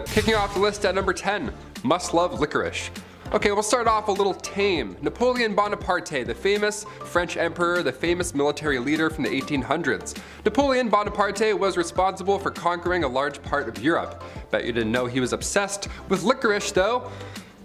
Kicking off the list at number 10, must love licorice. Okay, we'll start off a little tame. Napoleon Bonaparte, the famous French emperor, the famous military leader from the 1800s. Napoleon Bonaparte was responsible for conquering a large part of Europe. Bet you didn't know he was obsessed with licorice though.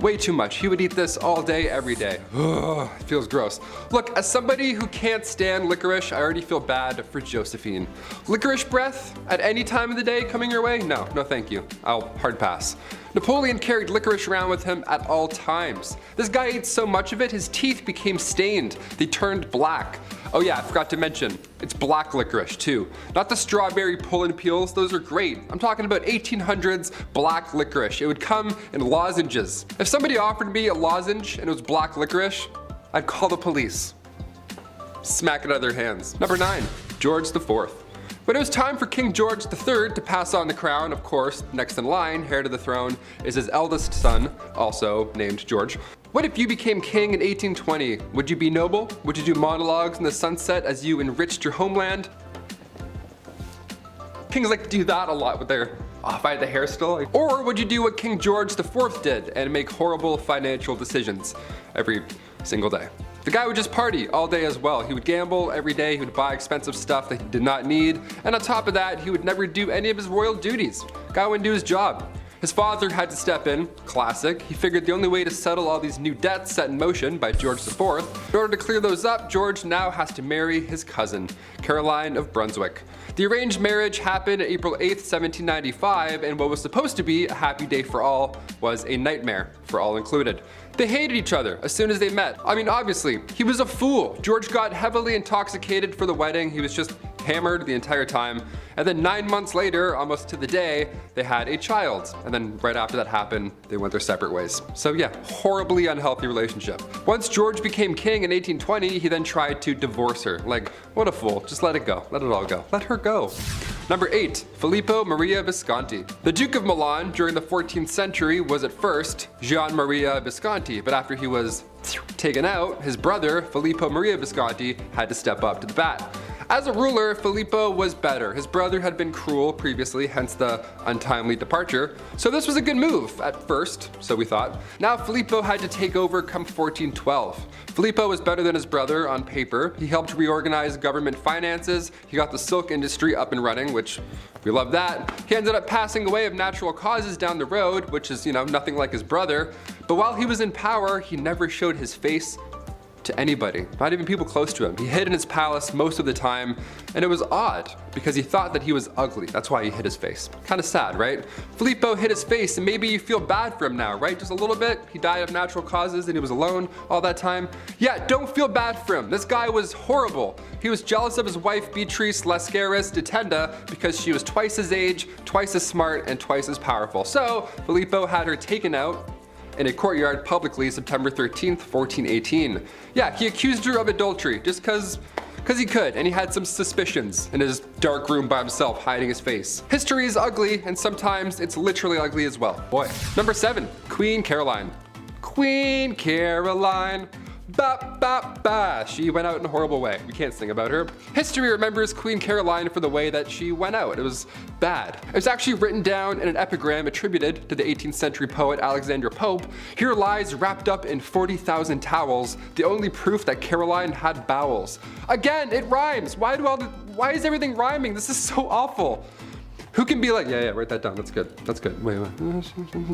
Way too much. He would eat this all day, every day. Ugh, it feels gross. Look, as somebody who can't stand licorice, I already feel bad for Josephine. Licorice breath at any time of the day coming your way? No thank you. I'll hard pass. Napoleon carried licorice around with him at all times. This guy ate so much of it, his teeth became stained. They turned black. Oh yeah, I forgot to mention, it's black licorice too. Not the strawberry pull-and peels, those are great. I'm talking about 1800s black licorice. It would come in lozenges. If somebody offered me a lozenge and it was black licorice, I'd call the police. Smack it out of their hands. Number 9, George IV. When it was time for King George III to pass on the crown, of course, next in line, heir to the throne, is his eldest son, also named George. What if you became king in 1820? Would you be noble? Would you do monologues in the sunset as you enriched your homeland? Kings like to do that a lot with their, if I had the hair still. Or would you do what King George IV did and make horrible financial decisions every single day? The guy would just party all day as well. He would gamble every day, he would buy expensive stuff that he did not need, and on top of that, he would never do any of his royal duties. Guy wouldn't do his job. His father had to step in, classic. He figured the only way to settle all these new debts set in motion by George IV. In order to clear those up, George now has to marry his cousin, Caroline of Brunswick. The arranged marriage happened April 8th, 1795, and what was supposed to be a happy day for all was a nightmare for all included. They hated each other as soon as they met. I mean, obviously, he was a fool. George got heavily intoxicated for the wedding. He was just hammered the entire time. And then 9 months later, almost to the day, they had a child. And then right after that happened, they went their separate ways. So yeah, horribly unhealthy relationship. Once George became king in 1820, he then tried to divorce her. Like, what a fool. Just let it go. Let it all go. Let her go. Number 8, Filippo Maria Visconti. The Duke of Milan during the 14th century was at first Gian Maria Visconti, but after he was taken out, his brother, Filippo Maria Visconti, had to step up to the bat. As a ruler, Filippo was better. His brother had been cruel previously, hence the untimely departure. So this was a good move at first, so we thought. Now Filippo had to take over come 1412. Filippo was better than his brother on paper. He helped reorganize government finances. He got the silk industry up and running, which we love that. He ended up passing away of natural causes down the road, which is, nothing like his brother. But while he was in power, he never showed his face to anybody, not even people close to him. He hid in his palace most of the time, and it was odd because he thought that he was ugly. That's why he hid his face. Kind of sad, right? Filippo hid his face, and maybe you feel bad for him now, right? Just a little bit. He died of natural causes and he was alone all that time. Yeah, don't feel bad for him. This guy was horrible. He was jealous of his wife Beatrice Lascaris de Tenda because she was twice his age, twice as smart, and twice as powerful. So Filippo had her taken out in a courtyard publicly September 13th, 1418. Yeah, he accused her of adultery just cause he could, and he had some suspicions in his dark room by himself hiding his face. History is ugly, and sometimes it's literally ugly as well. Boy. Number 7, Queen Caroline. Queen Caroline. Ba ba ba. She went out in a horrible way. We can't sing about her. History remembers Queen Caroline for the way that she went out. It was bad. It was actually written down in an epigram attributed to the 18th century poet Alexander Pope. Here lies wrapped up in 40,000 towels, the only proof that Caroline had bowels. Again, it rhymes. Why is everything rhyming? This is so awful. Who can be like, yeah, write that down, that's good, that's good. Wait.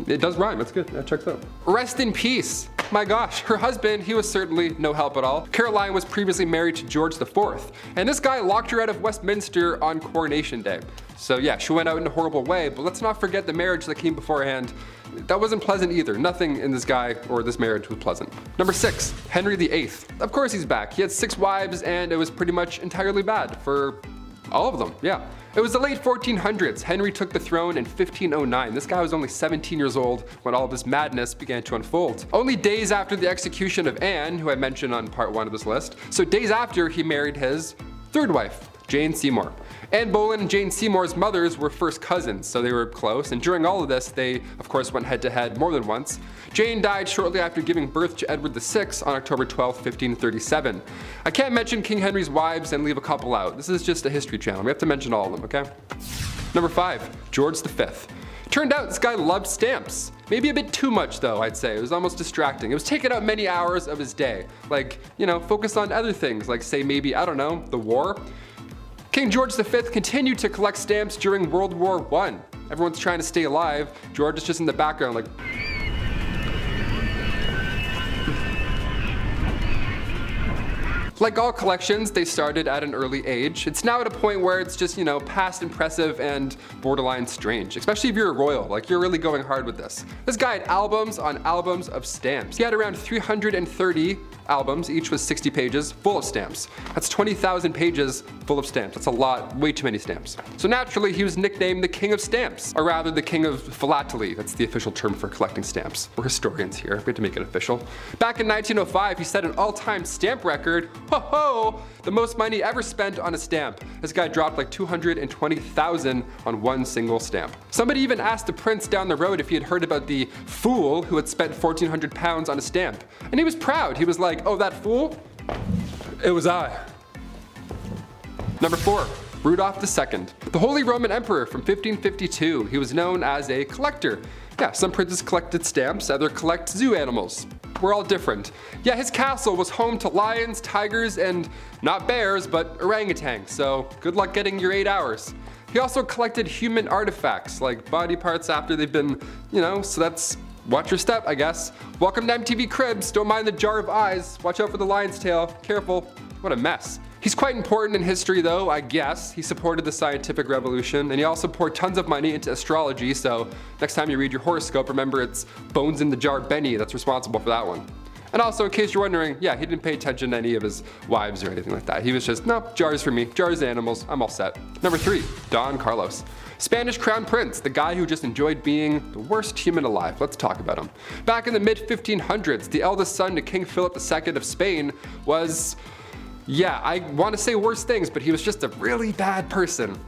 It does rhyme, that's good, that checks out. Rest in peace. My gosh, her husband, he was certainly no help at all. Caroline was previously married to George IV, and this guy locked her out of Westminster on Coronation Day. So yeah, she went out in a horrible way, but let's not forget the marriage that came beforehand. That wasn't pleasant either. Nothing in this guy or this marriage was pleasant. Number 6, Henry VIII. Of course he's back. He had 6 wives, and it was pretty much entirely bad for all of them, yeah. It was the late 1400s. Henry took the throne in 1509. This guy was only 17 years old when all of this madness began to unfold. Only days after the execution of Anne, who I mentioned on part 1 of this list, so days after he married his 3rd wife, Jane Seymour. Anne Boleyn and Jane Seymour's mothers were first cousins, so they were close, and during all of this, they of course went head to head more than once. Jane died shortly after giving birth to Edward VI on October 12, 1537. I can't mention King Henry's wives and leave a couple out. This is just a history channel. We have to mention all of them, okay? Number 5, George V. Turned out this guy loved stamps. Maybe a bit too much though, I'd say. It was almost distracting. It was taking out many hours of his day. Like, focus on other things, like say maybe, I don't know, the war. King George V continued to collect stamps during World War I. Everyone's trying to stay alive. George is just in the background like, like all collections, they started at an early age. It's now at a point where it's just, past impressive and borderline strange. Especially if you're a royal, like you're really going hard with this. This guy had albums on albums of stamps. He had around 330 albums, each was 60 pages, full of stamps. That's 20,000 pages full of stamps. That's a lot, way too many stamps. So naturally, he was nicknamed the King of Stamps, or rather the King of Philately. That's the official term for collecting stamps. We're historians here, we have to make it official. Back in 1905, he set an all-time stamp record. Ho ho! The most money ever spent on a stamp. This guy dropped like 220,000 on one single stamp. Somebody even asked the prince down the road if he had heard about the fool who had spent 1,400 pounds on a stamp. And he was proud. He was like, oh, that fool? It was I. Number 4. Rudolph II, the Holy Roman Emperor from 1552. He was known as a collector. Yeah, some princes collected stamps, others collect zoo animals. We're all different. Yeah, his castle was home to lions, tigers, and not bears, but orangutans, so good luck getting your 8 hours. He also collected human artifacts, like body parts after they've been, so that's watch your step, I guess. Welcome to MTV Cribs, don't mind the jar of eyes, watch out for the lion's tail, careful. What a mess. He's quite important in history though, I guess. He supported the scientific revolution, and he also poured tons of money into astrology, so next time you read your horoscope, remember it's Bones in the Jar Benny that's responsible for that one. And also, in case you're wondering, yeah, he didn't pay attention to any of his wives or anything like that. He was just, no, jars for me, jars animals, I'm all set. Number 3, Don Carlos. Spanish Crown Prince, the guy who just enjoyed being the worst human alive. Let's talk about him. Back in the mid-1500s, the eldest son to King Philip II of Spain was, yeah, I want to say worse things, but he was just a really bad person.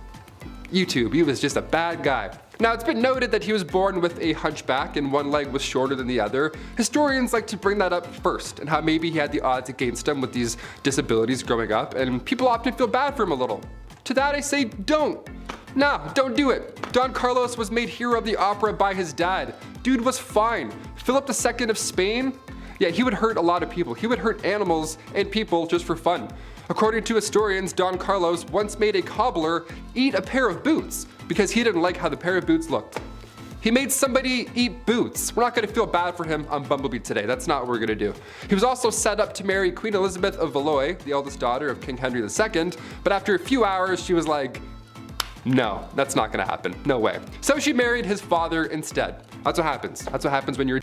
YouTube, he was just a bad guy. Now, it's been noted that he was born with a hunchback and one leg was shorter than the other. Historians like to bring that up first, and how maybe he had the odds against him with these disabilities growing up, and people often feel bad for him a little. To that I say, don't. Nah, don't do it. Don Carlos was made hero of the opera by his dad. Dude was fine. Philip II of Spain? Yeah, he would hurt a lot of people. He would hurt animals and people just for fun. According to historians, Don Carlos once made a cobbler eat a pair of boots because he didn't like how the pair of boots looked. He made somebody eat boots. We're not gonna feel bad for him on Bumblebee today. That's not what we're gonna do. He was also set up to marry Queen Elizabeth of Valois, the eldest daughter of King Henry II, but after a few hours, she was like, no, that's not gonna happen. No way. So she married his father instead. That's what happens. That's what happens when you're...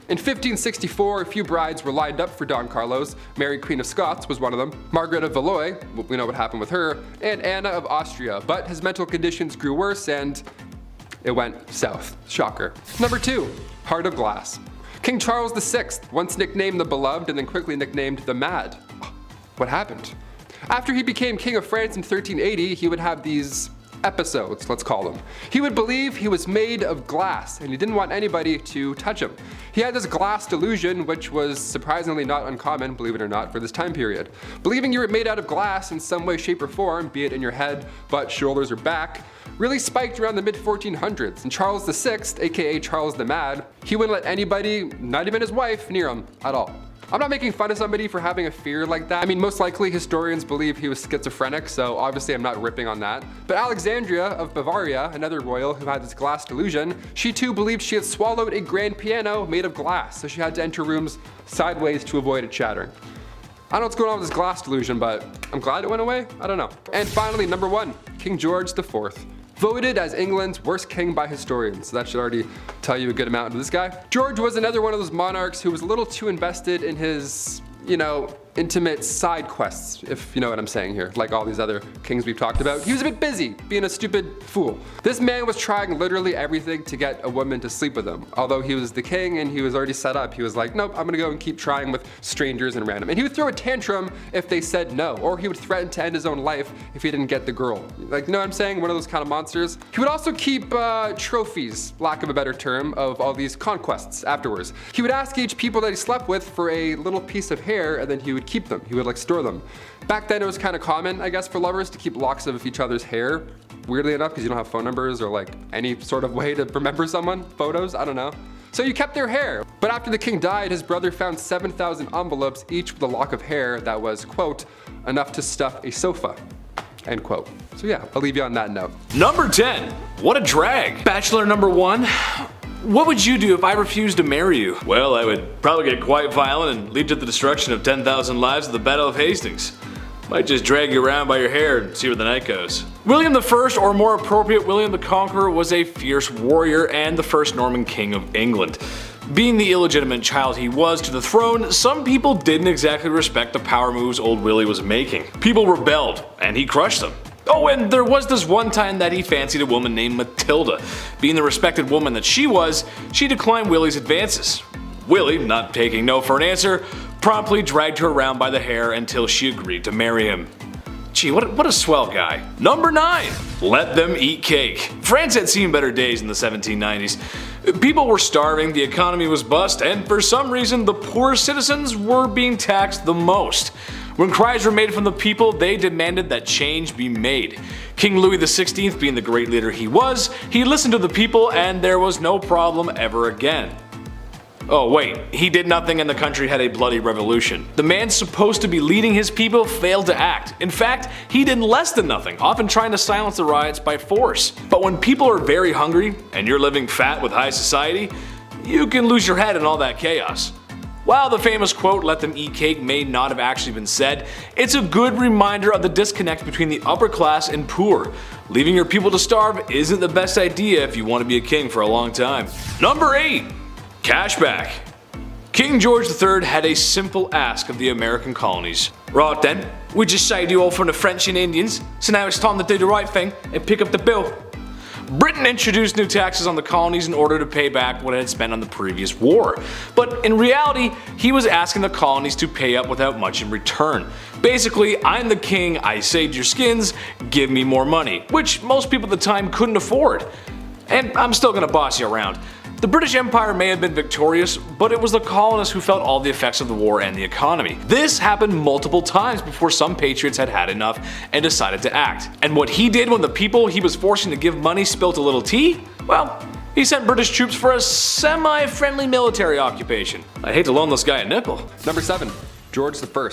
In 1564, a few brides were lined up for Don Carlos. Mary, Queen of Scots, was one of them. Margaret of Valois, we know what happened with her, and Anna of Austria. But his mental conditions grew worse and it went south. Shocker. Number 2, Heart of Glass. King Charles VI, once nicknamed the Beloved and then quickly nicknamed the Mad. What happened? After he became King of France in 1380, he would have these episodes, let's call them. He would believe he was made of glass and he didn't want anybody to touch him. He had this glass delusion, which was surprisingly not uncommon, believe it or not, for this time period. Believing you were made out of glass in some way, shape, or form, be it in your head, butt, shoulders, or back, really spiked around the mid-1400s, and Charles VI, aka Charles the Mad, he wouldn't let anybody, not even his wife, near him at all. I'm not making fun of somebody for having a fear like that. I mean, most likely historians believe he was schizophrenic, so obviously I'm not ripping on that. But Alexandria of Bavaria, another royal who had this glass delusion, she too believed she had swallowed a grand piano made of glass, so she had to enter rooms sideways to avoid it shattering. I don't know what's going on with this glass delusion, but I'm glad it went away. I don't know. And finally, number 1, King George IV. Voted as England's worst king by historians, so that should already tell you a good amount of this guy. George was another one of those monarchs who was a little too invested in his, intimate side quests, if you know what I'm saying here, like all these other kings we've talked about. He was a bit busy, being a stupid fool. This man was trying literally everything to get a woman to sleep with him. Although he was the king and he was already set up, he was like, nope, I'm gonna go and keep trying with strangers and random. And he would throw a tantrum if they said no, or he would threaten to end his own life if he didn't get the girl. Like, you know what I'm saying? One of those kind of monsters. He would also keep trophies, lack of a better term, of all these conquests afterwards. He would ask each people that he slept with for a little piece of hair, and then he would keep them. He would like store them. Back then it was kind of common, I guess, for lovers to keep locks of each other's hair. weirdly enough, because you don't have phone numbers or like any sort of way to remember someone, photos, I don't know. So you kept their hair. But after the king died, his brother found 7,000 envelopes, each with a lock of hair that was, quote, enough to stuff a sofa, end quote. So yeah, I'll leave you on that note. Number 10. What a drag. Bachelor number 1. What would you do if I refused to marry you? Well, I would probably get quite violent and lead to the destruction of 10,000 lives at the Battle of Hastings. Might just drag you around by your hair and see where the night goes. William I, or more appropriate, William the Conqueror, was a fierce warrior and the first Norman king of England. Being the illegitimate child he was to the throne, some people didn't exactly respect the power moves old Willie was making. People rebelled, and he crushed them. Oh, and there was this one time that he fancied a woman named Matilda. Being the respected woman that she was, she declined Willie's advances. Willie, not taking no for an answer, promptly dragged her around by the hair until she agreed to marry him. Gee, what a swell guy. Number 9. Let them eat cake. France had seen better days in the 1790s. People were starving, the economy was bust, and for some reason the poor citizens were being taxed the most. When cries were made from the people, they demanded that change be made. King Louis XVI, being the great leader he was, he listened to the people and there was no problem ever again. Oh wait, he did nothing and the country had a bloody revolution. The man supposed to be leading his people failed to act. In fact, he did less than nothing, often trying to silence the riots by force. But when people are very hungry, and you're living fat with high society, you can lose your head in all that chaos. While the famous quote, "let them eat cake," may not have actually been said, it's a good reminder of the disconnect between the upper class and poor. Leaving your people to starve isn't the best idea if you want to be a king for a long time. Number 8. Cashback. King George III had a simple ask of the American colonies. Right then, we just saved you all from the French and Indians, so now it's time to do the right thing and pick up the bill. Britain introduced new taxes on the colonies in order to pay back what it had spent on the previous war. But in reality, he was asking the colonies to pay up without much in return. Basically, I'm the king, I saved your skins, give me more money, which most people at the time couldn't afford. And I'm still gonna boss you around. The British Empire may have been victorious, but it was the colonists who felt all the effects of the war and the economy. This happened multiple times before some patriots had had enough and decided to act. And what he did when the people he was forcing to give money spilt a little tea? Well, he sent British troops for a semi-friendly military occupation. I'd hate to loan this guy a nickel. Number 7. George I.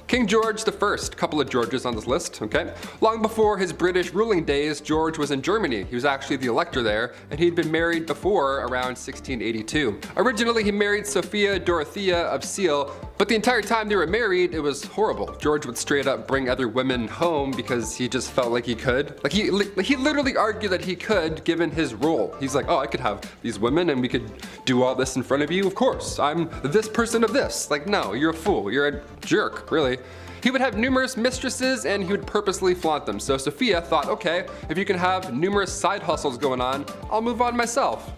King George I, couple of Georges on this list, okay? Long before his British ruling days, George was in Germany. He was actually the elector there, and he'd been married before around 1682. Originally, he married Sophia Dorothea of Seal, but the entire time they were married, it was horrible. George would straight up bring other women home because he just felt like he could. Like he literally argued that he could, given his role. He's like, oh, I could have these women and we could do all this in front of you. Of course, I'm this person of this. Like, no, you're a fool. You're a jerk, really. He would have numerous mistresses and he would purposely flaunt them. So Sophia thought, okay, if you can have numerous side hustles going on, I'll move on myself.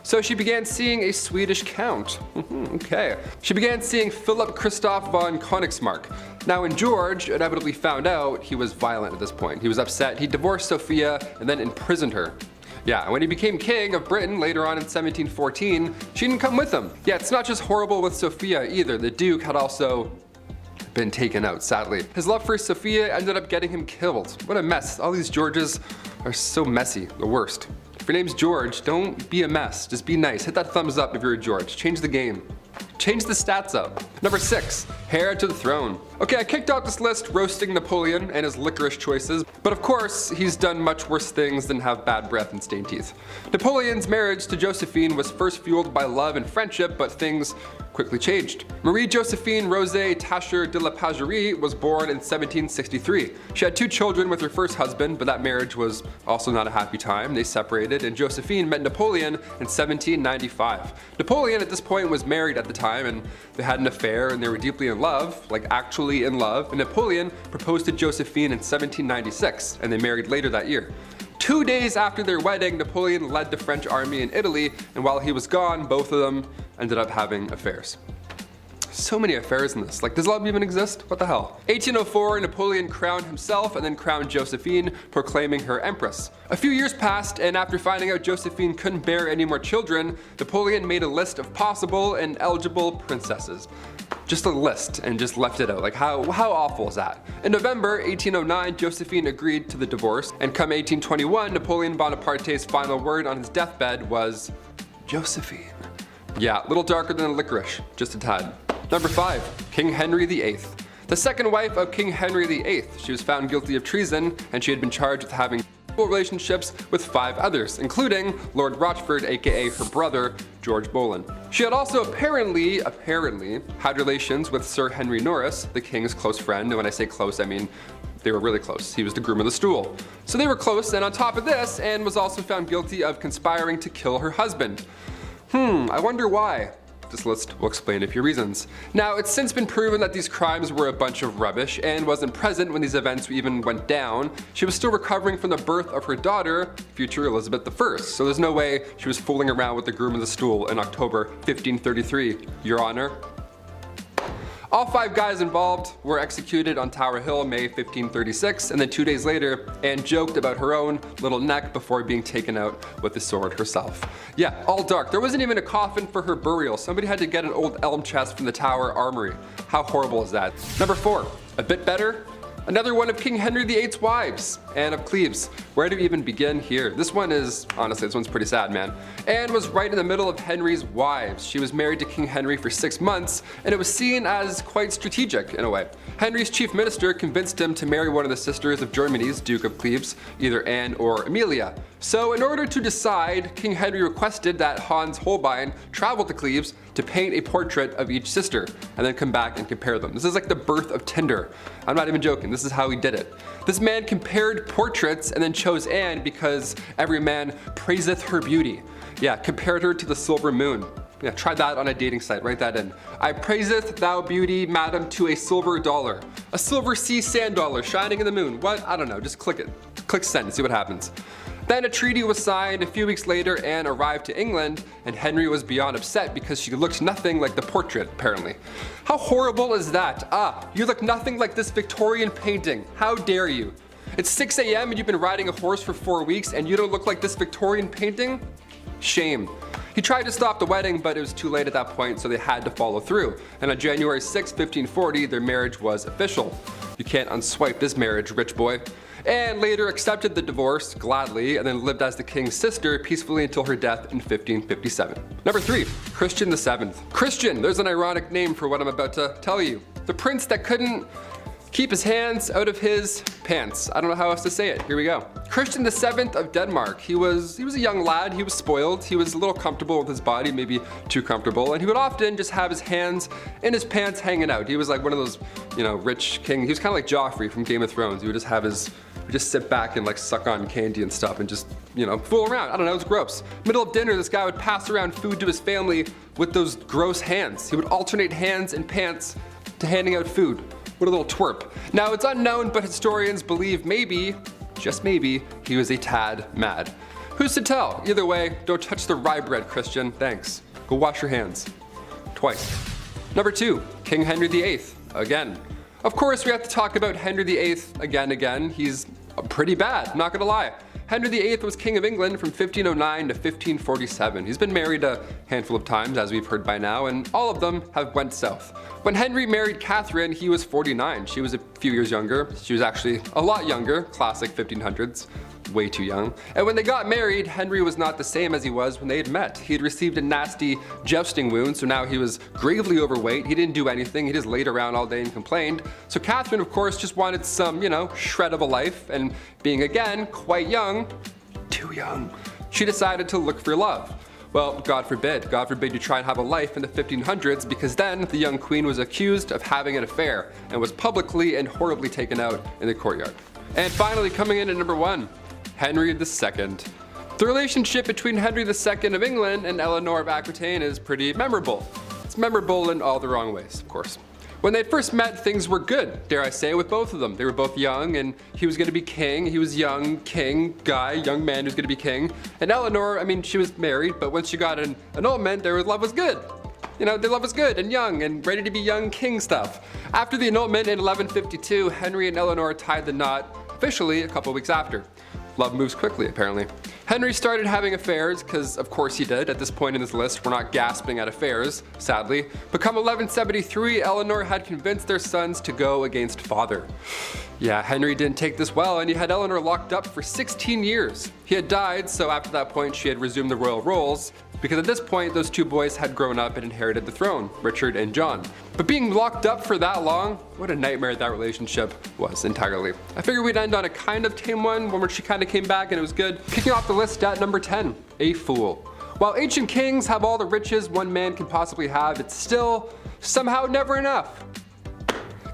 So she began seeing a Swedish count. Okay. She began seeing Philip Christoph von Königsmark. Now when George inevitably found out, he was violent at this point. He was upset, he divorced Sophia and then imprisoned her. Yeah, when he became king of Britain later on in 1714, she didn't come with him. Yeah, it's not just horrible with Sophia either. The Duke had also been taken out, sadly. His love for Sophia ended up getting him killed. What a mess. All these Georges are so messy, the worst. If your name's George, don't be a mess. Just be nice. Hit that thumbs up if you're a George. Change the game. Change the stats up. Number 6, heir to the throne. Okay, I kicked out this list roasting Napoleon and his licorice choices, but of course, he's done much worse things than have bad breath and stained teeth. Napoleon's marriage to Josephine was first fueled by love and friendship, but things quickly changed. Marie Josephine Rosé Tascher de la Pagerie was born in 1763. She had 2 children with her first husband, but that marriage was also not a happy time. They separated, and Josephine met Napoleon in 1795. Napoleon at this point was married at the time, and they had an affair, and they were deeply in love, like actually in love, and Napoleon proposed to Josephine in 1796, and they married later that year. 2 days after their wedding, Napoleon led the French army in Italy, and while he was gone, both of them ended up having affairs. So many affairs in this. Like, does love even exist? What the hell? 1804, Napoleon crowned himself and then crowned Josephine, proclaiming her empress. A few years passed, and after finding out Josephine couldn't bear any more children, Napoleon made a list of possible and eligible princesses. Just a list, and just left it out. Like, how awful is that? In November 1809, Josephine agreed to the divorce, and come 1821, Napoleon Bonaparte's final word on his deathbed was Josephine. Yeah, a little darker than licorice, just a tad. Number 5, King Henry VIII. The second wife of King Henry VIII. She was found guilty of treason, and she had been charged with having relationships with 5 others, including Lord Rochford, aka her brother, George Boleyn. She had also apparently had relations with Sir Henry Norris, the king's close friend, and when I say close, I mean they were really close. He was the groom of the stool. So they were close, and on top of this, Anne was also found guilty of conspiring to kill her husband. I wonder why. This list will explain a few reasons. Now, it's since been proven that these crimes were a bunch of rubbish. Anne wasn't present when these events even went down. She was still recovering from the birth of her daughter, future Elizabeth I, so there's no way she was fooling around with the groom of the stool in October 1533, Your Honor. All 5 guys involved were executed on Tower Hill May 1536, and then 2 days later, Anne joked about her own little neck before being taken out with the sword herself. Yeah, all dark. There wasn't even a coffin for her burial. Somebody had to get an old elm chest from the Tower Armory. How horrible is that? Number 4, a bit better. Another one of King Henry VIII's wives, Anne of Cleves. Where do we even begin here? This one is, honestly, this one's pretty sad, man. Anne was right in the middle of Henry's wives. She was married to King Henry for 6 months, and it was seen as quite strategic in a way. Henry's chief minister convinced him to marry one of the sisters of Germany's Duke of Cleves, either Anne or Amelia. So in order to decide, King Henry requested that Hans Holbein travel to Cleves to paint a portrait of each sister, and then come back and compare them. This is like the birth of Tinder. I'm not even joking, this is how he did it. This man compared portraits and then chose Anne because every man praiseth her beauty. Yeah, compared her to the silver moon. Yeah, try that on a dating site, write that in. I praiseth thou beauty, madam, to a silver dollar. A silver sea sand dollar shining in the moon. What? I don't know, just click it. Click send, see what happens. Then a treaty was signed. A few weeks later, Anne arrived to England, and Henry was beyond upset because she looked nothing like the portrait, apparently. How horrible is that? You look nothing like this Victorian painting. How dare you? It's 6 a.m. and you've been riding a horse for 4 weeks and you don't look like this Victorian painting? Shame. He tried to stop the wedding, but it was too late at that point, so they had to follow through. And on January 6, 1540, their marriage was official. You can't unswipe this marriage, rich boy. Anne later accepted the divorce gladly and then lived as the king's sister peacefully until her death in 1557. Number 3, Christian VII. Christian, there's an ironic name for what I'm about to tell you. The prince that couldn't keep his hands out of his pants. I don't know how else to say it. Here we go. Christian VII of Denmark. He was a young lad. He was spoiled. He was a little comfortable with his body, maybe too comfortable, and he would often just have his hands in his pants hanging out. He was like one of those, rich king. He was kind of like Joffrey from Game of Thrones. He would just sit back and like suck on candy and stuff and just, fool around. I don't know, it was gross. Middle of dinner, this guy would pass around food to his family with those gross hands. He would alternate hands and pants to handing out food. What a little twerp. Now, it's unknown, but historians believe maybe, just maybe, he was a tad mad. Who's to tell? Either way, don't touch the rye bread, Christian. Thanks. Go wash your hands. Twice. Number 2, King Henry VIII. Again. Of course, we have to talk about Henry VIII again. He's pretty bad, not gonna lie. Henry VIII was King of England from 1509 to 1547. He's been married a handful of times, as we've heard by now, and all of them have went south. When Henry married Catherine, he was 49. She was a few years younger. She was actually a lot younger, classic 1500s. Way too young. And when they got married, Henry was not the same as he was when they had met. He had received a nasty jousting wound, so now he was gravely overweight. He didn't do anything. He just laid around all day and complained. So Catherine, of course, just wanted some, shred of a life, and being again quite young, too young, she decided to look for love. Well, God forbid you try and have a life in the 1500s, because then the young queen was accused of having an affair and was publicly and horribly taken out in the courtyard. And finally, coming in at number 1, Henry II. The relationship between Henry II of England and Eleanor of Aquitaine is pretty memorable. It's memorable in all the wrong ways, of course. When they first met, things were good, dare I say, with both of them. They were both young, and he was going to be king. He was young, king, guy, young man who's going to be king. And Eleanor, she was married, but once she got an annulment, their love was good. Their love was good and young and ready to be young king stuff. After the annulment in 1152, Henry and Eleanor tied the knot officially a couple weeks after. Love moves quickly, apparently. Henry started having affairs, because of course he did. At this point in this list, we're not gasping at affairs, sadly. But come 1173, Eleanor had convinced their sons to go against father. Yeah, Henry didn't take this well, and he had Eleanor locked up for 16 years. He had died, so after that point she had resumed the royal roles, because at this point those two boys had grown up and inherited the throne, Richard and John. But being locked up for that long, what a nightmare that relationship was entirely. I figured we'd end on a kind of tame one where she kind of came back and it was good. Kicking off the list at number 10, a fool. While ancient kings have all the riches one man can possibly have, it's still somehow never enough.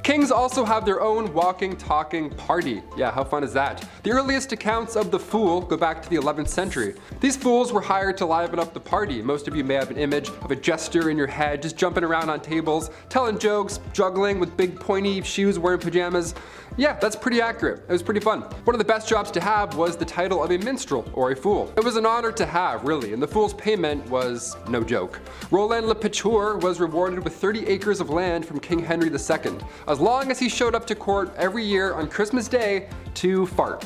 Kings also have their own walking, talking party. Yeah, how fun is that? The earliest accounts of the fool go back to the 11th century. These fools were hired to liven up the party. Most of you may have an image of a jester in your head, just jumping around on tables, telling jokes, juggling with big pointy shoes, wearing pajamas. Yeah, that's pretty accurate. It was pretty fun. One of the best jobs to have was the title of a minstrel, or a fool. It was an honor to have, really, and the fool's payment was no joke. Roland Le Picheur was rewarded with 30 acres of land from King Henry II, as long as he showed up to court every year on Christmas Day to fart.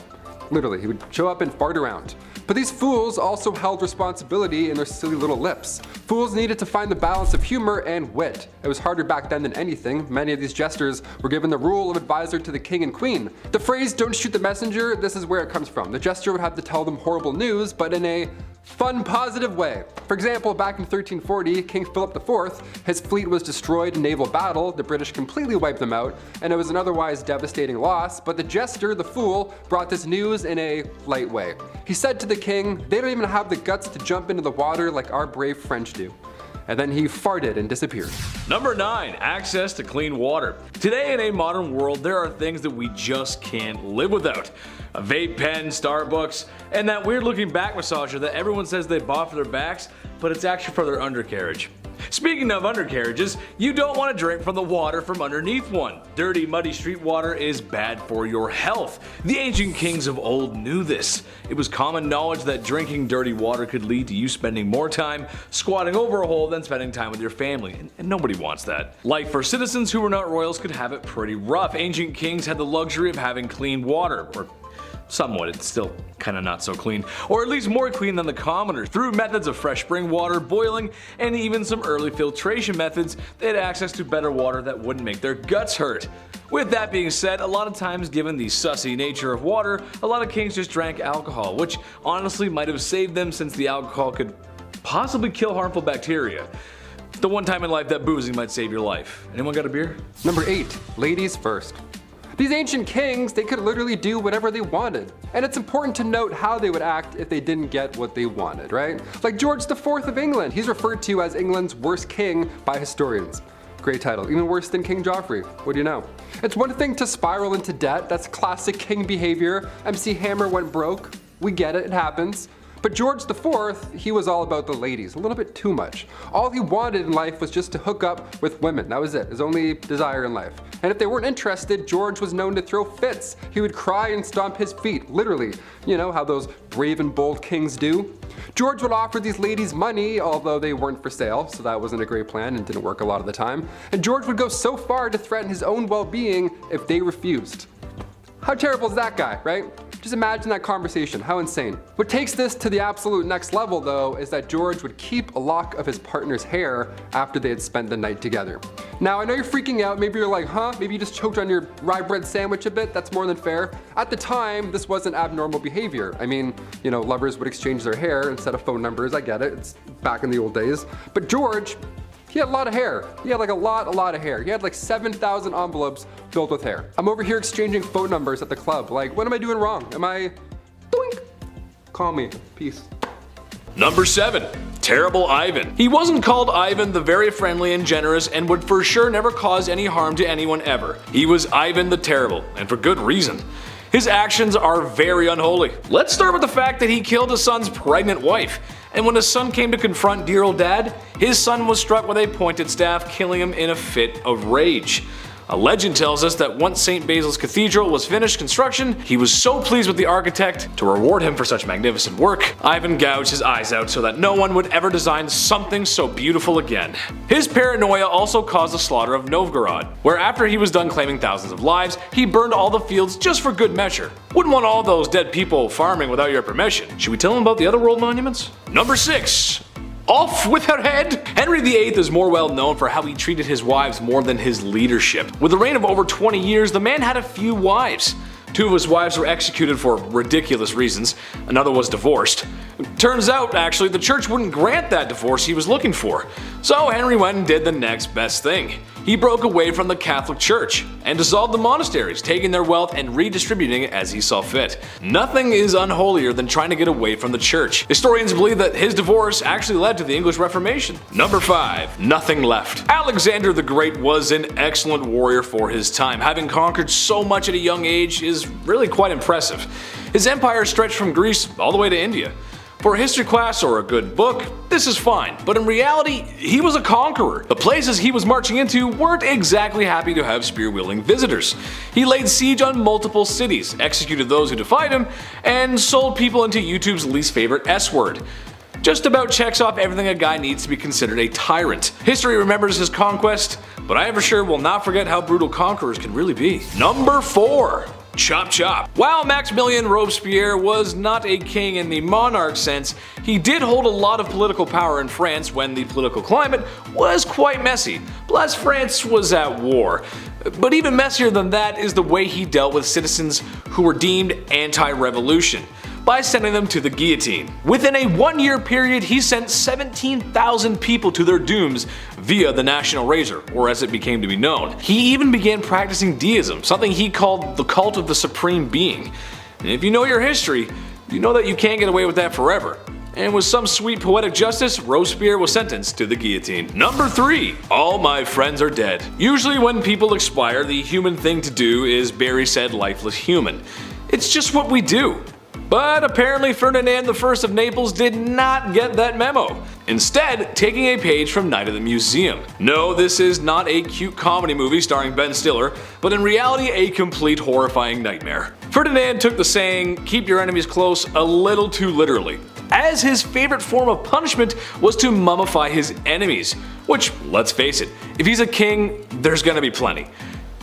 Literally, he would show up and fart around. But these fools also held responsibility in their silly little lips. Fools needed to find the balance of humor and wit. It was harder back then than anything. Many of these jesters were given the role of advisor to the king and queen. The phrase, "don't shoot the messenger," this is where it comes from. The jester would have to tell them horrible news, but in a fun, positive way. For example, back in 1340, King Philip IV, his fleet was destroyed in naval battle, the British completely wiped them out, and it was an otherwise devastating loss, but the jester, the fool, brought this news in a light way. He said to the king, "They don't even have the guts to jump into the water like our brave French do." And then he farted and disappeared. Number 9. Access to clean water. Today in a modern world, there are things that we just can't live without. A vape pen, Starbucks, and that weird looking back massager that everyone says they bought for their backs, but it's actually for their undercarriage. Speaking of undercarriages, you don't want to drink from the water from underneath one. Dirty, muddy street water is bad for your health. The ancient kings of old knew this. It was common knowledge that drinking dirty water could lead to you spending more time squatting over a hole than spending time with your family, and nobody wants that. Life for citizens who were not royals could have it pretty rough. Ancient kings had the luxury of having clean water, or somewhat, it's still kinda not so clean, or at least more clean than the commoners. Through methods of fresh spring water, boiling, and even some early filtration methods, they had access to better water that wouldn't make their guts hurt. With that being said, a lot of times given the sussy nature of water, a lot of kings just drank alcohol, which honestly might have saved them since the alcohol could possibly kill harmful bacteria. The one time in life that boozing might save your life. Anyone got a beer? Number 8. Ladies first. These ancient kings, they could literally do whatever they wanted. And it's important to note how they would act if they didn't get what they wanted, right? Like George IV of England, he's referred to as England's worst king by historians. Great title, even worse than King Joffrey, what do you know? It's one thing to spiral into debt, that's classic king behavior. MC Hammer went broke, we get it, it happens. But George IV, he was all about the ladies, a little bit too much. All he wanted in life was just to hook up with women, that was it, his only desire in life. And if they weren't interested, George was known to throw fits. He would cry and stomp his feet, literally. You know how those brave and bold kings do. George would offer these ladies money, although they weren't for sale, so that wasn't a great plan and didn't work a lot of the time. And George would go so far to threaten his own well-being if they refused. How terrible is that guy, right? Just imagine that conversation, how insane. What takes this to the absolute next level though is that George would keep a lock of his partner's hair after they had spent the night together. Now I know you're freaking out, maybe you're like, huh? Maybe you just choked on your rye bread sandwich a bit, that's more than fair. At the time, this wasn't abnormal behavior. I mean, you know, lovers would exchange their hair instead of phone numbers, I get it, it's back in the old days. But George, he had a lot of hair. He had like a lot of hair. He had like 7,000 envelopes filled with hair. I'm over here exchanging phone numbers at the club. Like, what am I doing wrong? Am I, doink? Call me, peace. Number 7. Terrible Ivan. He wasn't called Ivan the very friendly and generous and would for sure never cause any harm to anyone ever. He was Ivan the Terrible, and for good reason. His actions are very unholy. Let's start with the fact that he killed his son's pregnant wife. And when his son came to confront dear old dad, his son was struck with a pointed staff, killing him in a fit of rage. A legend tells us that once St. Basil's Cathedral was finished construction, he was so pleased with the architect, to reward him for such magnificent work, Ivan gouged his eyes out so that no one would ever design something so beautiful again. His paranoia also caused the slaughter of Novgorod, where after he was done claiming thousands of lives, he burned all the fields just for good measure. Wouldn't want all those dead people farming without your permission. Should we tell him about the other world monuments? Number 6. Off with her head! Henry VIII is more well known for how he treated his wives more than his leadership. With a reign of over 20 years, the man had a few wives. 2 of his wives were executed for ridiculous reasons, another was divorced. Turns out, actually, the church wouldn't grant that divorce he was looking for. So Henry went and did the next best thing. He broke away from the Catholic Church and dissolved the monasteries, taking their wealth and redistributing it as he saw fit. Nothing is unholier than trying to get away from the church. Historians believe that his divorce actually led to the English Reformation. Number 5. Nothing left. Alexander the Great was an excellent warrior for his time. Having conquered so much at a young age is really quite impressive. His empire stretched from Greece all the way to India. For a history class or a good book, this is fine, but in reality, he was a conqueror. The places he was marching into weren't exactly happy to have spear-wielding visitors. He laid siege on multiple cities, executed those who defied him, and sold people into YouTube's least favorite S-word. Just about checks off everything a guy needs to be considered a tyrant. History remembers his conquest, but I for sure will not forget how brutal conquerors can really be. Number 4. Chop chop. While Maximilien Robespierre was not a king in the monarch sense, he did hold a lot of political power in France when the political climate was quite messy. Plus, France was at war. But even messier than that is the way he dealt with citizens who were deemed anti-revolution, by sending them to the guillotine. Within a 1-year period, he sent 17,000 people to their dooms via the National Razor, or as it became to be known. He even began practicing deism, something he called the cult of the Supreme Being. And if you know your history, you know that you can't get away with that forever. And with some sweet poetic justice, Robespierre was sentenced to the guillotine. Number 3. All my friends are dead. Usually when people expire, the human thing to do is bury said lifeless human. It's just what we do. But apparently Ferdinand I of Naples did not get that memo, instead taking a page from Night at the Museum. No, this is not a cute comedy movie starring Ben Stiller, but in reality a complete horrifying nightmare. Ferdinand took the saying, "keep your enemies close," a little too literally, as his favorite form of punishment was to mummify his enemies, which, let's face it, if he's a king, there's gonna be plenty.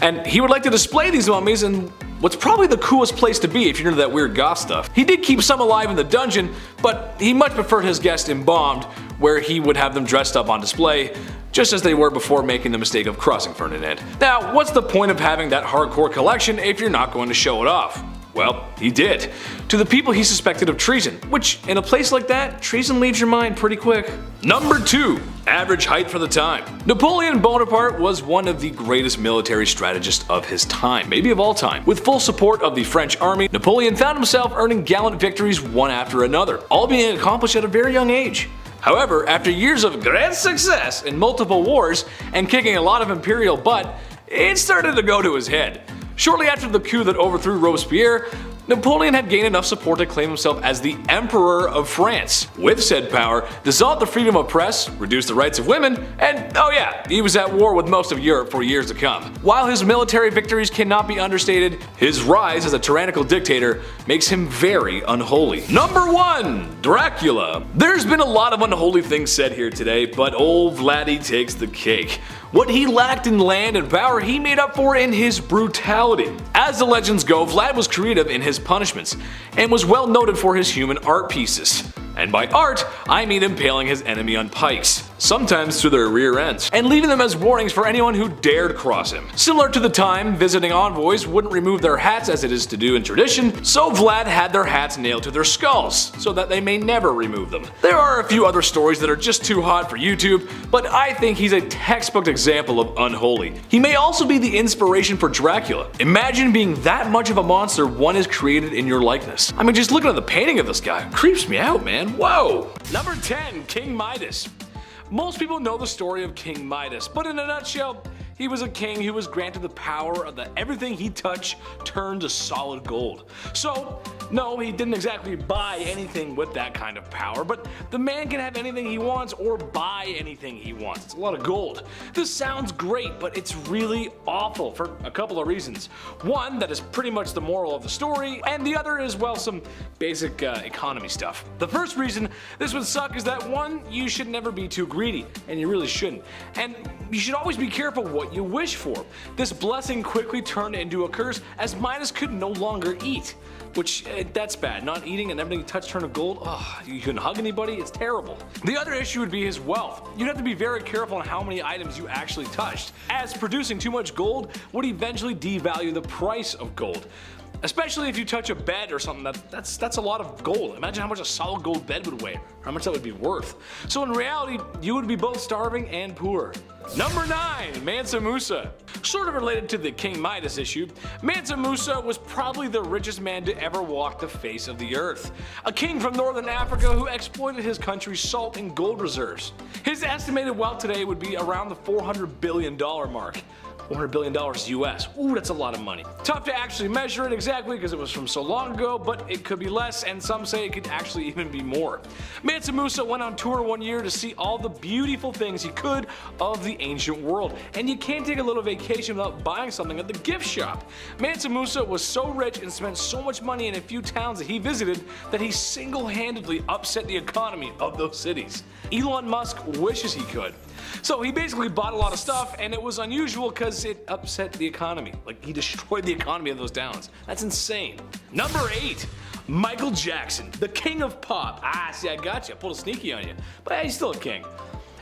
And he would like to display these mummies in what's probably the coolest place to be if you're into that weird goth stuff. He did keep some alive in the dungeon, but he much preferred his guests embalmed, where he would have them dressed up on display, just as they were before making the mistake of crossing Ferdinand. Now, what's the point of having that hardcore collection if you're not going to show it off? Well, he did. To the people he suspected of treason, which, in a place like that, treason leaves your mind pretty quick. Number 2. Average height for the time. Napoleon Bonaparte was one of the greatest military strategists of his time, maybe of all time. With full support of the French army, Napoleon found himself earning gallant victories one after another, all being accomplished at a very young age. However, after years of great success in multiple wars and kicking a lot of imperial butt, it started to go to his head. Shortly after the coup that overthrew Robespierre, Napoleon had gained enough support to claim himself as the Emperor of France. With said power, dissolved the freedom of press, reduced the rights of women, and oh yeah, he was at war with most of Europe for years to come. While his military victories cannot be understated, his rise as a tyrannical dictator makes him very unholy. Number 1. Dracula. There's been a lot of unholy things said here today, but old Vladdy takes the cake. What he lacked in land and power, he made up for in his brutality. As the legends go, Vlad was creative in his punishments, and was well noted for his human art pieces. And by art, I mean impaling his enemy on pikes, sometimes through their rear ends, and leaving them as warnings for anyone who dared cross him. Similar to the time visiting envoys wouldn't remove their hats as it is to do in tradition, so Vlad had their hats nailed to their skulls, so that they may never remove them. There are a few other stories that are just too hot for YouTube, but I think he's a textbook example of unholy. He may also be the inspiration for Dracula. Imagine being that much of a monster one is created in your likeness. I mean, just looking at the painting of this guy creeps me out, man. Whoa! Number 10. King Midas. Most people know the story of King Midas, but in a nutshell, he was a king who was granted the power of that everything he touched turned to solid gold. So, No, he didn't exactly buy anything with that kind of power, but the man can have anything he wants or buy anything he wants. It's a lot of gold. This sounds great, but it's really awful for a couple of reasons. One, that is pretty much the moral of the story, and the other is, well, some basic economy stuff. The first reason this would suck is that, one, you should never be too greedy, and you really shouldn't. And you should always be careful what you wish for. This blessing quickly turned into a curse as Midas could no longer eat. Which, that's bad. Not eating and everything you touch turn to gold. Ugh, you couldn't hug anybody, it's terrible. The other issue would be his wealth. You'd have to be very careful on how many items you actually touched, as producing too much gold would eventually devalue the price of gold. Especially if you touch a bed or something, that's a lot of gold. Imagine how much a solid gold bed would weigh, or how much that would be worth. So in reality, you would be both starving and poor. Number 9, Mansa Musa. Sort of related to the King Midas issue, Mansa Musa was probably the richest man to ever walk the face of the earth. A king from northern Africa who exploited his country's salt and gold reserves. His estimated wealth today would be around the $400 billion mark. $400 billion US. Ooh, that's a lot of money. Tough to actually measure it exactly because it was from so long ago, but it could be less, and some say it could actually even be more. Mansa Musa went on tour one year to see all the beautiful things he could of the ancient world, and you can't take a little vacation without buying something at the gift shop. Mansa Musa was so rich and spent so much money in a few towns that he visited that he single-handedly upset the economy of those cities. Elon Musk wishes he could. So he basically bought a lot of stuff, and it was unusual because it upset the economy. Like, he destroyed the economy of those towns. That's insane. Number 8. Michael Jackson, the king of pop. Ah, see, I got you. I pulled a sneaky on you. But hey, he's still a king.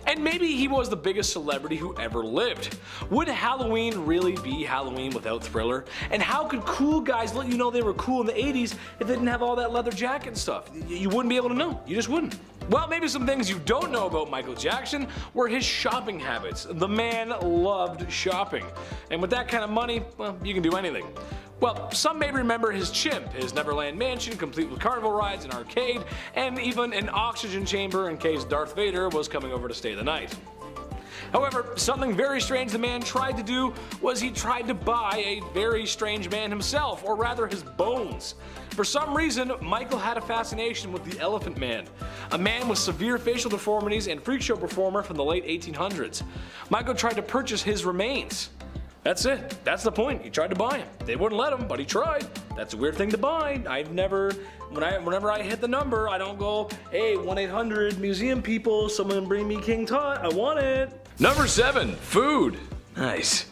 And maybe he was the biggest celebrity who ever lived. Would Halloween really be Halloween without Thriller? And how could cool guys let you know they were cool in the 80s if they didn't have all that leather jacket and stuff? You wouldn't be able to know. You just wouldn't. Well, maybe some things you don't know about Michael Jackson were his shopping habits. The man loved shopping. And with that kind of money, well, you can do anything. Well, some may remember his chimp, his Neverland mansion complete with carnival rides, an arcade, and even an oxygen chamber in case Darth Vader was coming over to stay the night. However, something very strange the man tried to do was he tried to buy a very strange man himself, or rather his bones. For some reason, Michael had a fascination with the Elephant Man, a man with severe facial deformities and freak show performer from the late 1800s. Michael tried to purchase his remains. That's it. That's the point. He tried to buy him. They wouldn't let him, but he tried. That's a weird thing to buy. Whenever I hit the number, I don't go, hey, 1-800 museum people, someone bring me King Tut. I want it. Number 7, food. Nice.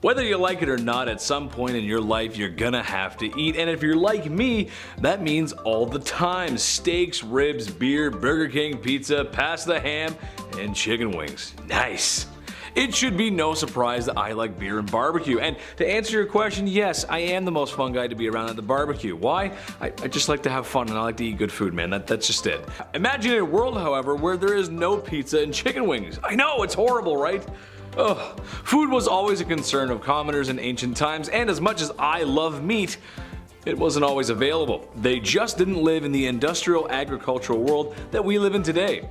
Whether you like it or not, at some point in your life you're gonna have to eat, and if you're like me, that means all the time. Steaks, ribs, beer, Burger King, pizza, pasta, ham, and chicken wings. Nice. It should be no surprise that I like beer and barbecue, and to answer your question, yes, I am the most fun guy to be around at the barbecue. Why? I just like to have fun and I like to eat good food, man. That's just it. Imagine a world, however, where there is no pizza and chicken wings. I know, it's horrible, right? Ugh. Food was always a concern of commoners in ancient times, and as much as I love meat, it wasn't always available. They just didn't live in the industrial agricultural world that we live in today.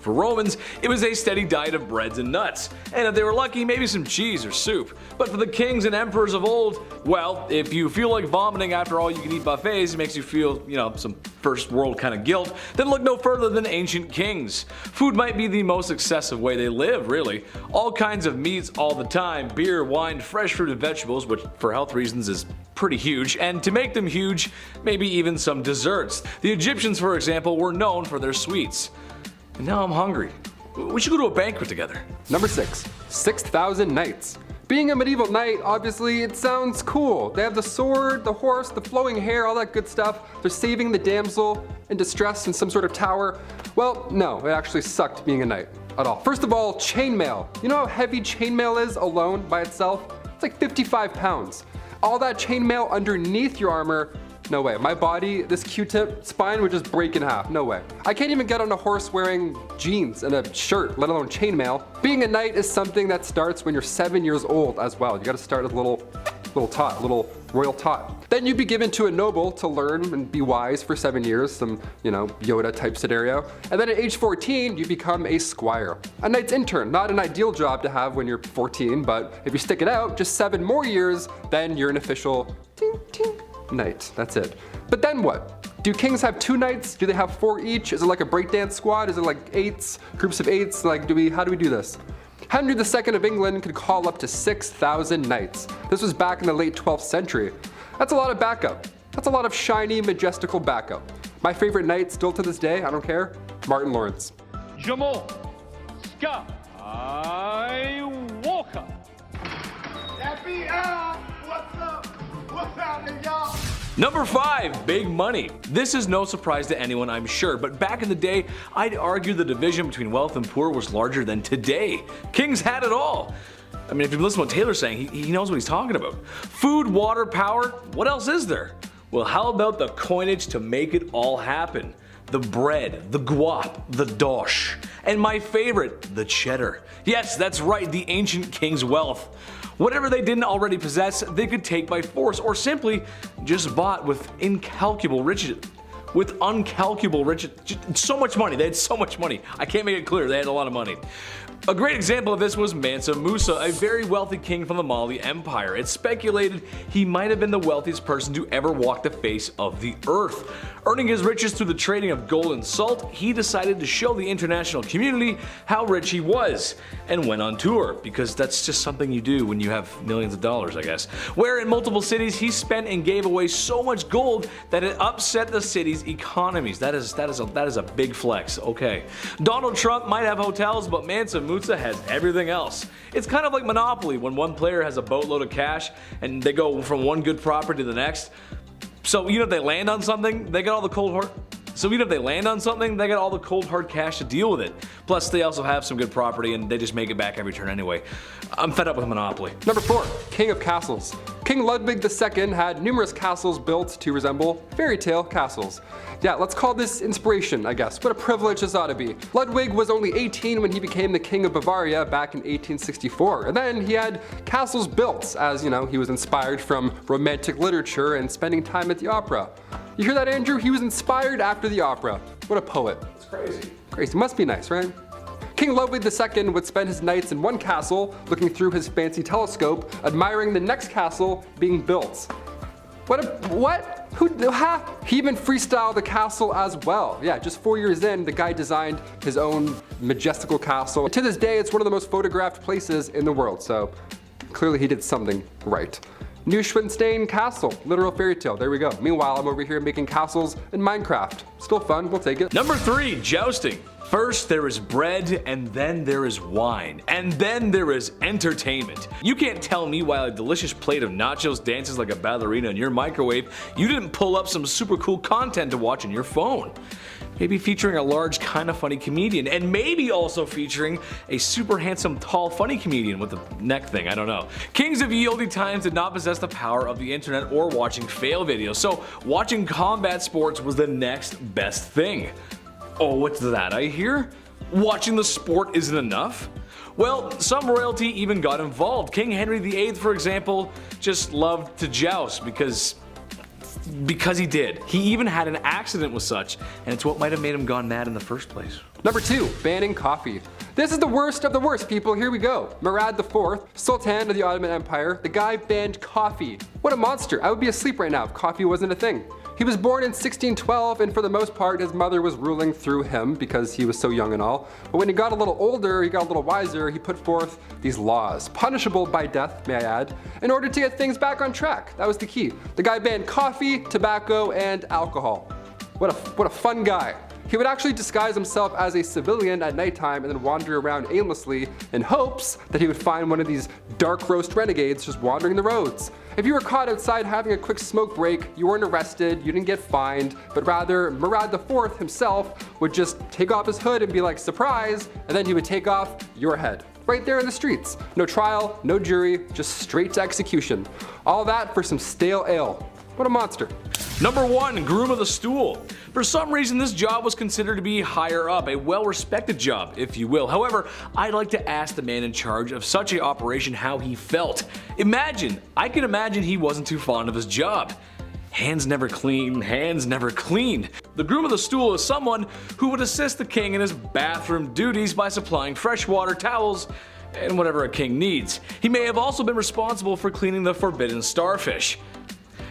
For Romans, it was a steady diet of breads and nuts, and if they were lucky, maybe some cheese or soup. But for the kings and emperors of old, well, if you feel like vomiting after all you can eat buffets, it makes you feel, some first world kind of guilt, then look no further than ancient kings. Food might be the most excessive way they live, really. All kinds of meats all the time, beer, wine, fresh fruit and vegetables, which for health reasons is pretty huge, and to make them huge, maybe even some desserts. The Egyptians, for example, were known for their sweets. And now I'm hungry. We should go to a banquet together. Number 6, 6,000 knights. Being a medieval knight, obviously, it sounds cool. They have the sword, the horse, the flowing hair, all that good stuff. They're saving the damsel in distress in some sort of tower. Well, no, it actually sucked being a knight at all. First of all, chainmail. You know how heavy chainmail is alone by itself? It's like 55 pounds. All that chainmail underneath your armor, no way. My body, this Q-tip spine would just break in half. No way. I can't even get on a horse wearing jeans and a shirt, let alone chainmail. Being a knight is something that starts when you're 7 years old as well. You gotta start as a little tot, a little royal tot. Then you'd be given to a noble to learn and be wise for 7 years, some, Yoda type scenario. And then at age 14, you become a squire. A knight's intern, not an ideal job to have when you're 14, but if you stick it out, just 7 more years, then you're an official ting ting knight. That's it. But then what? Do kings have 2 knights? Do they have 4 each? Is it like a breakdance squad? Is it like 8s, groups of 8s? Like, how do we do this? Henry II of England could call up to 6,000 knights. This was back in the late 12th century. That's a lot of backup. That's a lot of shiny, majestical backup. My favorite knight still to this day, I don't care, Martin Lawrence. Jamal Skywalker. FBI, what's up? What's happening, y'all? Number 5, big money. This is no surprise to anyone, I'm sure, but back in the day, I'd argue the division between wealth and poor was larger than today. Kings had it all. I mean, if you listen to what Taylor's saying, he knows what he's talking about. Food, water, power, what else is there? Well, how about the coinage to make it all happen? The bread, the guap, the dosh, and my favorite, the cheddar. Yes, that's right, the ancient king's wealth. Whatever they didn't already possess, they could take by force or simply just bought with incalculable riches. With uncalculable riches. So much money. They had so much money. I can't make it clear. They had a lot of money. A great example of this was Mansa Musa, a very wealthy king from the Mali Empire. It's speculated he might have been the wealthiest person to ever walk the face of the earth. Earning his riches through the trading of gold and salt, he decided to show the international community how rich he was, and went on tour, because that's just something you do when you have millions of dollars, I guess. Where in multiple cities he spent and gave away so much gold that it upset the city's economies. That is a big flex. Okay. Donald Trump might have hotels, but Mansa Musa has everything else. It's kind of like Monopoly when one player has a boatload of cash and they go from one good property to the next. So even if they land on something, they got all the cold hard cash to deal with it. Plus, they also have some good property and they just make it back every turn anyway. I'm fed up with Monopoly. Number 4, king of castles. King Ludwig II had numerous castles built to resemble fairy tale castles. Yeah, let's call this inspiration, I guess. What a privilege this ought to be. Ludwig was only 18 when he became the king of Bavaria back in 1864, and then he had castles built as, you know, he was inspired from romantic literature and spending time at the opera. You hear that, Andrew? He was inspired after the opera. What a poet. It's crazy. Crazy. Must be nice, right? King Ludwig II would spend his nights in one castle, looking through his fancy telescope, admiring the next castle being built. What? He even freestyled the castle as well. Yeah, just 4 years in, the guy designed his own majestical castle. To this day, it's one of the most photographed places in the world, so clearly he did something right. Neuschwanstein Castle, literal fairy tale, there we go. Meanwhile, I'm over here making castles in Minecraft. Still fun, we'll take it. Number 3, jousting. First there is bread, and then there is wine, and then there is entertainment. You can't tell me while a delicious plate of nachos dances like a ballerina in your microwave, you didn't pull up some super cool content to watch on your phone. Maybe featuring a large, kinda funny comedian, and maybe also featuring a super handsome, tall, funny comedian with a neck thing, I don't know. Kings of ye olde times did not possess the power of the internet or watching fail videos, so watching combat sports was the next best thing. Oh, what's that I hear? Watching the sport isn't enough? Well, some royalty even got involved. King Henry VIII, for example, just loved to joust because he did. He even had an accident with such, and it's what might have made him gone mad in the first place. Number 2, banning coffee. This is the worst of the worst, people. Here we go. Murad IV, Sultan of the Ottoman Empire, the guy banned coffee. What a monster. I would be asleep right now if coffee wasn't a thing. He was born in 1612, and for the most part, his mother was ruling through him because he was so young and all. But when he got a little older, he got a little wiser, he put forth these laws, punishable by death, may I add, in order to get things back on track. That was the key. The guy banned coffee, tobacco, and alcohol. What a fun guy. He would actually disguise himself as a civilian at nighttime and then wander around aimlessly in hopes that he would find one of these dark roast renegades just wandering the roads. If you were caught outside having a quick smoke break, you weren't arrested, you didn't get fined, but rather Murad IV himself would just take off his hood and be like, surprise, and then he would take off your head. Right there in the streets. No trial, no jury, just straight to execution. All that for some stale ale. What a monster. Number 1, groom of the stool. For some reason, this job was considered to be higher up, a well-respected job, if you will. However, I'd like to ask the man in charge of such an operation how he felt. I can imagine he wasn't too fond of his job. Hands never clean, hands never clean. The groom of the stool is someone who would assist the king in his bathroom duties by supplying fresh water, towels, and whatever a king needs. He may have also been responsible for cleaning the forbidden starfish.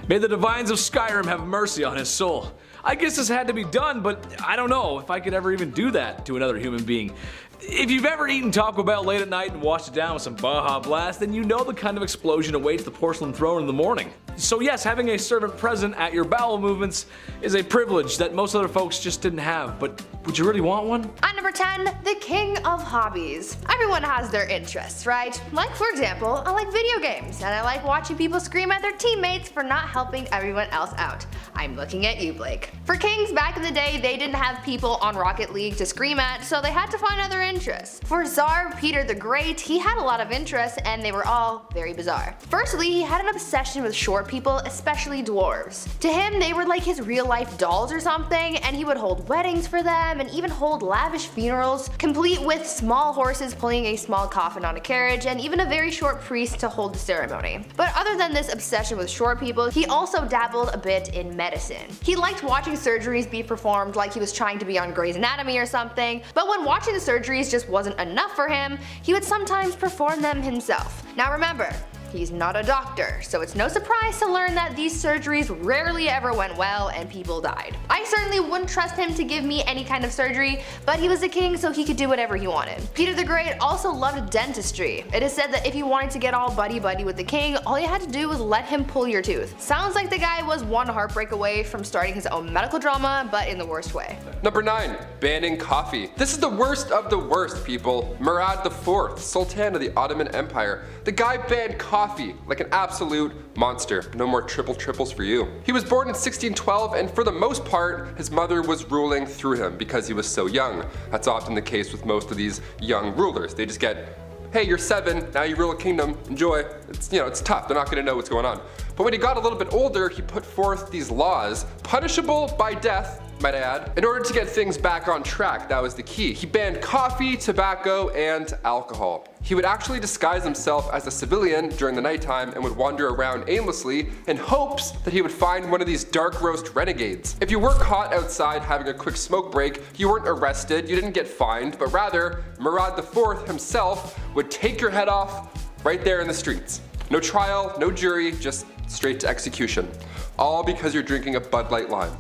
May the divines of Skyrim have mercy on his soul. I guess this had to be done, but I don't know if I could ever even do that to another human being. If you've ever eaten Taco Bell late at night and washed it down with some Baja Blast, then you know the kind of explosion awaits the porcelain throne in the morning. So yes, having a servant present at your bowel movements is a privilege that most other folks just didn't have, but would you really want one? At number 10, the king of hobbies. Everyone has their interests, right? Like, for example, I like video games, and I like watching people scream at their teammates for not helping everyone else out. I'm looking at you, Blake. For kings back in the day, they didn't have people on Rocket League to scream at, so they had to find other interests. For Tsar Peter the Great, he had a lot of interests, and they were all very bizarre. Firstly, he had an obsession with short people, especially dwarves. To him, they were like his real-life dolls or something, and he would hold weddings for them and even hold lavish funerals, complete with small horses pulling a small coffin on a carriage and even a very short priest to hold the ceremony. But other than this obsession with short people, he also dabbled a bit in medicine. He liked watching surgeries be performed like he was trying to be on Grey's Anatomy or something, but when watching the surgeries just wasn't enough for him, he would sometimes perform them himself. Now remember, he's not a doctor, so it's no surprise to learn that these surgeries rarely ever went well and people died. I certainly wouldn't trust him to give me any kind of surgery, but he was a king so he could do whatever he wanted. Peter the Great also loved dentistry. It is said that if you wanted to get all buddy-buddy with the king, all you had to do was let him pull your tooth. Sounds like the guy was one heartbreak away from starting his own medical drama, but in the worst way. Number 9, banning coffee. This is the worst of the worst, people. Murad IV, Sultan of the Ottoman Empire. The guy banned coffee like an absolute monster. No more triples for you. He was born in 1612, and for the most part, his mother was ruling through him because he was so young. That's often the case with most of these young rulers. They just get, hey, you're 7, now you rule a kingdom, enjoy. It's tough, they're not gonna know what's going on. But when he got a little bit older, he put forth these laws, punishable by death, might I add, in order to get things back on track. That was the key. He banned coffee, tobacco, and alcohol. He would actually disguise himself as a civilian during the nighttime and would wander around aimlessly in hopes that he would find one of these dark roast renegades. If you were caught outside having a quick smoke break, you weren't arrested, you didn't get fined, but rather Murad IV himself would take your head off right there in the streets. No trial, no jury, just straight to execution. All because you're drinking a Bud Light Lime.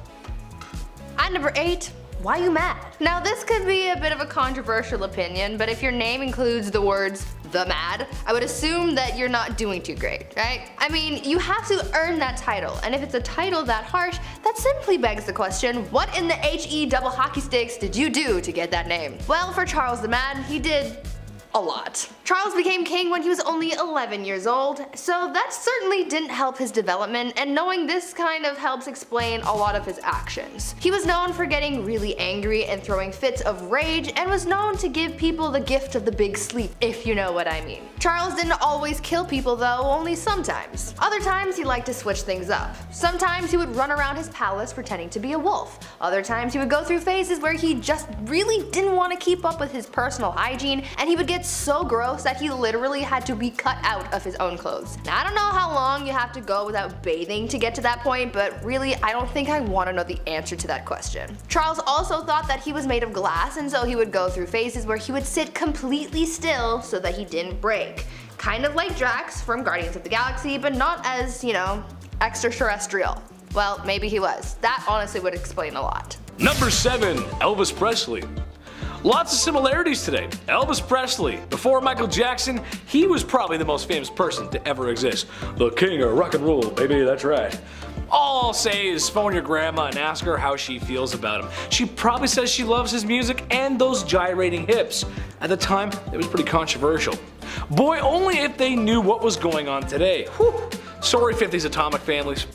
At number 8, why you mad? Now this could be a bit of a controversial opinion, but if your name includes the words the mad, I would assume that you're not doing too great, right? I mean, you have to earn that title, and if it's a title that harsh, that simply begs the question, what in the HE double hockey sticks did you do to get that name? Well, for Charles the Mad, he did a lot. Charles became king when he was only 11 years old, so that certainly didn't help his development, and knowing this kind of helps explain a lot of his actions. He was known for getting really angry and throwing fits of rage, and was known to give people the gift of the big sleep, if you know what I mean. Charles didn't always kill people though, only sometimes. Other times he liked to switch things up. Sometimes he would run around his palace pretending to be a wolf. Other times he would go through phases where he just really didn't want to keep up with his personal hygiene, and he would get so gross that he literally had to be cut out of his own clothes. Now I don't know how long you have to go without bathing to get to that point, but really I don't think I want to know the answer to that question. Charles also thought that he was made of glass, and so he would go through phases where he would sit completely still so that he didn't break. Kind of like Drax from Guardians of the Galaxy, but not as, extraterrestrial. Well, maybe he was. That honestly would explain a lot. Number 7, Elvis Presley. Lots of similarities today. Elvis Presley, before Michael Jackson, he was probably the most famous person to ever exist. The king of rock and roll, baby, that's right. All I'll say is phone your grandma and ask her how she feels about him. She probably says she loves his music and those gyrating hips. At the time, it was pretty controversial. Boy, only if they knew what was going on today. Whew. Sorry 50s atomic families.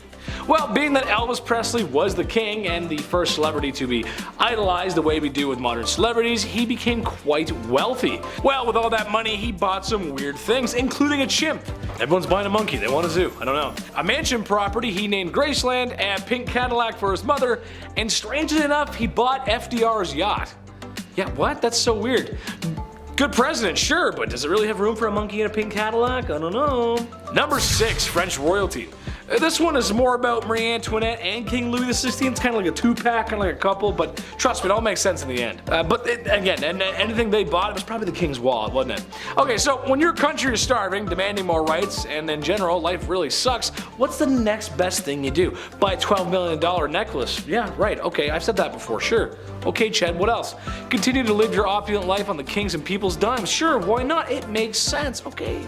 Well, being that Elvis Presley was the king and the first celebrity to be idolized the way we do with modern celebrities, he became quite wealthy. Well, with all that money, he bought some weird things, including a chimp. Everyone's buying a monkey, they want a zoo, I don't know. A mansion property he named Graceland, a pink Cadillac for his mother, and strangely enough, he bought FDR's yacht. Yeah, what? That's so weird. Good president, sure, but does it really have room for a monkey in a pink Cadillac? I don't know. Number 6, French royalty. This one is more about Marie Antoinette and King Louis XVI. It's kind of like a two-pack, kind of like a couple, but trust me, it all makes sense in the end. Again, anything they bought, it was probably the king's wallet, wasn't it? Okay, so when your country is starving, demanding more rights, and in general, life really sucks, what's the next best thing you do? Buy a $12 million necklace. Yeah, right, okay, I've said that before, sure. Okay, Chad, what else? Continue to live your opulent life on the king's and people's dimes. Sure, why not? It makes sense, okay.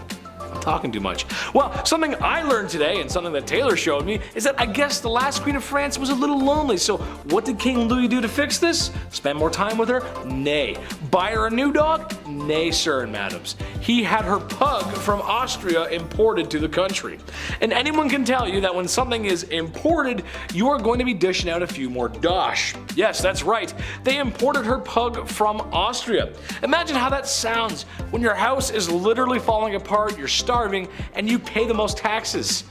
I'm talking too much. Well, something I learned today and something that Taylor showed me is that I guess the last queen of France was a little lonely. So what did King Louis do to fix this? Spend more time with her? Nay. Buy her a new dog? Nay, sir and madams. He had her pug from Austria imported to the country. And anyone can tell you that when something is imported, you are going to be dishing out a few more dosh. Yes, that's right. They imported her pug from Austria. Imagine how that sounds when your house is literally falling apart, you're starving, and you pay the most taxes.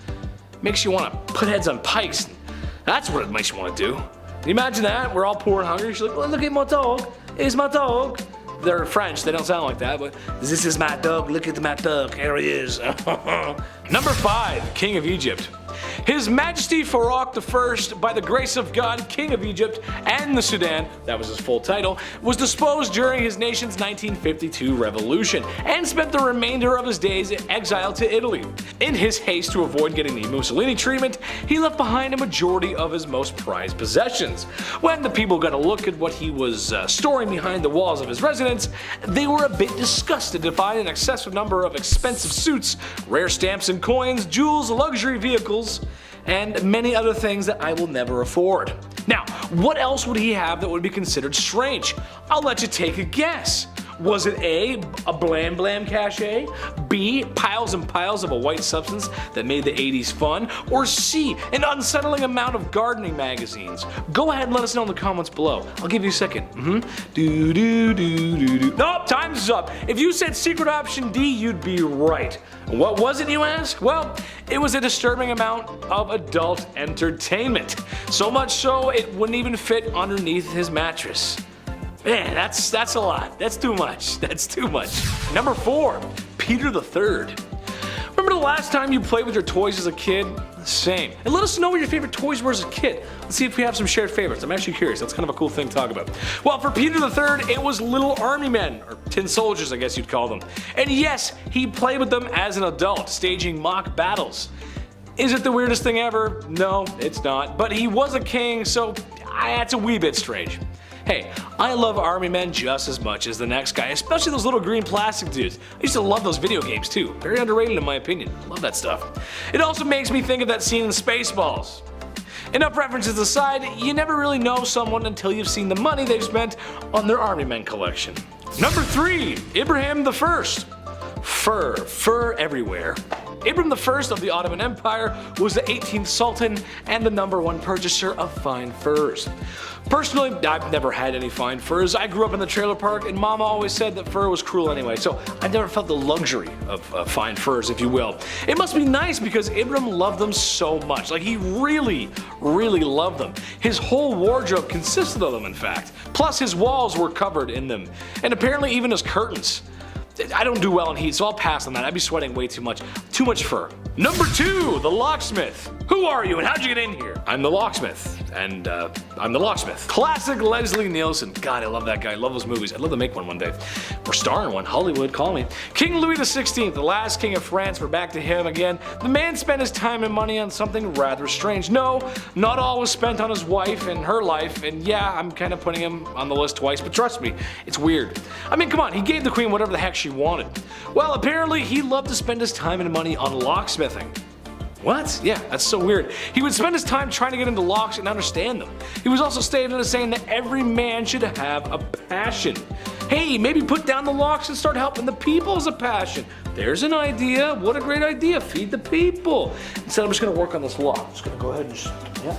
Makes you want to put heads on pikes. That's what it makes you want to do. Can you imagine that? We're all poor and hungry. She's like, oh, look at my dog. It's my dog. They're French, they don't sound like that, but this is my dog, look at my dog, here he is. Number 5, King of Egypt. His Majesty Farouk I, by the grace of God, King of Egypt and the Sudan, that was his full title, was disposed during his nation's 1952 revolution and spent the remainder of his days in exile to Italy. In his haste to avoid getting the Mussolini treatment, he left behind a majority of his most prized possessions. When the people got a look at what he was storing behind the walls of his residence, they were a bit disgusted to find an excessive number of expensive suits, rare stamps and coins, jewels, luxury vehicles, and many other things that I will never afford. Now, what else would he have that would be considered strange? I'll let you take a guess. Was it A, a blam blam cachet, B, piles and piles of a white substance that made the 80s fun, or C, an unsettling amount of gardening magazines? Go ahead and let us know in the comments below. I'll give you a second. Nope, time's up. If you said secret option D, you'd be right. What was it, you ask? Well, it was a disturbing amount of adult entertainment. So much so, it wouldn't even fit underneath his mattress. Man, that's a lot. That's too much. That's too much. Number 4, Peter III. Remember the last time you played with your toys as a kid? Same. And let us know what your favorite toys were as a kid. Let's see if we have some shared favorites. I'm actually curious. That's kind of a cool thing to talk about. Well, for Peter III, it was little army men, or tin soldiers, I guess you'd call them. And yes, he played with them as an adult, staging mock battles. Is it the weirdest thing ever? No, it's not. But he was a king, so that's a wee bit strange. Hey, I love army men just as much as the next guy, especially those little green plastic dudes. I used to love those video games too. Very underrated in my opinion. Love that stuff. It also makes me think of that scene in Spaceballs. Enough references aside, you never really know someone until you've seen the money they've spent on their army men collection. Number 3, Ibrahim I. Fur everywhere. Ibrahim I of the Ottoman Empire was the 18th Sultan and the #1 purchaser of fine furs. Personally, I've never had any fine furs. I grew up in the trailer park and Mama always said that fur was cruel anyway, so I never felt the luxury of fine furs, if you will. It must be nice because Ibrahim loved them so much. Like, he really loved them. His whole wardrobe consisted of them, in fact. Plus, his walls were covered in them, and apparently even his curtains. I don't do well in heat, so I'll pass on that. I'd be sweating way too much. Too much fur. Number 2, the locksmith. Who are you and how'd you get in here? I'm the locksmith. And I'm the locksmith. Classic Leslie Nielsen. God, I love that guy. I love those movies. I'd love to make one day. Or star in one. Hollywood, call me. King Louis XVI, the last king of France. We're back to him again. The man spent his time and money on something rather strange. No, not all was spent on his wife and her life. And yeah, I'm kind of putting him on the list twice, but trust me, it's weird. I mean, come on, he gave the queen whatever the heck she wanted. Well, apparently he loved to spend his time and money on locksmithing. What? Yeah, that's so weird. He would spend his time trying to get into locks and understand them. He was also stated as saying that every man should have a passion. Hey, maybe put down the locks and start helping the people as a passion. There's an idea. What a great idea. Feed the people. Instead, I'm just going to work on this lock. I'm just going to go ahead and just, yeah,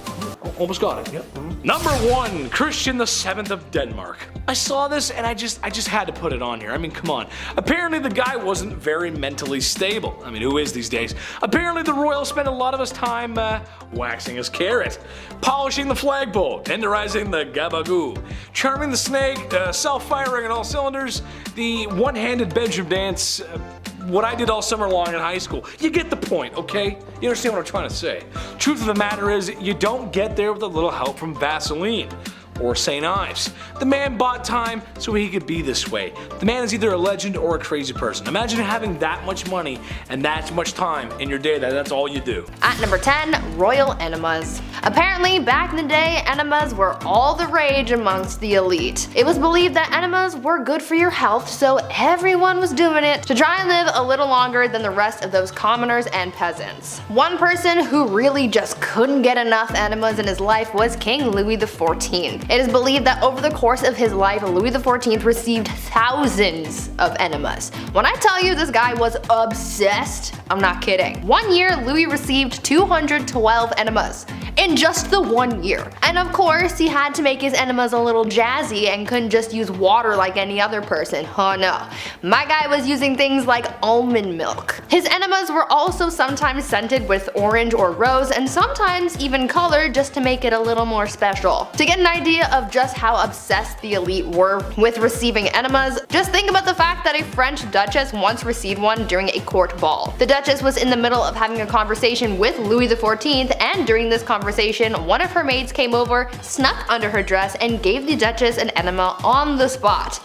almost got it. Yep. Number 1, Christian VII of Denmark. I saw this and I just had to put it on here. I mean, come on. Apparently the guy wasn't very mentally stable. I mean, who is these days? Apparently the royal spent a lot of his time waxing his carrot, polishing the flagpole, tenderizing the gabagoo, charming the snake, self-firing on all cylinders, the one-handed bedroom dance, what I did all summer long in high school. You get the point, okay? You understand what I'm trying to say. Truth of the matter is, you don't get there with a little help from Vaseline or St. Ives. The man bought time so he could be this way. The man is either a legend or a crazy person. Imagine having that much money and that much time in your day that's all you do. At number 10, royal enemas. Apparently, back in the day, enemas were all the rage amongst the elite. It was believed that enemas were good for your health, so everyone was doing it to try and live a little longer than the rest of those commoners and peasants. One person who really just couldn't get enough enemas in his life was King Louis XIV. It is believed that over the course of his life, Louis XIV received thousands of enemas. When I tell you this guy was obsessed, I'm not kidding. One year, Louis received 212 enemas in just the 1 year. And of course, he had to make his enemas a little jazzy and couldn't just use water like any other person. Oh no. My guy was using things like almond milk. His enemas were also sometimes scented with orange or rose, and sometimes even colored just to make it a little more special. To get an idea of just how obsessed the elite were with receiving enemas, just think about the fact that a French duchess once received one during a court ball. The duchess was in the middle of having a conversation with Louis XIV, and during this conversation, one of her maids came over, snuck under her dress, and gave the duchess an enema on the spot.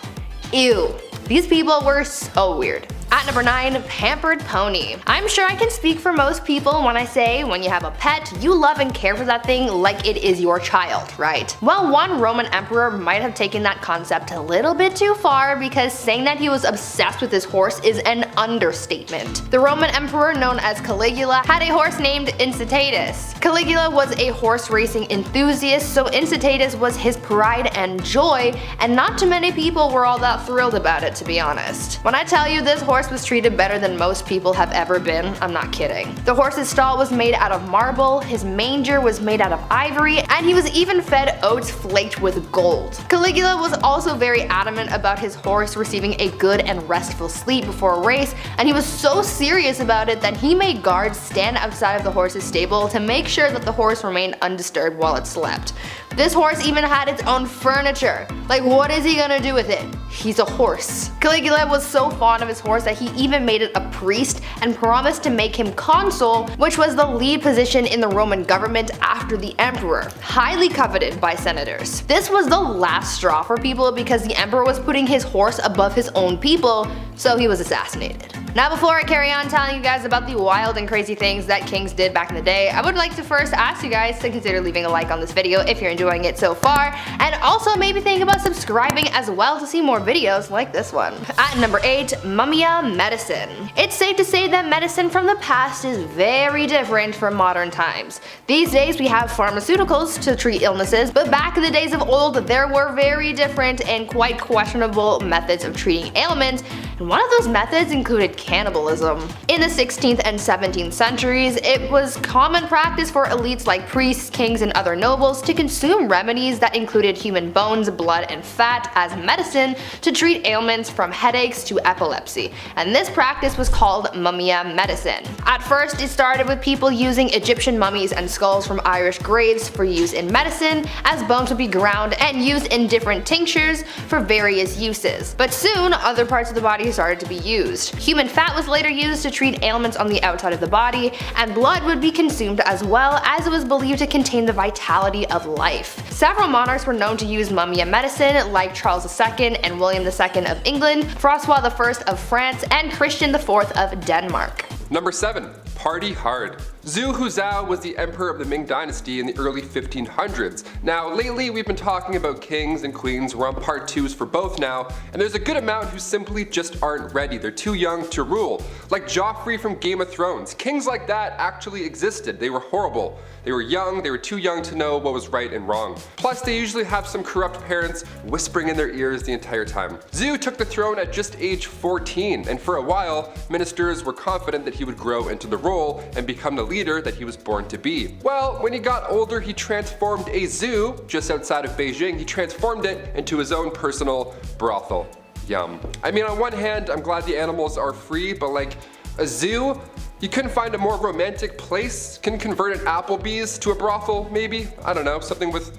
Ew. These people were so weird. At number 9, pampered pony. I'm sure I can speak for most people when I say when you have a pet, you love and care for that thing like it is your child, right? Well, one Roman emperor might have taken that concept a little bit too far, because saying that he was obsessed with his horse is an understatement. The Roman emperor known as Caligula had a horse named Incitatus. Caligula was a horse racing enthusiast, so Incitatus was his pride and joy, and not too many people were all that thrilled about it, to be honest. When I tell you this horse was treated better than most people have ever been, I'm not kidding. The horse's stall was made out of marble, his manger was made out of ivory, and he was even fed oats flaked with gold. Caligula was also very adamant about his horse receiving a good and restful sleep before a race, and he was so serious about it that he made guards stand outside of the horse's stable to make sure that the horse remained undisturbed while it slept. This horse even had its own furniture. Like, what is he gonna do with it? He's a horse. Caligula was so fond of his horse that he even made it a priest and promised to make him consul, which was the lead position in the Roman government after the emperor, highly coveted by senators. This was the last straw for people because the emperor was putting his horse above his own people, so he was assassinated. Now, before I carry on telling you guys about the wild and crazy things that kings did back in the day, I would like to first ask you guys to consider leaving a like on this video if you're enjoying it so far, and also maybe think about subscribing as well to see more videos like this one. At number 8, Mumia medicine. It's safe to say that medicine from the past is very different from modern times. These days we have pharmaceuticals to treat illnesses, but back in the days of old there were very different and quite questionable methods of treating ailments, and one of those methods included cannibalism. In the 16th and 17th centuries, it was common practice for elites like priests, kings, and other nobles to consume remedies that included human bones, blood, and fat as medicine to treat ailments from headaches to epilepsy, and this practice was called Mumia medicine. At first, it started with people using Egyptian mummies and skulls from Irish graves for use in medicine, as bones would be ground and used in different tinctures for various uses. But soon, other parts of the body started to be used. Human fat was later used to treat ailments on the outside of the body, and blood would be consumed as well, as it was believed to contain the vitality of life. Several monarchs were known to use Mumia medicine, like Charles II and William II of England, Francois I of France, and Christian IV of Denmark. Number 7. Party hard. Zhu Huzhou was the emperor of the Ming Dynasty in the early 1500s. Now, lately we've been talking about kings and queens. We're on part 2s for both now, and there's a good amount who simply just aren't ready. They're too young to rule. Like Joffrey from Game of Thrones. Kings like that actually existed. They were horrible. They were young, they were too young to know what was right and wrong. Plus, they usually have some corrupt parents whispering in their ears the entire time. Zhu took the throne at just age 14, and for a while, ministers were confident that he would grow into the role and become the leader that he was born to be. Well, when he got older, he transformed a zoo just outside of Beijing. He transformed it into his own personal brothel. Yum. I mean, on one hand, I'm glad the animals are free, but like, a zoo? You couldn't find a more romantic place? Can convert an Applebee's to a brothel, maybe? I don't know, something with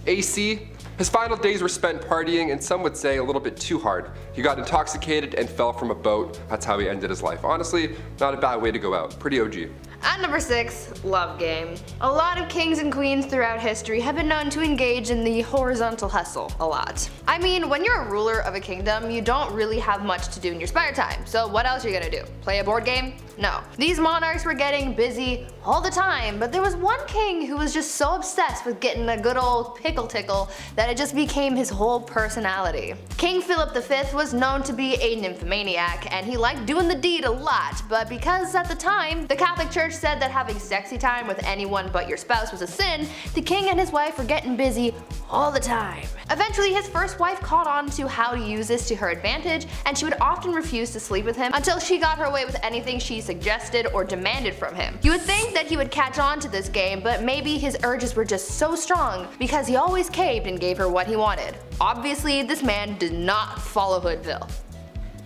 AC? His final days were spent partying, and some would say a little bit too hard. He got intoxicated and fell from a boat. That's how he ended his life. Honestly, not a bad way to go out. Pretty OG. At number 6, love game. A lot of kings and queens throughout history have been known to engage in the horizontal hustle a lot. I mean, when you're a ruler of a kingdom, you don't really have much to do in your spare time, so what else are you gonna do? Play a board game? No. These monarchs were getting busy all the time, but there was one king who was just so obsessed with getting a good old pickle tickle that it just became his whole personality. King Philip V was known to be a nymphomaniac, and he liked doing the deed a lot, but because at the time, the Catholic Church said that having sexy time with anyone but your spouse was a sin, the king and his wife were getting busy all the time. Eventually, his first wife caught on to how to use this to her advantage, and she would often refuse to sleep with him until she got her way with anything she suggested or demanded from him. You would think that he would catch on to this game, but maybe his urges were just so strong because he always caved and gave her what he wanted. Obviously, this man did not follow Hoodville.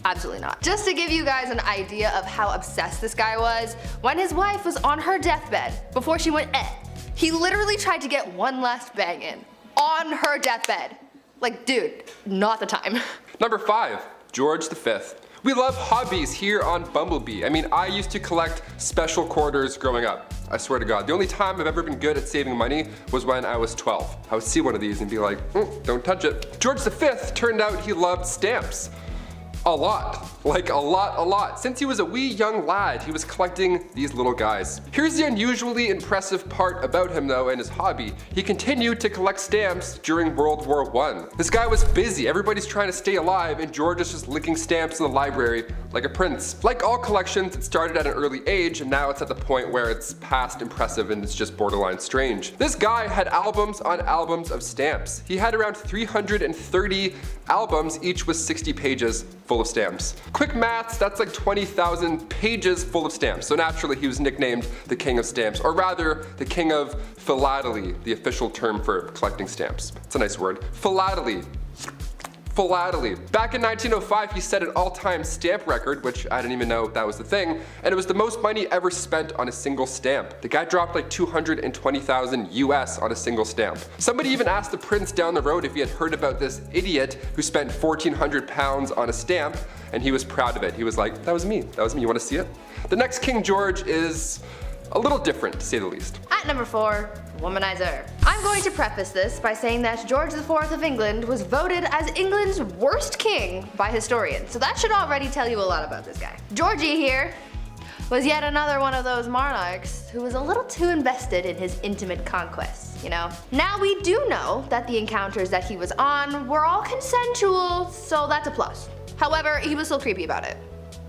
Absolutely not. Just to give you guys an idea of how obsessed this guy was, when his wife was on her deathbed, before she went he literally tried to get one last bang in. On her deathbed. Like, dude, not the time. Number 5, George V. We love hobbies here on Bumblebee. I mean, I used to collect special quarters growing up. I swear to God. The only time I've ever been good at saving money was when I was 12. I would see one of these and be like, don't touch it. George V turned out he loved stamps. A lot. Like a lot. Since he was a wee young lad, he was collecting these little guys. Here's the unusually impressive part about him though and his hobby. He continued to collect stamps during World War I. This guy was busy, everybody's trying to stay alive, and George is just licking stamps in the library like a prince. Like all collections, it started at an early age, and now it's at the point where it's past impressive and it's just borderline strange. This guy had albums on albums of stamps. He had around 330 albums, each with 60 pages full of stamps. Quick maths, that's like 20,000 pages full of stamps. So naturally he was nicknamed the King of Stamps, or rather the King of Philately, the official term for collecting stamps. It's a nice word. Philately. Back in 1905, he set an all-time stamp record, which I didn't even know that was the thing, and it was the most money ever spent on a single stamp. The guy dropped like 220,000 US on a single stamp. Somebody even asked the prince down the road if he had heard about this idiot who spent 1,400 pounds on a stamp, and he was proud of it. He was like, that was me, you wanna see it? The next King George is a little different, to say the least. At number 4, womanizer. I'm going to preface this by saying that George IV of England was voted as England's worst king by historians, so that should already tell you a lot about this guy. Georgie here was yet another one of those monarchs who was a little too invested in his intimate conquests, you know? Now we do know that the encounters that he was on were all consensual, so that's a plus. However, he was still creepy about it.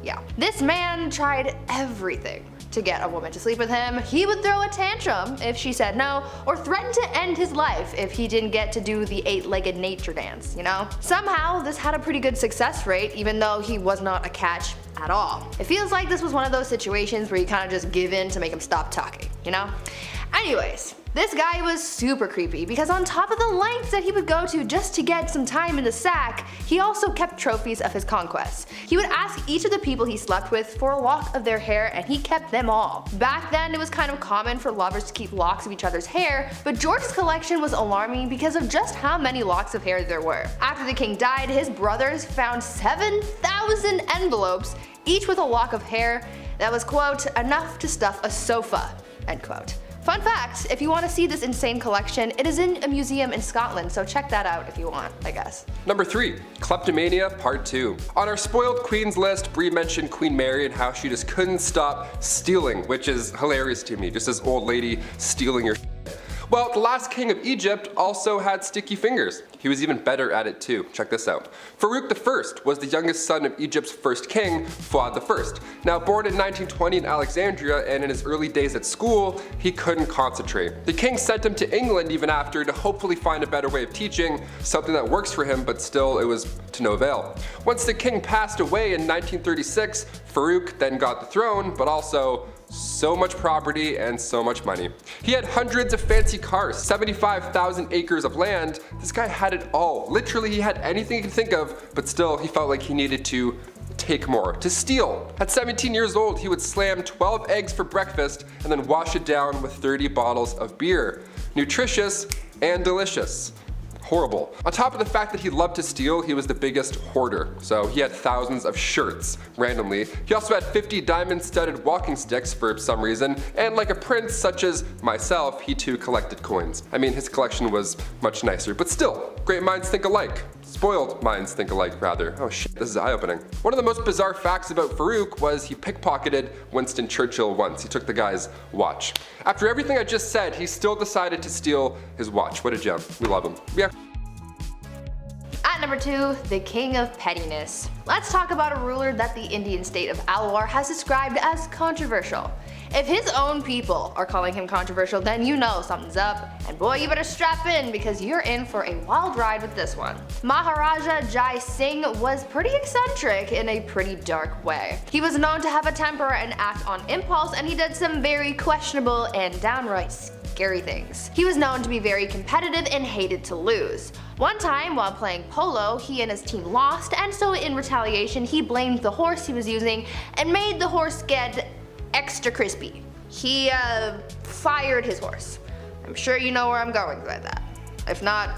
Yeah. This man tried everything to get a woman to sleep with him. He would throw a tantrum if she said no, or threaten to end his life if he didn't get to do the 8-legged nature dance, you know? Somehow, this had a pretty good success rate, even though he was not a catch at all. It feels like this was one of those situations where you kind of just give in to make him stop talking, you know? Anyways, this guy was super creepy because on top of the lengths that he would go to just to get some time in the sack, he also kept trophies of his conquests. He would ask each of the people he slept with for a lock of their hair, and he kept them all. Back then, it was kind of common for lovers to keep locks of each other's hair, but George's collection was alarming because of just how many locks of hair there were. After the king died, his brothers found 7,000 envelopes, each with a lock of hair that was, quote, enough to stuff a sofa, end quote. Fun fact, if you want to see this insane collection, it is in a museum in Scotland, so check that out if you want, I guess. Number 3, Kleptomania Part 2. On our spoiled queens list, Brie mentioned Queen Mary and how she just couldn't stop stealing, which is hilarious to me, just this old lady stealing your shit. Well, the last king of Egypt also had sticky fingers. He was even better at it too. Check this out. Farouk I was the youngest son of Egypt's first king, Fuad I. Now born in 1920 in Alexandria, and in his early days at school, he couldn't concentrate. The king sent him to England even after to hopefully find a better way of teaching, something that works for him, but still it was to no avail. Once the king passed away in 1936, Farouk then got the throne, but also so much property and so much money. He had hundreds of fancy cars, 75,000 acres of land. This guy had it all. Literally, he had anything he could think of, but still he felt like he needed to take more, to steal. At 17 years old, he would slam 12 eggs for breakfast and then wash it down with 30 bottles of beer. Nutritious and delicious. horrible. On top of the fact that he loved to steal, he was the biggest hoarder. So he had thousands of shirts randomly. He also had 50 diamond-studded walking sticks for some reason, and like a prince such as myself, he too collected coins. I mean, his collection was much nicer, but still, great minds think alike. Spoiled minds think alike, rather. Oh shit, this is eye-opening. One of the most bizarre facts about Farouk was he pickpocketed Winston Churchill once. He took the guy's watch. After everything I just said, he still decided to steal his watch. What a gem. We love him. Yeah. At number 2, the king of pettiness. Let's talk about a ruler that the Indian state of Alwar has described as controversial. If his own people are calling him controversial, then you know something's up, and boy, you better strap in because you're in for a wild ride with this one. Maharaja Jai Singh was pretty eccentric in a pretty dark way. He was known to have a temper and act on impulse, and he did some very questionable and downright scary things. He was known to be very competitive and hated to lose. One time, while playing polo, he and his team lost, and so in retaliation, he blamed the horse he was using and made the horse get extra crispy. He fired his horse. I'm sure you know where I'm going with that. If not,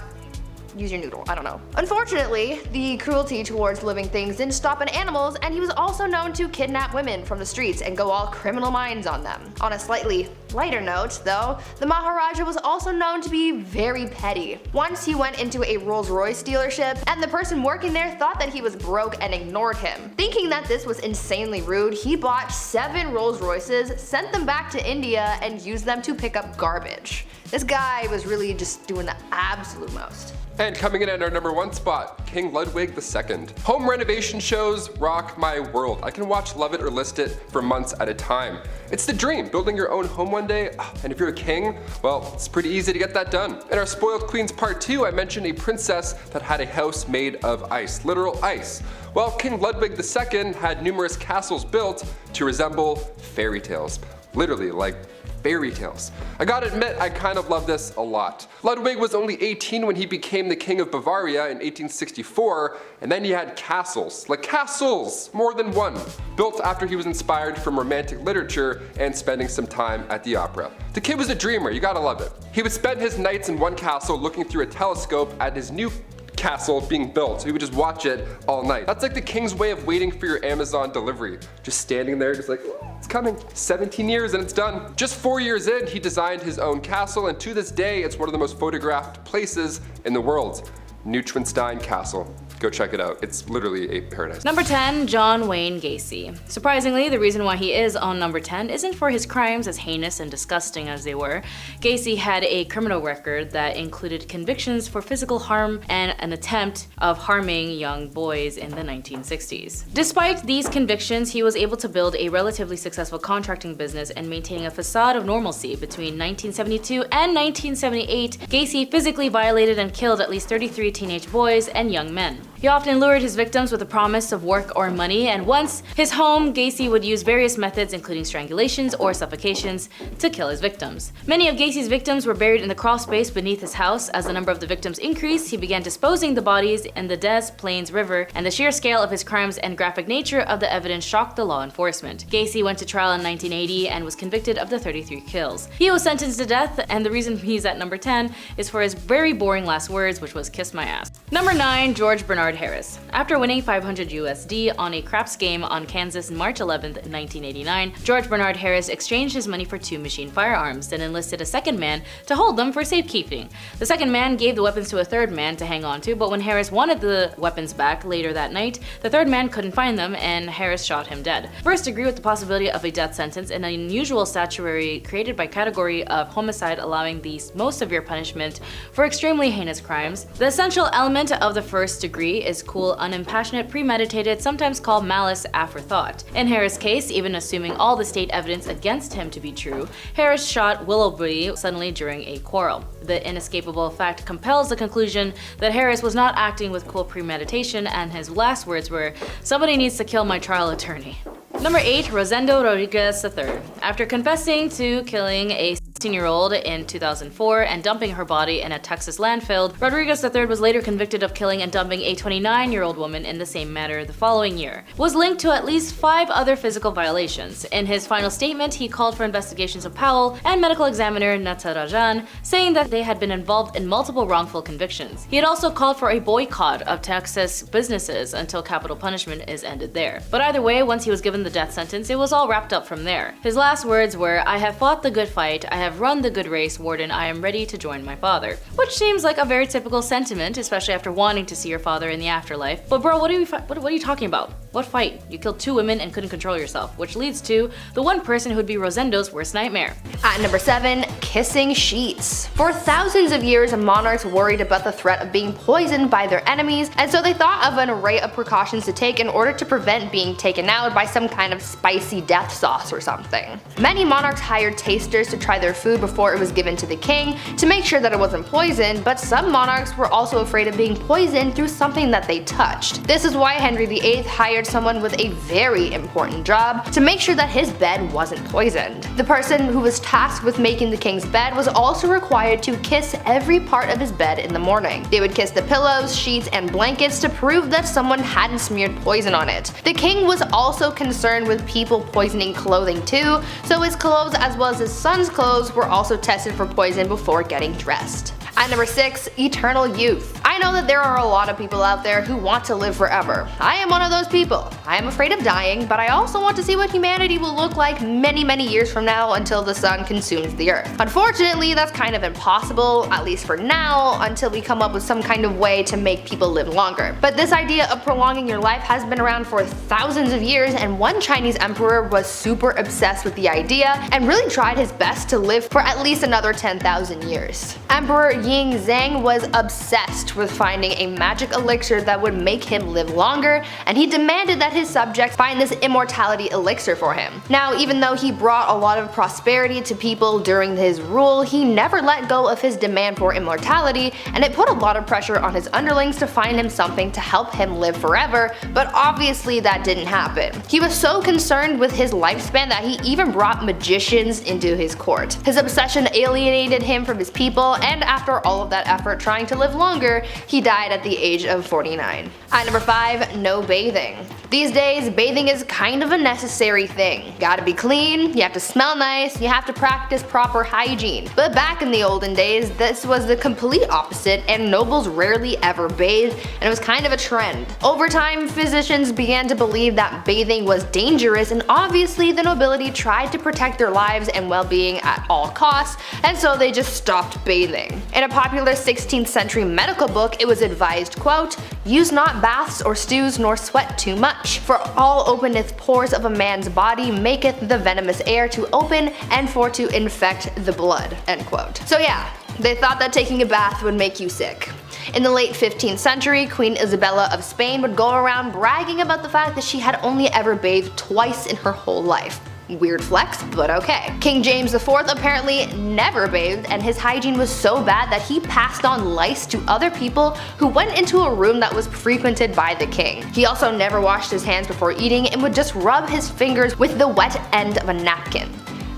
use your noodle, I don't know. Unfortunately, the cruelty towards living things didn't stop at animals, and he was also known to kidnap women from the streets and go all criminal minds on them. On a slightly lighter note, though, the Maharaja was also known to be very petty. Once he went into a Rolls-Royce dealership, and the person working there thought that he was broke and ignored him. Thinking that this was insanely rude, he bought 7 Rolls-Royces, sent them back to India, and used them to pick up garbage. This guy was really just doing the absolute most. And coming in at our number 1 spot, King Ludwig II. Home renovation shows rock my world. I can watch, love it, or list it for months at a time. It's the dream, building your own home one day, and if you're a king, well, it's pretty easy to get that done. In our Spoiled Queens Part 2, I mentioned a princess that had a house made of ice, literal ice. Well, King Ludwig II had numerous castles built to resemble fairy tales. Literally, like fairy tales. I gotta admit, I kind of love this a lot. Ludwig was only 18 when he became the king of Bavaria in 1864, and then he had castles, like castles, more than one, built after he was inspired from romantic literature and spending some time at the opera. The kid was a dreamer, you gotta love it. He would spend his nights in one castle looking through a telescope at his new castle being built, so he would just watch it all night. That's like the king's way of waiting for your Amazon delivery. Just standing there, just like, oh, it's coming. 17 years and it's done. Just 4 years in, he designed his own castle, and to this day, it's one of the most photographed places in the world. Neuschwanstein Castle. Go check it out. It's literally a paradise. Number 10, John Wayne Gacy. Surprisingly, the reason why he is on number 10 isn't for his crimes, as heinous and disgusting as they were. Gacy had a criminal record that included convictions for physical harm and an attempt of harming young boys in the 1960s. Despite these convictions, he was able to build a relatively successful contracting business and maintaining a facade of normalcy. Between 1972 and 1978, Gacy physically violated and killed at least 33 teenage boys and young men. He often lured his victims with the promise of work or money, and once his home, Gacy would use various methods including strangulations or suffocations to kill his victims. Many of Gacy's victims were buried in the crawl space beneath his house. As the number of the victims increased, he began disposing the bodies in the Des Plaines River, and the sheer scale of his crimes and graphic nature of the evidence shocked the law enforcement. Gacy went to trial in 1980 and was convicted of the 33 kills. He was sentenced to death, and the reason he's at number 10 is for his very boring last words, which was "kiss my ass." Number 9, George Bernard Harris. After winning $500 USD on a craps game on Kansas on March 11, 1989, George Bernard Harris exchanged his money for 2 machine firearms, then enlisted a second man to hold them for safekeeping. The second man gave the weapons to a third man to hang on to, but when Harris wanted the weapons back later that night, the third man couldn't find them and Harris shot him dead. First degree with the possibility of a death sentence, an unusual statutory created by category of homicide allowing the most severe punishment for extremely heinous crimes. The essential element of the first degree is cool, unimpassionate, premeditated, sometimes called malice aforethought. In Harris' case, even assuming all the state evidence against him to be true, Harris shot Willoughby suddenly during a quarrel. The inescapable fact compels the conclusion that Harris was not acting with cool premeditation, and his last words were, "Somebody needs to kill my trial attorney." Number 8, Rosendo Rodriguez III. After confessing to killing a 16-year-old in 2004 and dumping her body in a Texas landfill, Rodriguez III was later convicted of killing and dumping a 29-year-old woman in the same manner the following year. Was linked to at least 5 other physical violations. In his final statement, he called for investigations of Powell and medical examiner Natarajan, saying that they had been involved in multiple wrongful convictions. He had also called for a boycott of Texas businesses until capital punishment is ended there. But either way, once he was given the death sentence, it was all wrapped up from there. His last words were, "I have fought the good fight, I have run the good race, Warden, I am ready to join my father." Which seems like a very typical sentiment, especially after wanting to see your father in the afterlife. But bro, what are you talking about? What fight? You killed 2 women and couldn't control yourself, which leads to the one person who would be Rosendo's worst nightmare. At number 7, kissing sheets. For thousands of years, monarchs worried about the threat of being poisoned by their enemies, and so they thought of an array of precautions to take in order to prevent being taken out by some kind of spicy death sauce or something. Many monarchs hired tasters to try their food before it was given to the king to make sure that it wasn't poisoned, but some monarchs were also afraid of being poisoned through something that they touched. This is why Henry VIII hired someone with a very important job to make sure that his bed wasn't poisoned. The person who was tasked with making the king's bed was also required to kiss every part of his bed in the morning. They would kiss the pillows, sheets, and blankets to prove that someone hadn't smeared poison on it. The king was also concerned with people poisoning clothing too, so his clothes as well as his son's clothes were also tested for poison before getting dressed. At number 6, eternal youth. I know that there are a lot of people out there who want to live forever. I am one of those people. I am afraid of dying, but I also want to see what humanity will look like many years from now until the sun consumes the earth. Unfortunately, that's kind of impossible, at least for now, until we come up with some kind of way to make people live longer. But this idea of prolonging your life has been around for thousands of years, and one Chinese emperor was super obsessed with the idea and really tried his best to live for at least another 10,000 years. Emperor Ying Zhang was obsessed with finding a magic elixir that would make him live longer, and he demanded that his subjects find this immortality elixir for him. Now, even though he brought a lot of prosperity to people during his rule, he never let go of his demand for immortality, and it put a lot of pressure on his underlings to find him something to help him live forever, but obviously that didn't happen. He was so concerned with his lifespan that he even brought magicians into his court. His obsession alienated him from his people, and after all of that effort trying to live longer, he died at the age of 49. At number 5, no bathing. These days, bathing is kind of a necessary thing. Gotta be clean, you have to smell nice, you have to practice proper hygiene. But back in the olden days, this was the complete opposite, and nobles rarely ever bathed, and it was kind of a trend. Over time, physicians began to believe that bathing was dangerous, and obviously the nobility tried to protect their lives and well-being at all costs, and so they just stopped bathing. In a popular 16th century medical book, it was advised, quote, "Use not baths or stews nor sweat too much, for all openeth pores of a man's body maketh the venomous air to open and for to infect the blood," end quote. So yeah, they thought that taking a bath would make you sick. In the late 15th century, Queen Isabella of Spain would go around bragging about the fact that she had only ever bathed twice in her whole life. Weird flex, but okay. King James IV apparently never bathed, and his hygiene was so bad that he passed on lice to other people who went into a room that was frequented by the king. He also never washed his hands before eating and would just rub his fingers with the wet end of a napkin.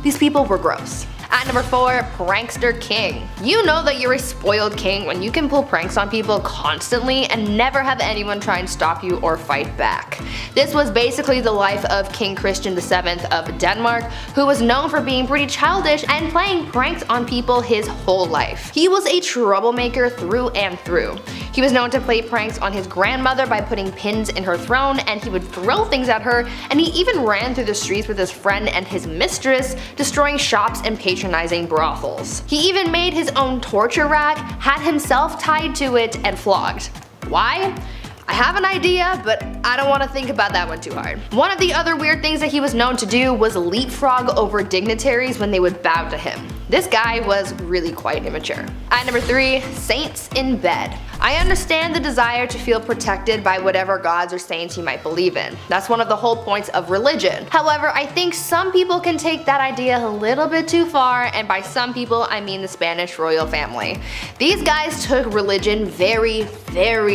These people were gross. At number 4, prankster king. You know that you're a spoiled king when you can pull pranks on people constantly and never have anyone try and stop you or fight back. This was basically the life of King Christian VII of Denmark, who was known for being pretty childish and playing pranks on people his whole life. He was a troublemaker through and through. He was known to play pranks on his grandmother by putting pins in her throne, and he would throw things at her, and he even ran through the streets with his friend and his mistress, destroying shops and patronizing brothels. He even made his own torture rack, had himself tied to it, and flogged. Why? I have an idea, but I don't want to think about that one too hard. One of the other weird things that he was known to do was leapfrog over dignitaries when they would bow to him. This guy was really quite immature. At number 3, saints in bed. I understand the desire to feel protected by whatever gods or saints you might believe in. That's one of the whole points of religion. However, I think some people can take that idea a little bit too far, and by some people I mean the Spanish royal family. These guys took religion very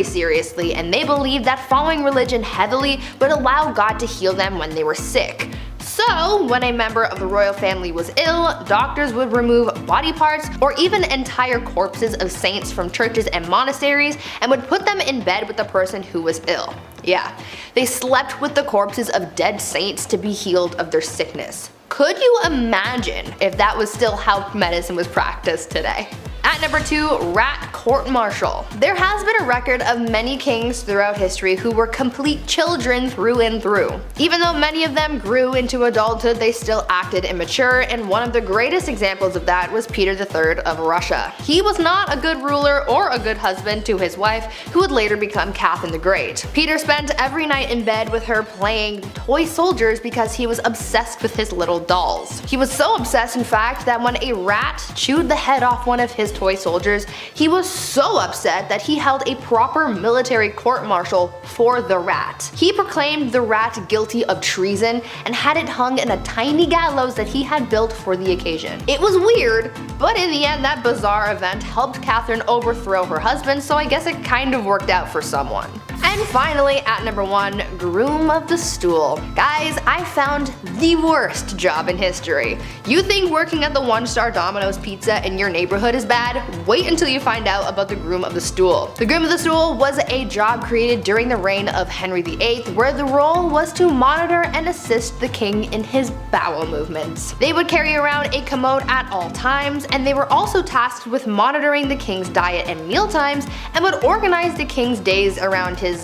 seriously, and they believed that following religion heavily would allow God to heal them when they were sick. So, when a member of the royal family was ill, doctors would remove body parts or even entire corpses of saints from churches and monasteries and would put them in bed with the person who was ill. Yeah, they slept with the corpses of dead saints to be healed of their sickness. Could you imagine if that was still how medicine was practiced today? At number 2, rat court-martial. There has been a record of many kings throughout history who were complete children through and through. Even though many of them grew into adulthood, they still acted immature, and one of the greatest examples of that was Peter III of Russia. He was not a good ruler or a good husband to his wife, who would later become Catherine the Great. Peter spent every night in bed with her playing toy soldiers because he was obsessed with his little dolls. He was so obsessed, in fact, that when a rat chewed the head off one of his toy soldiers, he was so upset that he held a proper military court-martial for the rat. He proclaimed the rat guilty of treason and had it hung in a tiny gallows that he had built for the occasion. It was weird, but in the end that bizarre event helped Catherine overthrow her husband, so I guess it kind of worked out for someone. And finally, at number 1, groom of the stool. Guys, I found the worst job in history. You think working at the 1-star Domino's Pizza in your neighborhood is bad? Wait until you find out about the groom of the stool. The groom of the stool was a job created during the reign of Henry VIII, where the role was to monitor and assist the king in his bowel movements. They would carry around a commode at all times, and they were also tasked with monitoring the king's diet and meal times, and would organize the king's days around his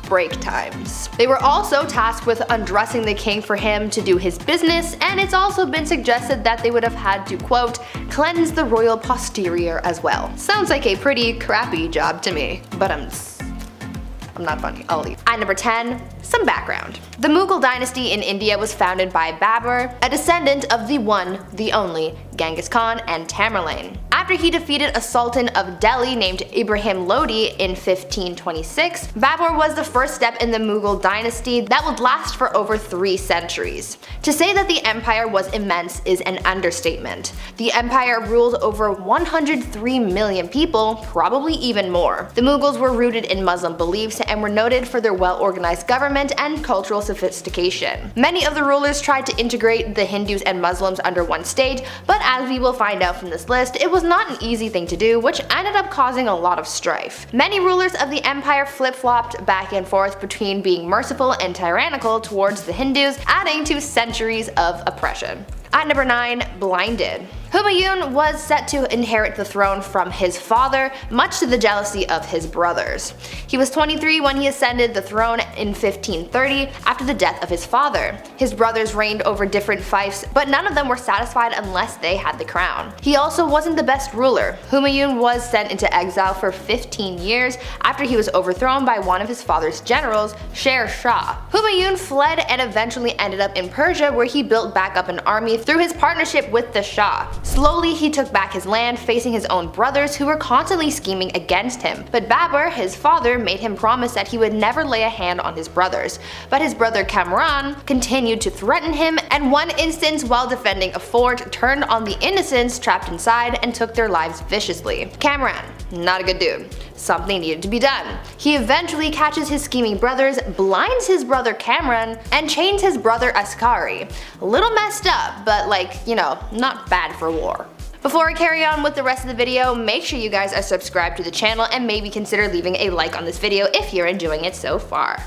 break times. They were also tasked with undressing the king for him to do his business, and it's also been suggested that they would have had to, quote, cleanse the royal posterior as well. Sounds like a pretty crappy job to me, but I'm not funny, I'll leave. At number 10, some background. The Mughal dynasty in India was founded by Babur, a descendant of the one, the only, Genghis Khan and Tamerlane. After he defeated a sultan of Delhi named Ibrahim Lodi in 1526, Babur was the first step in the Mughal dynasty that would last for over 3 centuries. To say that the empire was immense is an understatement. The empire ruled over 103 million people, probably even more. The Mughals were rooted in Muslim beliefs and were noted for their well-organized government and cultural sophistication. Many of the rulers tried to integrate the Hindus and Muslims under one state, but as we will find out from this list, it was not an easy thing to do, which ended up causing a lot of strife. Many rulers of the empire flip-flopped back and forth between being merciful and tyrannical towards the Hindus, adding to centuries of oppression. At number 9, blinded. Humayun was set to inherit the throne from his father, much to the jealousy of his brothers. He was 23 when he ascended the throne in 1530 after the death of his father. His brothers reigned over different fiefs, but none of them were satisfied unless they had the crown. He also wasn't the best ruler. Humayun was sent into exile for 15 years after he was overthrown by one of his father's generals, Sher Shah. Humayun fled and eventually ended up in Persia, where he built back up an army through his partnership with the Shah. Slowly he took back his land, facing his own brothers who were constantly scheming against him. But Babur, his father, made him promise that he would never lay a hand on his brothers. But his brother Kamran continued to threaten him, and one instance while defending a fort turned on the innocents trapped inside and took their lives viciously. Kamran, not a good dude. Something needed to be done. He eventually catches his scheming brothers, blinds his brother Kamran, and chains his brother Askari. A little messed up, but not bad for war. Before I carry on with the rest of the video, make sure you guys are subscribed to the channel and maybe consider leaving a like on this video if you're enjoying it so far.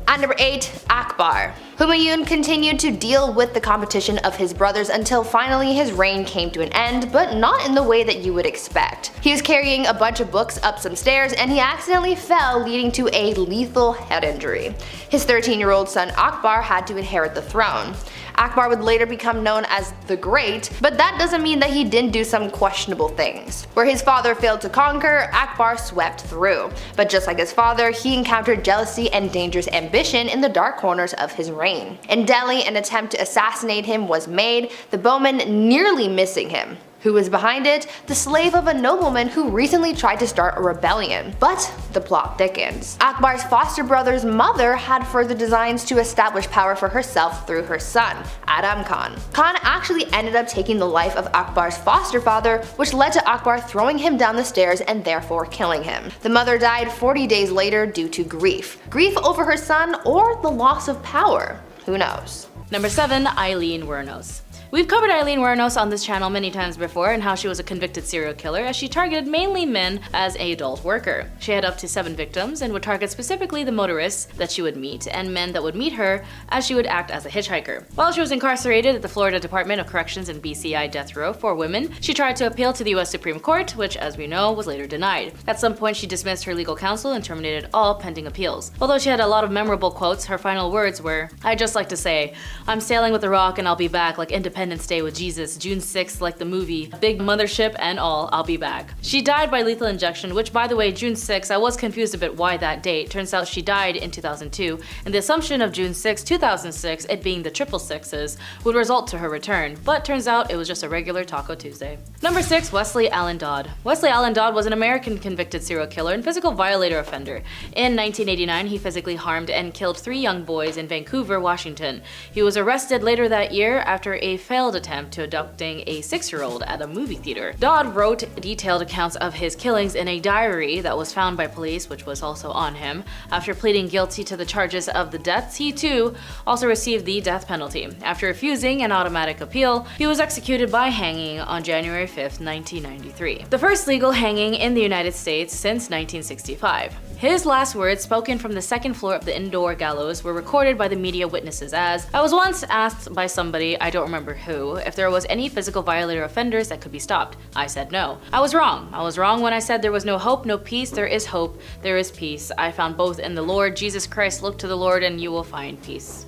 At number 8, Akbar. Humayun continued to deal with the competition of his brothers until finally his reign came to an end, but not in the way that you would expect. He was carrying a bunch of books up some stairs and he accidentally fell, leading to a lethal head injury. His 13-year-old son Akbar had to inherit the throne. Akbar would later become known as the Great, but that doesn't mean that he didn't do some questionable things. Where his father failed to conquer, Akbar swept through. But just like his father, he encountered jealousy and dangerous ambition in the dark corners of his reign. In Delhi, an attempt to assassinate him was made, the bowman nearly missing him. Who was behind it? The slave of a nobleman who recently tried to start a rebellion. But the plot thickens. Akbar's foster brother's mother had further designs to establish power for herself through her son, Adam Khan. Khan actually ended up taking the life of Akbar's foster father, which led to Akbar throwing him down the stairs and therefore killing him. The mother died 40 days later due to grief. Grief over her son or the loss of power. Who knows? Number 7, Eileen Wuornos. We've covered Eileen Wuornos on this channel many times before and how she was a convicted serial killer as she targeted mainly men as an adult worker. She had up to 7 victims and would target specifically the motorists that she would meet and men that would meet her as she would act as a hitchhiker. While she was incarcerated at the Florida Department of Corrections and BCI death row for women, she tried to appeal to the US Supreme Court, which as we know was later denied. At some point she dismissed her legal counsel and terminated all pending appeals. Although she had a lot of memorable quotes, her final words were, "I'd just like to say, I'm sailing with the rock and I'll be back like Independence Day with Jesus, June 6th like the movie, big mothership and all, I'll be back." She died by lethal injection, which by the way, June 6th, I was confused a bit why that date. Turns out she died in 2002, and the assumption of June 6, 2006, it being the triple sixes, would result to her return, but turns out it was just a regular Taco Tuesday. Number 6, Wesley Allen Dodd. Wesley Allen Dodd was an American convicted serial killer and physical violator offender. In 1989, he physically harmed and killed 3 young boys in Vancouver, Washington. He was arrested later that year after a failed attempt to abducting a 6-year-old at a movie theater. Dodd wrote detailed accounts of his killings in a diary that was found by police, which was also on him. After pleading guilty to the charges of the deaths, he too also received the death penalty. After refusing an automatic appeal, he was executed by hanging on January 5th, 1993. The first legal hanging in the United States since 1965. His last words, spoken from the 2nd floor of the indoor gallows, were recorded by the media witnesses as, "I was once asked by somebody, I don't remember who, if there was any physical violator offenders that could be stopped. I said no. I was wrong. I was wrong when I said there was no hope, no peace. There is hope, there is peace. I found both in the Lord Jesus Christ. Look to the Lord and you will find peace."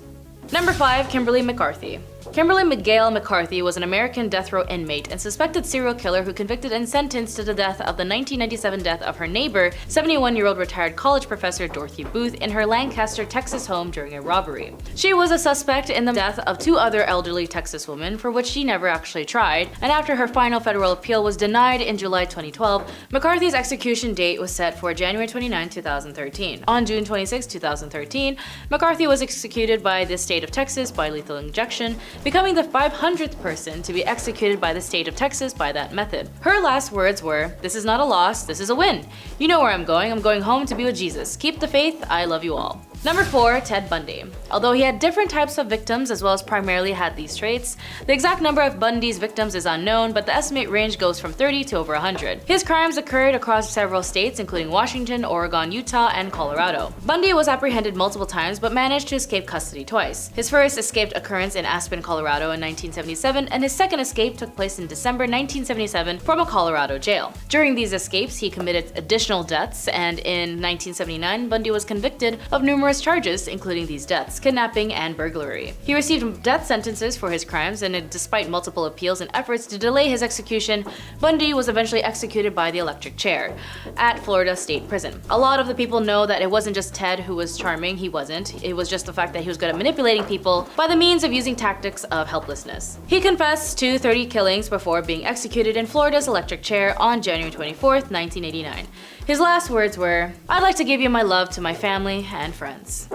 Number 5, Kimberly McCarthy. Kimberly McGale McCarthy was an American death row inmate and suspected serial killer who convicted and sentenced to the death of the 1997 death of her neighbor, 71-year-old retired college professor Dorothy Booth, in her Lancaster, Texas home during a robbery. She was a suspect in the death of 2 other elderly Texas women for which she never actually tried, and after her final federal appeal was denied in July 2012, McCarthy's execution date was set for January 29, 2013. On June 26, 2013, McCarthy was executed by the state of Texas by lethal injection, becoming the 500th person to be executed by the state of Texas by that method. Her last words were, "This is not a loss, this is a win. You know where I'm going home to be with Jesus. Keep the faith, I love you all." Number 4, Ted Bundy. Although he had different types of victims as well as primarily had these traits, the exact number of Bundy's victims is unknown, but the estimate range goes from 30 to over 100. His crimes occurred across several states including Washington, Oregon, Utah, and Colorado. Bundy was apprehended multiple times but managed to escape custody twice. His first escaped occurrence in Aspen, Colorado in 1977, and his second escape took place in December 1977 from a Colorado jail. During these escapes, he committed additional deaths, and in 1979, Bundy was convicted of numerous charges, including these deaths, kidnapping, and burglary. He received death sentences for his crimes, and despite multiple appeals and efforts to delay his execution, Bundy was eventually executed by the electric chair at Florida State Prison. A lot of the people know that it wasn't just Ted who was charming, he wasn't. It was just the fact that he was good at manipulating people by the means of using tactics of helplessness. He confessed to 30 killings before being executed in Florida's electric chair on January 24th, 1989. His last words were, "I'd like to give you my love to my family and friends."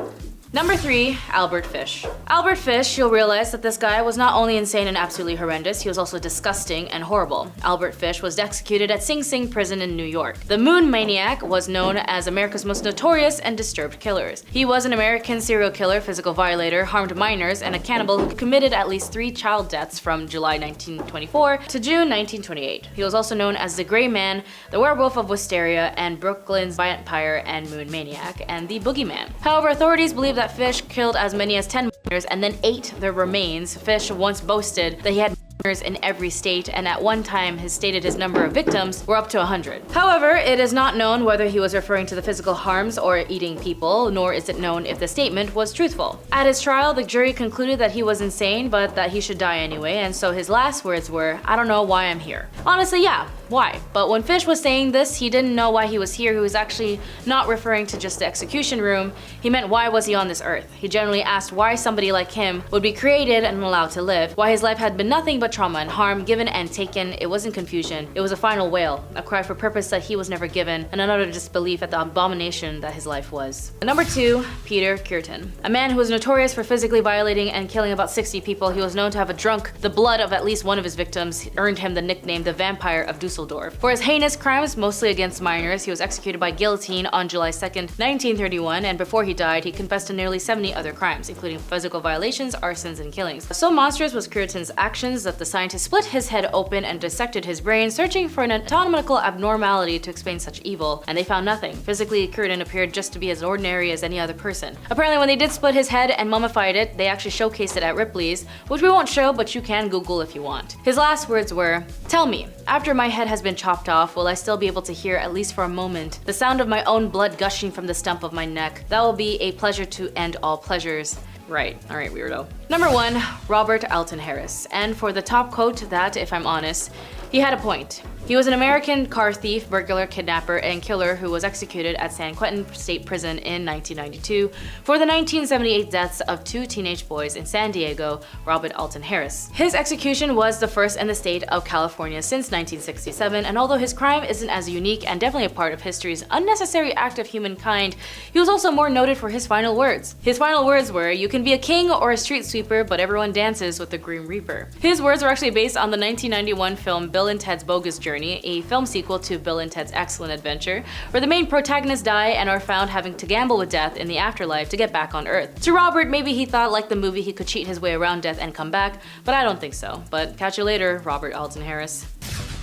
Number 3, Albert Fish. Albert Fish, you'll realize that this guy was not only insane and absolutely horrendous, he was also disgusting and horrible. Albert Fish was executed at Sing Sing Prison in New York. The Moon Maniac was known as America's most notorious and disturbed killers. He was an American serial killer, physical violator, harmed minors, and a cannibal who committed at least 3 child deaths from July 1924 to June 1928. He was also known as the Gray Man, the Werewolf of Wisteria, and Brooklyn's Vampire and Moon Maniac, and the Boogeyman. However, authorities believe that Fish killed as many as 10 minors and then ate their remains. Fish once boasted that he had in every state, and at one time his number of victims were up to 100. However, it is not known whether he was referring to the physical harms or eating people, nor is it known if the statement was truthful. At his trial, the jury concluded that he was insane, but that he should die anyway, and so his last words were, "I don't know why I'm here." Honestly, yeah, why? But when Fish was saying this, he didn't know why he was here. He was actually not referring to just the execution room. He meant why was he on this earth. He generally asked why somebody like him would be created and allowed to live, why his life had been nothing but trauma and harm, given and taken. It wasn't confusion, it was a final wail, a cry for purpose that he was never given, and another disbelief at the abomination that his life was. Number 2, Peter Kürten. A man who was notorious for physically violating and killing about 60 people. He was known to have drunk the blood of at least one of his victims, earned him the nickname the Vampire of Dusseldorf. Dusseldorf. For his heinous crimes, mostly against minors, he was executed by guillotine on July 2nd, 1931, and before he died, he confessed to nearly 70 other crimes, including physical violations, arsons, and killings. So monstrous was Curitin's actions that the scientists split his head open and dissected his brain, searching for an anatomical abnormality to explain such evil, and they found nothing. Physically, Curitin appeared just to be as ordinary as any other person. Apparently, when they did split his head and mummified it, they actually showcased it at Ripley's, which we won't show, but you can Google if you want. His last words were, "Tell me, after my head has been chopped off, will I still be able to hear, at least for a moment, the sound of my own blood gushing from the stump of my neck? That will be a pleasure to end all pleasures." Right, alright, weirdo. Number 1, Robert Alton Harris. And for the top quote, that, if I'm honest, he had a point. He was an American car thief, burglar, kidnapper, and killer who was executed at San Quentin State Prison in 1992 for the 1978 deaths of 2 teenage boys in San Diego, Robert Alton Harris. His execution was the first in the state of California since 1967, and although his crime isn't as unique and definitely a part of history's unnecessary act of humankind, he was also more noted for his final words. His final words were, "You can be a king or a street sweeper, but everyone dances with the Grim Reaper." His words were actually based on the 1991 film Bill and Ted's Bogus Journey, a film sequel to Bill and Ted's Excellent Adventure, where the main protagonists die and are found having to gamble with death in the afterlife to get back on Earth. To Robert, maybe he thought like the movie he could cheat his way around death and come back, but I don't think so. But catch you later, Robert Alton Harris.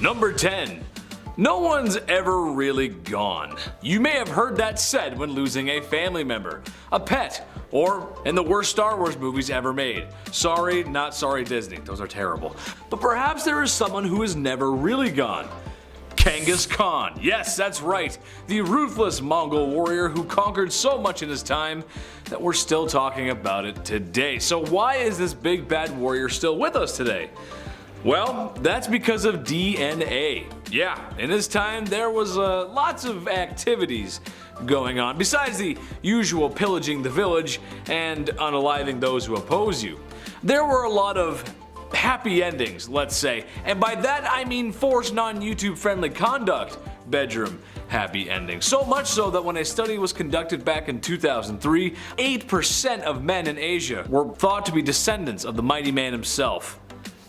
Number 10. No one's ever really gone. You may have heard that said when losing a family member, a pet, or in the worst Star Wars movies ever made. Sorry, not sorry Disney, those are terrible. But perhaps there is someone who is never really gone. Genghis Khan. Yes, that's right. The ruthless Mongol warrior who conquered so much in his time that we're still talking about it today. So why is this big bad warrior still with us today? Well, that's because of DNA. Yeah, in his time there was lots of activities going on, besides the usual pillaging the village and unaliving those who oppose you. There were a lot of happy endings, let's say, and by that I mean forced non-YouTube friendly conduct bedroom happy endings. So much so that when a study was conducted back in 2003, 8% of men in Asia were thought to be descendants of the mighty man himself.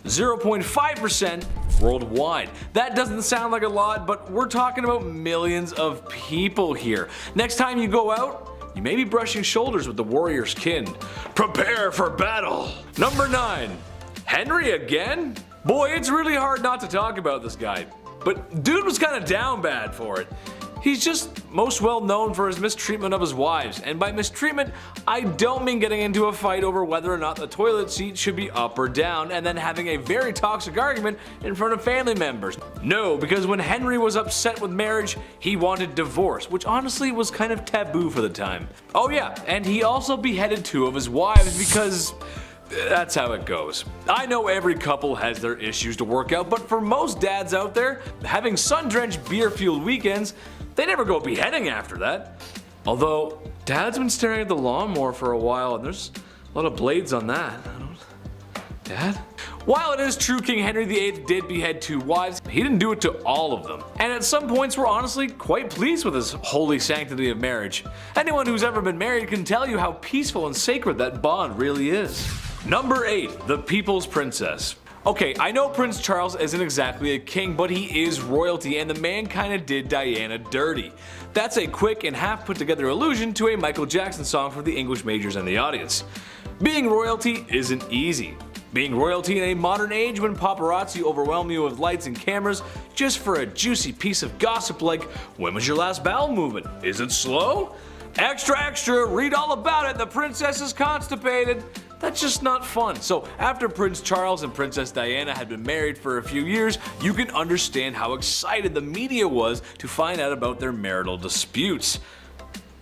0.5% worldwide. That doesn't sound like a lot, but we're talking about millions of people here. Next time you go out, you may be brushing shoulders with the warrior's kin. Prepare for battle! Number 9. Henry again? Boy, it's really hard not to talk about this guy. But dude was kinda down bad for it. He's just most well known for his mistreatment of his wives, and by mistreatment, I don't mean getting into a fight over whether or not the toilet seat should be up or down and then having a very toxic argument in front of family members. No, because when Henry was upset with marriage, he wanted divorce, which honestly was kind of taboo for the time. Oh yeah, and he also beheaded 2 of his wives because that's how it goes. I know every couple has their issues to work out, but for most dads out there, having sun-drenched beer-fueled weekends, they never go beheading after that. Although, Dad's been staring at the lawnmower for a while and there's a lot of blades on that. Dad? While it is true King Henry VIII did behead 2 wives, he didn't do it to all of them. And at some points we're honestly quite pleased with his holy sanctity of marriage. Anyone who's ever been married can tell you how peaceful and sacred that bond really is. Number 8. The People's Princess. Okay, I know Prince Charles isn't exactly a king, but he is royalty, and the man kinda did Diana dirty. That's a quick and half put together allusion to a Michael Jackson song for the English majors and the audience. Being royalty isn't easy. Being royalty in a modern age when paparazzi overwhelm you with lights and cameras just for a juicy piece of gossip like, when was your last bowel movement? Is it slow? Extra, extra, read all about it, the princess is constipated. That's just not fun. So after Prince Charles and Princess Diana had been married for a few years, you can understand how excited the media was to find out about their marital disputes.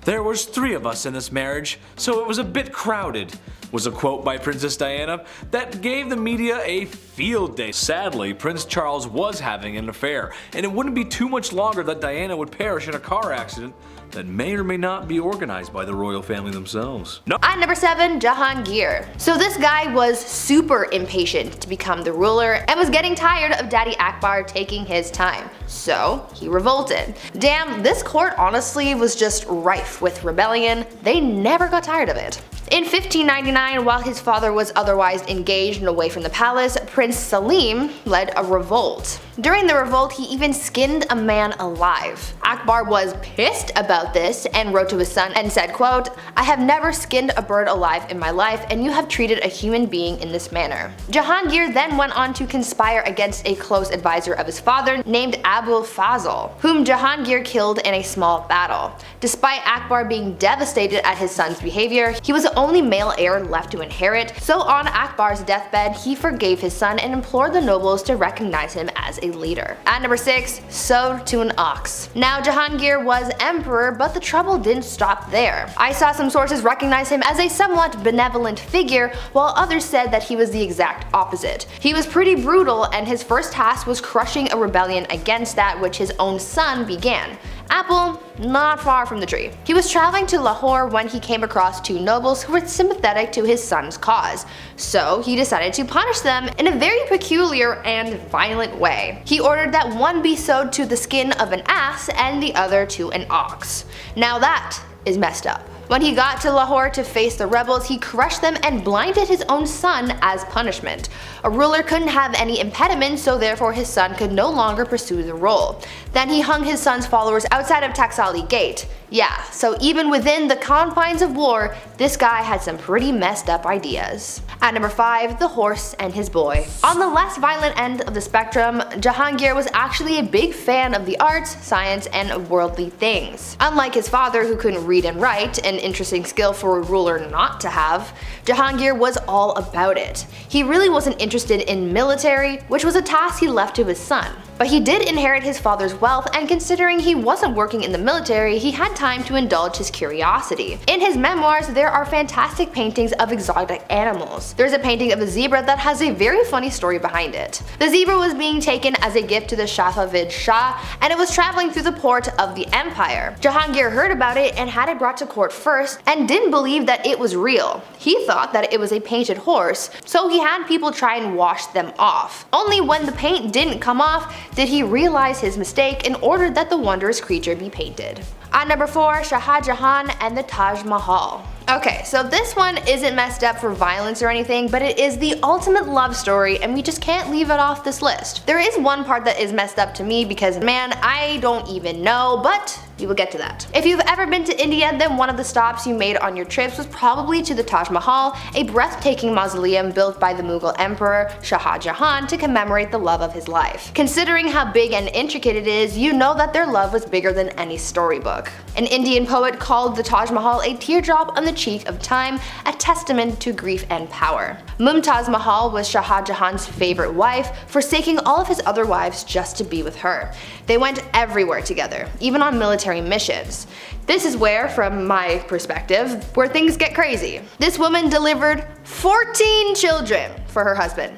"There was 3 of us in this marriage, so it was a bit crowded," was a quote by Princess Diana that gave the media a field day. Sadly, Prince Charles was having an affair, and it wouldn't be too much longer that Diana would perish in a car accident that may or may not be organized by the royal family themselves. At number 7, Jahangir. So this guy was super impatient to become the ruler and was getting tired of Daddy Akbar taking his time. So he revolted. Damn, this court honestly was just rife with rebellion. They never got tired of it. In 1599, while his father was otherwise engaged and away from the palace, Prince Salim led a revolt. During the revolt, he even skinned a man alive. Akbar was pissed about this and wrote to his son and said, quote, "I have never skinned a bird alive in my life, and you have treated a human being in this manner." Jahangir then went on to conspire against a close advisor of his father named Abul Fazl, whom Jahangir killed in a small battle. Despite Akbar being devastated at his son's behavior, he was the only male heir left to inherit, so on Akbar's deathbed, he forgave his son and implored the nobles to recognize him as a leader. At number 6, sewed to an ox. Now Jahangir was emperor, but the trouble didn't stop there. I saw some sources recognize him as a somewhat benevolent figure, while others said that he was the exact opposite. He was pretty brutal, and his first task was crushing a rebellion against that which his own son began. Apple, not far from the tree. He was traveling to Lahore when he came across two nobles who were sympathetic to his son's cause, so he decided to punish them in a very peculiar and violent way. He ordered that one be sewed to the skin of an ass and the other to an ox. Now that is messed up. When he got to Lahore to face the rebels, he crushed them and blinded his own son as punishment. A ruler couldn't have any impediments, so therefore his son could no longer pursue the role. Then he hung his son's followers outside of Taksali Gate. Yeah, so even within the confines of war, this guy had some pretty messed up ideas. At number 5, the horse and his boy. On the less violent end of the spectrum, Jahangir was actually a big fan of the arts, science, and worldly things. Unlike his father, who couldn't read and write, an interesting skill for a ruler not to have, Jahangir was all about it. He really wasn't interested in military, which was a task he left to his son. But he did inherit his father's wealth, and considering he wasn't working in the military, he had time to indulge his curiosity. In his memoirs, there are fantastic paintings of exotic animals. There's a painting of a zebra that has a very funny story behind it. The zebra was being taken as a gift to the Safavid Shah, and it was traveling through the port of the empire. Jahangir heard about it and had it brought to court first, and didn't believe that it was real. He thought that it was a painted horse, so he had people try and wash them off. Only when the paint didn't come off did he realize his mistake and ordered that the wondrous creature be painted. At number 4, Shah Jahan and the Taj Mahal. Okay, so this one isn't messed up for violence or anything, but it is the ultimate love story, and we just can't leave it off this list. There is one part that is messed up to me because, man, I don't even know, but we will get to that. If you've ever been to India, then one of the stops you made on your trips was probably to the Taj Mahal, a breathtaking mausoleum built by the Mughal Emperor Shah Jahan to commemorate the love of his life. Considering how big and intricate it is, you know that their love was bigger than any storybook. An Indian poet called the Taj Mahal a teardrop on the cheek of time, a testament to grief and power. Mumtaz Mahal was Shah Jahan's favorite wife, forsaking all of his other wives just to be with her. They went everywhere together, even on military missions. This is where, from my perspective, where things get crazy. This woman delivered 14 children for her husband.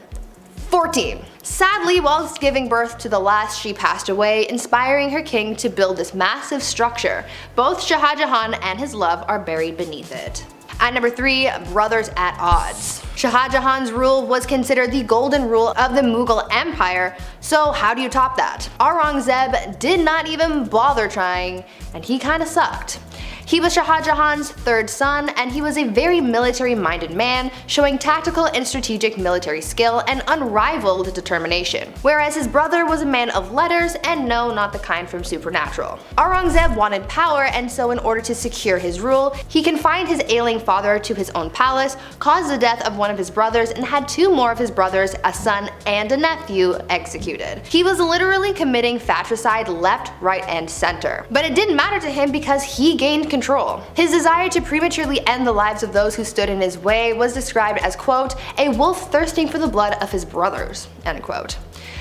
14. Sadly, whilst giving birth to the last, she passed away, inspiring her king to build this massive structure. Both Shah Jahan and his love are buried beneath it. At number 3, brothers at odds. Shah Jahan's rule was considered the golden rule of the Mughal Empire, so how do you top that? Aurangzeb did not even bother trying, and he kinda sucked. He was Shah Jahan's third son, and he was a very military-minded man, showing tactical and strategic military skill and unrivaled determination. Whereas his brother was a man of letters, and no, not the kind from Supernatural. Aurangzeb wanted power, and so in order to secure his rule, he confined his ailing father to his own palace, caused the death of one of his brothers, and had two more of his brothers, a son and a nephew, executed. He was literally committing fratricide left, right, and center. But it didn't matter to him because he gained control. His desire to prematurely end the lives of those who stood in his way was described as, quote, a wolf thirsting for the blood of his brothers, end quote.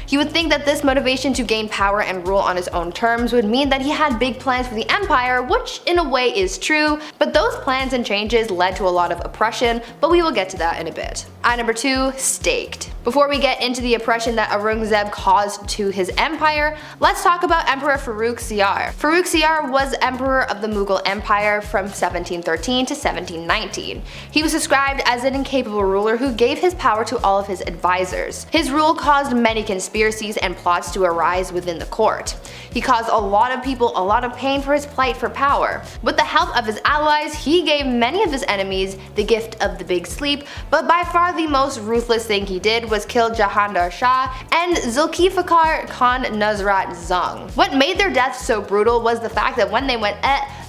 You would think that this motivation to gain power and rule on his own terms would mean that he had big plans for the empire, which in a way is true, but those plans and changes led to a lot of oppression, but we will get to that in a bit. At number 2, staked. Before we get into the oppression that Aurangzeb caused to his empire, let's talk about Emperor Farrukh Siyar. Farrukh Siyar was emperor of the Mughal Empire from 1713 to 1719. He was described as an incapable ruler who gave his power to all of his advisors. His rule caused many conspiracies conspiracies and plots to arise within the court. He caused a lot of people a lot of pain for his plight for power. With the help of his allies, he gave many of his enemies the gift of the big sleep, but by far the most ruthless thing he did was kill Jahandar Shah and Zulfikar Khan Nusrat Jung. What made their deaths so brutal was the fact that when they went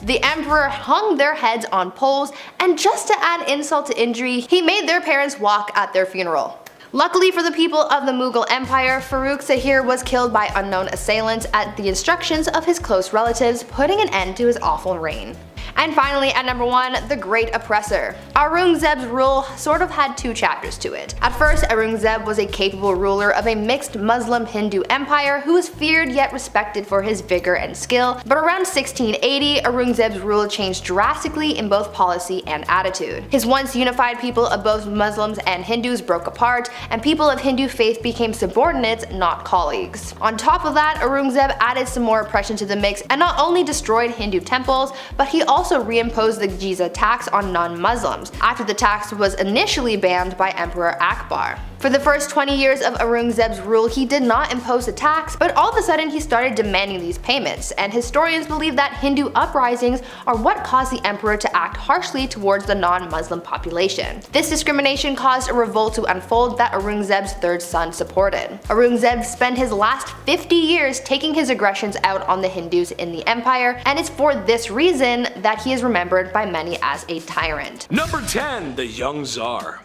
the emperor hung their heads on poles, and just to add insult to injury, he made their parents walk at their funeral. Luckily for the people of the Mughal Empire, Farrukh Sahir was killed by unknown assailants at the instructions of his close relatives, putting an end to his awful reign. And finally, at number 1, the Great Oppressor. Aurangzeb's rule sort of had 2 chapters to it. At first, Aurangzeb was a capable ruler of a mixed Muslim-Hindu empire who was feared yet respected for his vigor and skill, but around 1680, Aurangzeb's rule changed drastically in both policy and attitude. His once unified people of both Muslims and Hindus broke apart, and people of Hindu faith became subordinates, not colleagues. On top of that, Aurangzeb added some more oppression to the mix and not only destroyed Hindu temples, but he also reimposed the jizya tax on non-Muslims, after the tax was initially banned by Emperor Akbar. For the first 20 years of Aurangzeb's rule, he did not impose a tax, but all of a sudden he started demanding these payments, and historians believe that Hindu uprisings are what caused the emperor to act harshly towards the non-Muslim population. This discrimination caused a revolt to unfold that Aurangzeb's third son supported. Aurangzeb spent his last 50 years taking his aggressions out on the Hindus in the empire, and it's for this reason that he is remembered by many as a tyrant. Number 10, the Young Tsar.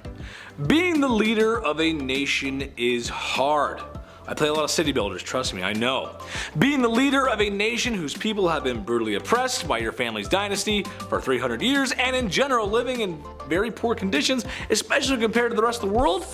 Being the leader of a nation is hard. I play a lot of city builders, trust me, I know. Being the leader of a nation whose people have been brutally oppressed by your family's dynasty for 300 years and in general living in very poor conditions, especially compared to the rest of the world,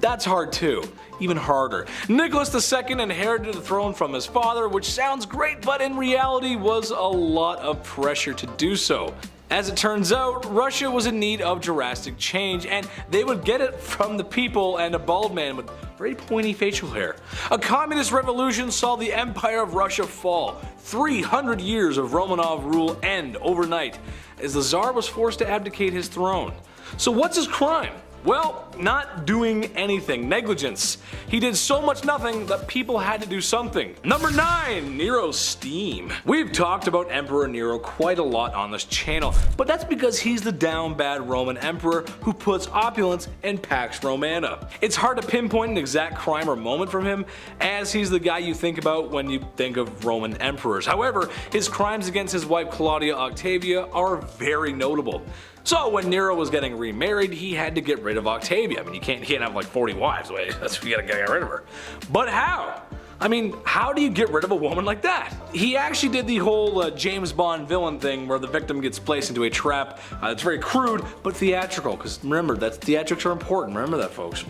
that's hard too. Even harder. Nicholas II inherited the throne from his father, which sounds great, but in reality was a lot of pressure to do so. As it turns out, Russia was in need of drastic change, and they would get it from the people and a bald man with very pointy facial hair. A communist revolution saw the Empire of Russia fall. 300 years of Romanov rule end overnight, as the Tsar was forced to abdicate his throne. So what's his crime? Well, not doing anything. Negligence. He did so much nothing that people had to do something. Number 9. Nero's steam. We've talked about Emperor Nero quite a lot on this channel, but that's because he's the down bad Roman emperor who puts opulence in Pax Romana. It's hard to pinpoint an exact crime or moment from him, as he's the guy you think about when you think of Roman emperors. However, his crimes against his wife Claudia Octavia are very notable. So when Nero was getting remarried, he had to get rid of Octavia. I mean, you can't have like 40 wives. That's you gotta get rid of her. But how? I mean, how do you get rid of a woman like that? He actually did the whole James Bond villain thing where the victim gets placed into a trap. It's very crude, but theatrical, because remember, theatrics are important. Remember that, folks.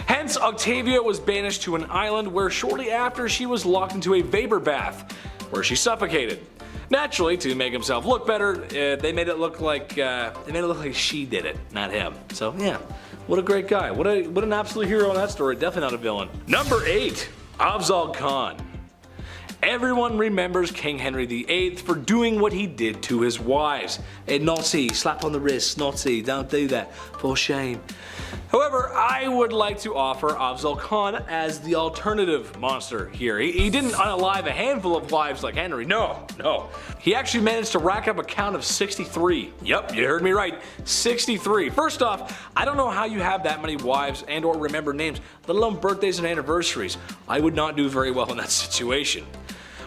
Hence, Octavia was banished to an island where shortly after she was locked into a vapor bath, where she suffocated. Naturally, to make himself look better, they made it look like she did it, not him. So yeah, what a great guy. What an absolute hero in that story. Definitely not a villain. Number 8, Afzal Khan. Everyone remembers King Henry VIII for doing what he did to his wives. A Nazi, slap on the wrist, Nazi, don't do that, for shame. However, I would like to offer Afzal Khan as the alternative monster here. He didn't unalive a handful of wives like Henry, no. He actually managed to rack up a count of 63. Yep, you heard me right, 63. First off, I don't know how you have that many wives and or remember names, let alone birthdays and anniversaries. I would not do very well in that situation.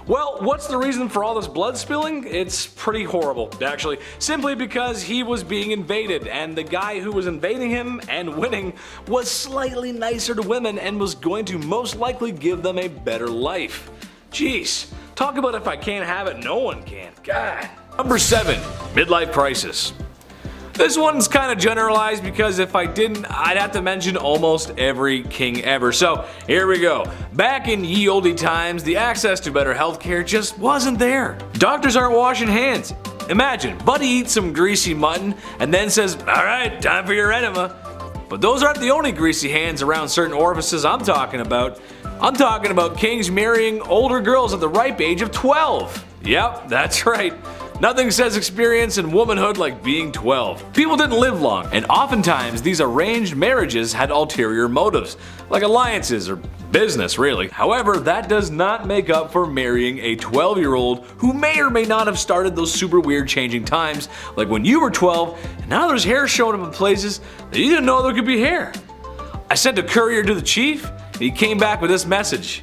Well, what's the reason for all this blood spilling? It's pretty horrible, actually. Simply because he was being invaded, and the guy who was invading him and winning was slightly nicer to women and was going to most likely give them a better life. Jeez, talk about if I can't have it, no one can. God. Number 7, midlife crisis. This one's kind of generalized because if I didn't, I'd have to mention almost every king ever. So here we go. Back in ye olde times, the access to better healthcare just wasn't there. Doctors aren't washing hands. Imagine, Buddy eats some greasy mutton and then says, alright, time for your enema. But those aren't the only greasy hands around certain orifices I'm talking about. I'm talking about kings marrying older girls at the ripe age of 12. Yep, that's right. Nothing says experience in womanhood like being 12. People didn't live long, and oftentimes these arranged marriages had ulterior motives, like alliances or business really. However, that does not make up for marrying a 12-year-old who may or may not have started those super weird changing times, like when you were 12 and now there's hair showing up in places that you didn't know there could be hair. I sent a courier to the chief and he came back with this message.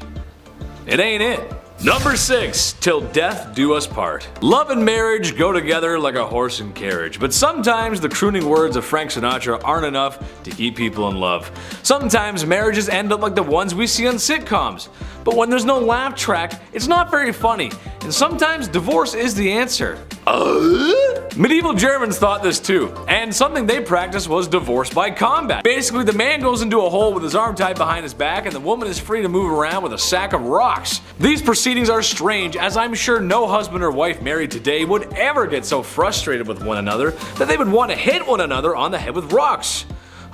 It ain't it. Number 6, till death do us part. Love and marriage go together like a horse and carriage, but sometimes the crooning words of Frank Sinatra aren't enough to keep people in love. Sometimes marriages end up like the ones we see on sitcoms, but when there's no laugh track, it's not very funny, and sometimes divorce is the answer. Medieval Germans thought this too, and something they practiced was divorce by combat. Basically, the man goes into a hole with his arm tied behind his back and the woman is free to move around with a sack of rocks. These proceedings are strange, as I'm sure no husband or wife married today would ever get so frustrated with one another that they would want to hit one another on the head with rocks.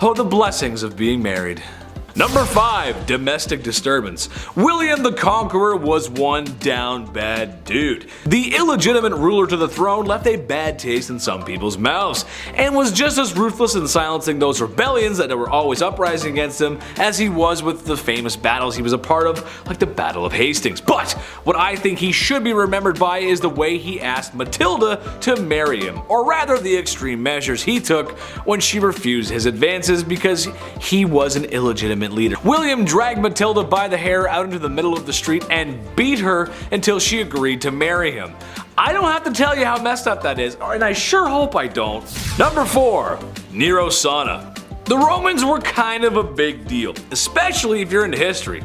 Oh, the blessings of being married. Number 5, domestic disturbance. William the Conqueror was one down bad dude. The illegitimate ruler to the throne left a bad taste in some people's mouths, and was just as ruthless in silencing those rebellions that were always uprising against him as he was with the famous battles he was a part of, like the Battle of Hastings. But what I think he should be remembered by is the way he asked Matilda to marry him, or rather the extreme measures he took when she refused his advances because he was an illegitimate leader. William dragged Matilda by the hair out into the middle of the street and beat her until she agreed to marry him. I don't have to tell you how messed up that is, and I sure hope I don't. Number 4, Nero Sauna. The Romans were kind of a big deal, especially if you're into history.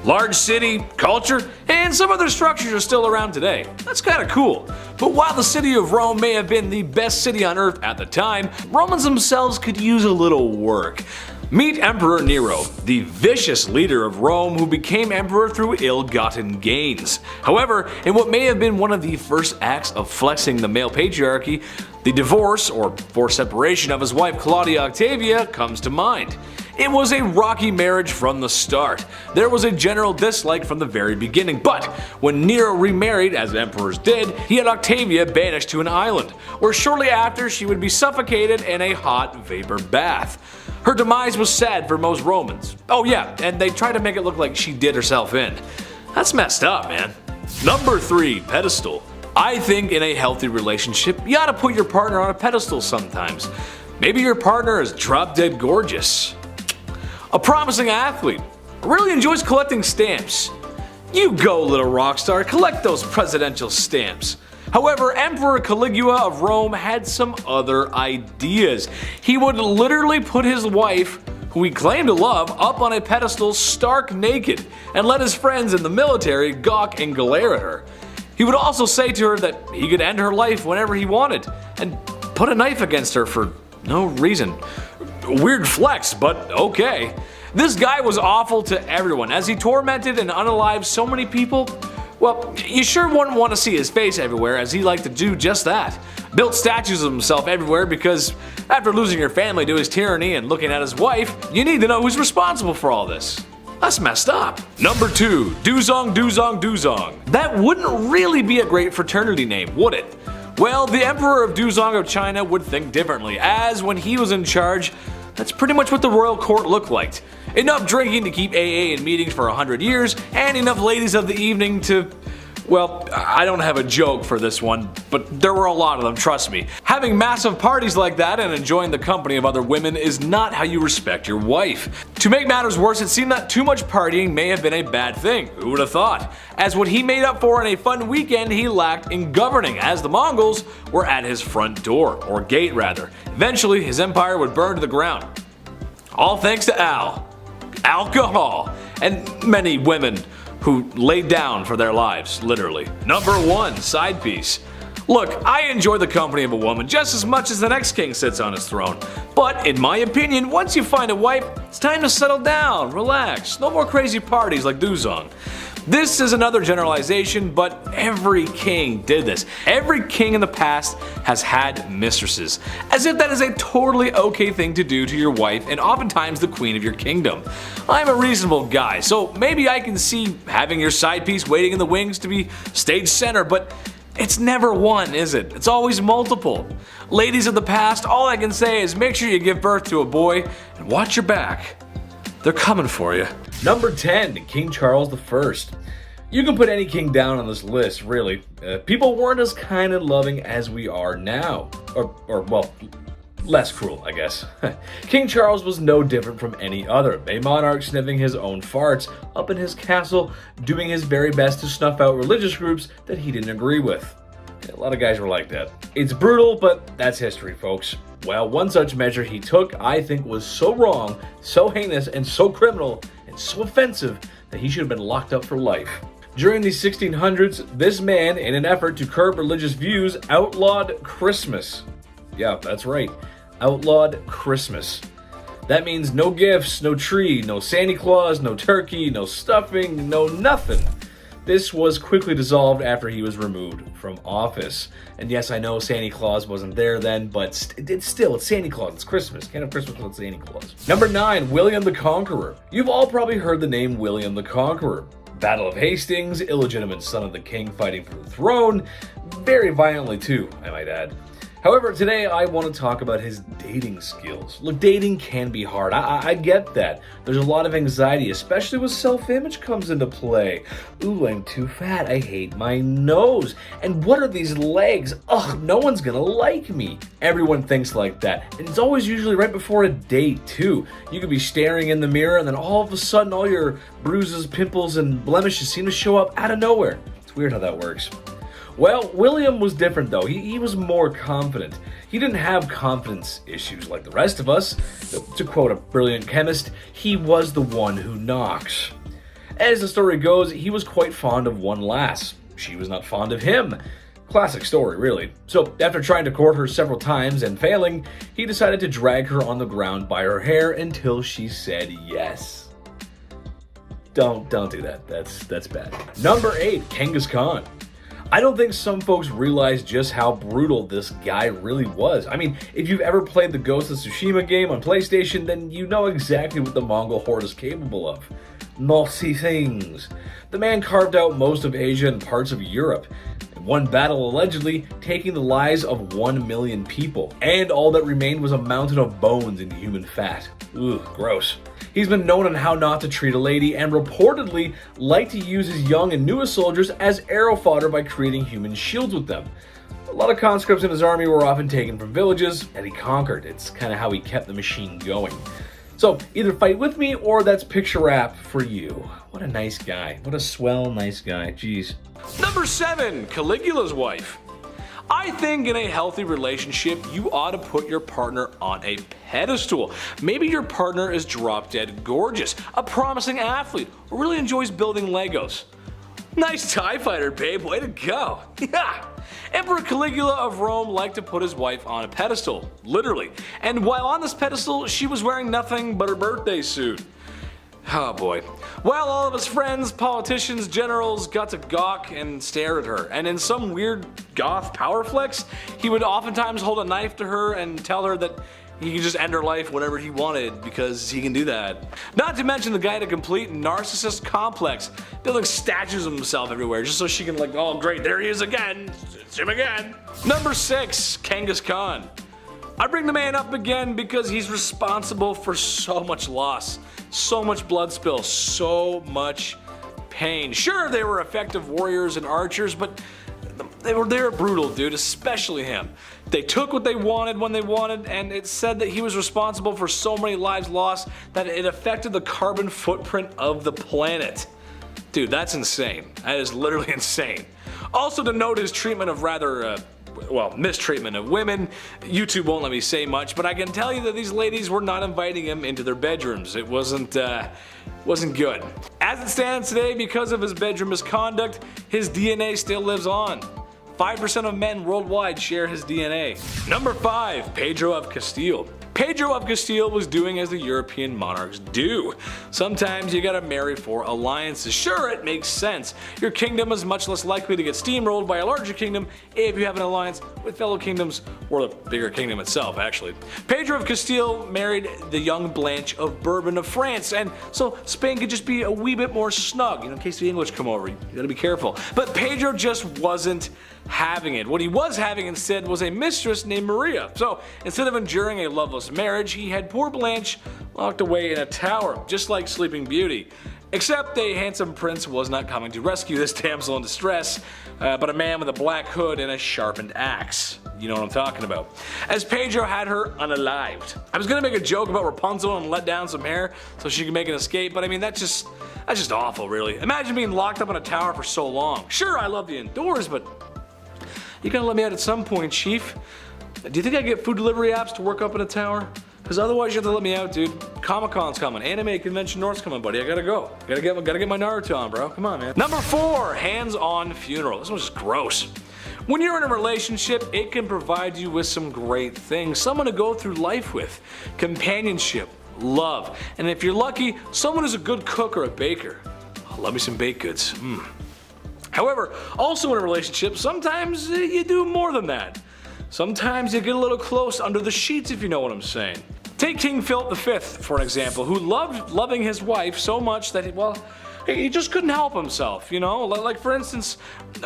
Large city, culture, and some other structures are still around today. That's kinda cool. But while the city of Rome may have been the best city on earth at the time, Romans themselves could use a little work. Meet Emperor Nero, the vicious leader of Rome who became emperor through ill-gotten gains. However, in what may have been one of the first acts of flexing the male patriarchy, the divorce or forced separation of his wife Claudia Octavia comes to mind. It was a rocky marriage from the start. There was a general dislike from the very beginning, but when Nero remarried, as emperors did, he had Octavia banished to an island, where shortly after she would be suffocated in a hot vapor bath. Her demise was sad for most Romans. Oh yeah, and they tried to make it look like she did herself in. That's messed up, man. Number 3, pedestal. I think in a healthy relationship, you ought to put your partner on a pedestal sometimes. Maybe your partner is drop dead gorgeous. A promising athlete, really enjoys collecting stamps. You go, little rock star, collect those presidential stamps. However, Emperor Caligula of Rome had some other ideas. He would literally put his wife, who he claimed to love, up on a pedestal stark naked and let his friends in the military gawk and glare at her. He would also say to her that he could end her life whenever he wanted and put a knife against her for no reason. Weird flex, but okay. This guy was awful to everyone as he tormented and unalived so many people. Well, you sure wouldn't want to see his face everywhere, as he liked to do just that. Built statues of himself everywhere because after losing your family to his tyranny and looking at his wife, you need to know who's responsible for all this. That's messed up. Number 2, Duzong Duzong Duzong. That wouldn't really be a great fraternity name, would it? Well, the Emperor of Duzong of China would think differently, as when he was in charge, that's pretty much what the royal court looked like. Enough drinking to keep AA in meetings for 100 years, and enough ladies of the evening to... Well, I don't have a joke for this one, but there were a lot of them, trust me. Having massive parties like that and enjoying the company of other women is not how you respect your wife. To make matters worse, it seemed that too much partying may have been a bad thing, who would have thought? As what he made up for in a fun weekend he lacked in governing, as the Mongols were at his front door, or gate rather. Eventually his empire would burn to the ground. All thanks to alcohol, and many women who laid down for their lives, literally. Number 1, side piece. Look, I enjoy the company of a woman just as much as the next king sits on his throne. But in my opinion, once you find a wife, it's time to settle down, relax. No more crazy parties like Duzong. This is another generalization, but every king did this. Every king in the past has had mistresses, as if that is a totally okay thing to do to your wife and oftentimes the queen of your kingdom. I'm a reasonable guy, so maybe I can see having your side piece waiting in the wings to be stage center, but It's never one, is it? It's always multiple. Ladies of the past, all I can say is make sure you give birth to a boy and watch your back. They're coming for you. Number 10, King Charles I. You can put any king down on this list, really. People weren't as kind and loving as we are now. Or well, less cruel, I guess. King Charles was no different from any other, a monarch sniffing his own farts up in his castle, doing his very best to snuff out religious groups that he didn't agree with. A lot of guys were like that. It's brutal, but that's history, folks. Well, one such measure he took, I think, was so wrong, so heinous, and so criminal, and so offensive that he should have been locked up for life. During the 1600s, this man, in an effort to curb religious views, outlawed Christmas. Yeah, that's right. Outlawed Christmas. That means no gifts, no tree, no Santa Claus, no turkey, no stuffing, no nothing. This was quickly dissolved after he was removed from office. And yes, I know Santa Claus wasn't there then, but it's Santa Claus. It's Christmas. Can't have Christmas without Santa Claus. Number 9, William the Conqueror. You've all probably heard the name William the Conqueror. Battle of Hastings, illegitimate son of the king fighting for the throne. Very violently too, I might add. However, today I want to talk about his dating skills. Look, dating can be hard. I get that. There's a lot of anxiety, especially when self-image comes into play. Ooh, I'm too fat. I hate my nose. And what are these legs? Ugh, no one's gonna like me. Everyone thinks like that. And it's always usually right before a date, too. You could be staring in the mirror and then all of a sudden all your bruises, pimples, and blemishes seem to show up out of nowhere. It's weird how that works. Well, William was different though. He was more confident. He didn't have confidence issues like the rest of us. To quote a brilliant chemist, he was the one who knocks. As the story goes, he was quite fond of one lass. She was not fond of him. Classic story, really. So, after trying to court her several times and failing, he decided to drag her on the ground by her hair until she said yes. Don't do that. That's bad. Number 8, Genghis Khan. I don't think some folks realize just how brutal this guy really was. I mean, if you've ever played the Ghost of Tsushima game on PlayStation, then you know exactly what the Mongol horde is capable of. Nasty things. The man carved out most of Asia and parts of Europe. In one battle, allegedly, taking the lives of 1 million people. And all that remained was a mountain of bones and human fat. Ugh, gross. He's been known on how not to treat a lady and reportedly liked to use his young and newest soldiers as arrow fodder by creating human shields with them. A lot of conscripts in his army were often taken from villages that he conquered. It's kind of how he kept the machine going. So either fight with me or that's picture wrap for you. What a nice guy. What a swell nice guy. Jeez. Number 7, Caligula's wife. I think in a healthy relationship, you ought to put your partner on a pedestal. Maybe your partner is drop dead gorgeous, a promising athlete, or really enjoys building Legos. Nice TIE fighter, babe, way to go. Yeah. Emperor Caligula of Rome liked to put his wife on a pedestal, literally. And while on this pedestal, she was wearing nothing but her birthday suit. Oh boy. Well, all of his friends, politicians, generals got to gawk and stare at her, and in some weird goth power flex, he would oftentimes hold a knife to her and tell her that he could just end her life whenever he wanted because he can do that. Not to mention the guy had a complete narcissist complex, building statues of himself everywhere just so she can like, oh great, there he is again, it's him again. Number 6, Genghis Khan. I bring the man up again because he's responsible for so much loss, so much blood spill, so much pain. Sure, they were effective warriors and archers, but they were brutal, dude, especially him. They took what they wanted when they wanted, and it said that he was responsible for so many lives lost that it affected the carbon footprint of the planet. Dude, that's insane. That is literally insane. Also to note his treatment of rather mistreatment of women. YouTube won't let me say much, but I can tell you that these ladies were not inviting him into their bedrooms. It wasn't good. As it stands today, because of his bedroom misconduct, his DNA still lives on. 5% of men worldwide share his DNA. Number 5, Pedro of Castile. Pedro of Castile was doing as the European monarchs do. Sometimes you gotta marry for alliances. Sure, it makes sense. Your kingdom is much less likely to get steamrolled by a larger kingdom if you have an alliance with fellow kingdoms, or the bigger kingdom itself, actually. Pedro of Castile married the young Blanche of Bourbon of France, and so Spain could just be a wee bit more snug, in case the English come over. You gotta be careful. But Pedro just wasn't having it. What he was having instead was a mistress named Maria. So instead of enduring a loveless marriage, he had poor Blanche locked away in a tower, just like Sleeping Beauty. Except a handsome prince was not coming to rescue this damsel in distress, but a man with a black hood and a sharpened axe. You know what I'm talking about. As Pedro had her unalived. I was gonna make a joke about Rapunzel and let down some hair so she could make an escape, but I mean that's just awful, really. Imagine being locked up in a tower for so long. Sure, I love the indoors, but you gotta let me out at some point, Chief. Do you think I get food delivery apps to work up in a tower? Because otherwise you have to let me out, dude. Comic-Con's coming. Anime Convention North's coming, buddy. I gotta go. Gotta get my Naruto on, bro. Come on, man. Number 4, hands-on funeral. This one's just gross. When you're in a relationship, it can provide you with some great things. Someone to go through life with. Companionship, love, and if you're lucky, someone who's a good cook or a baker. Oh, love me some baked goods. However, also in a relationship, sometimes you do more than that. Sometimes you get a little close under the sheets, if you know what I'm saying. Take King Philip V, for an example, who loved loving his wife so much that he just couldn't help himself, you know? Like for instance,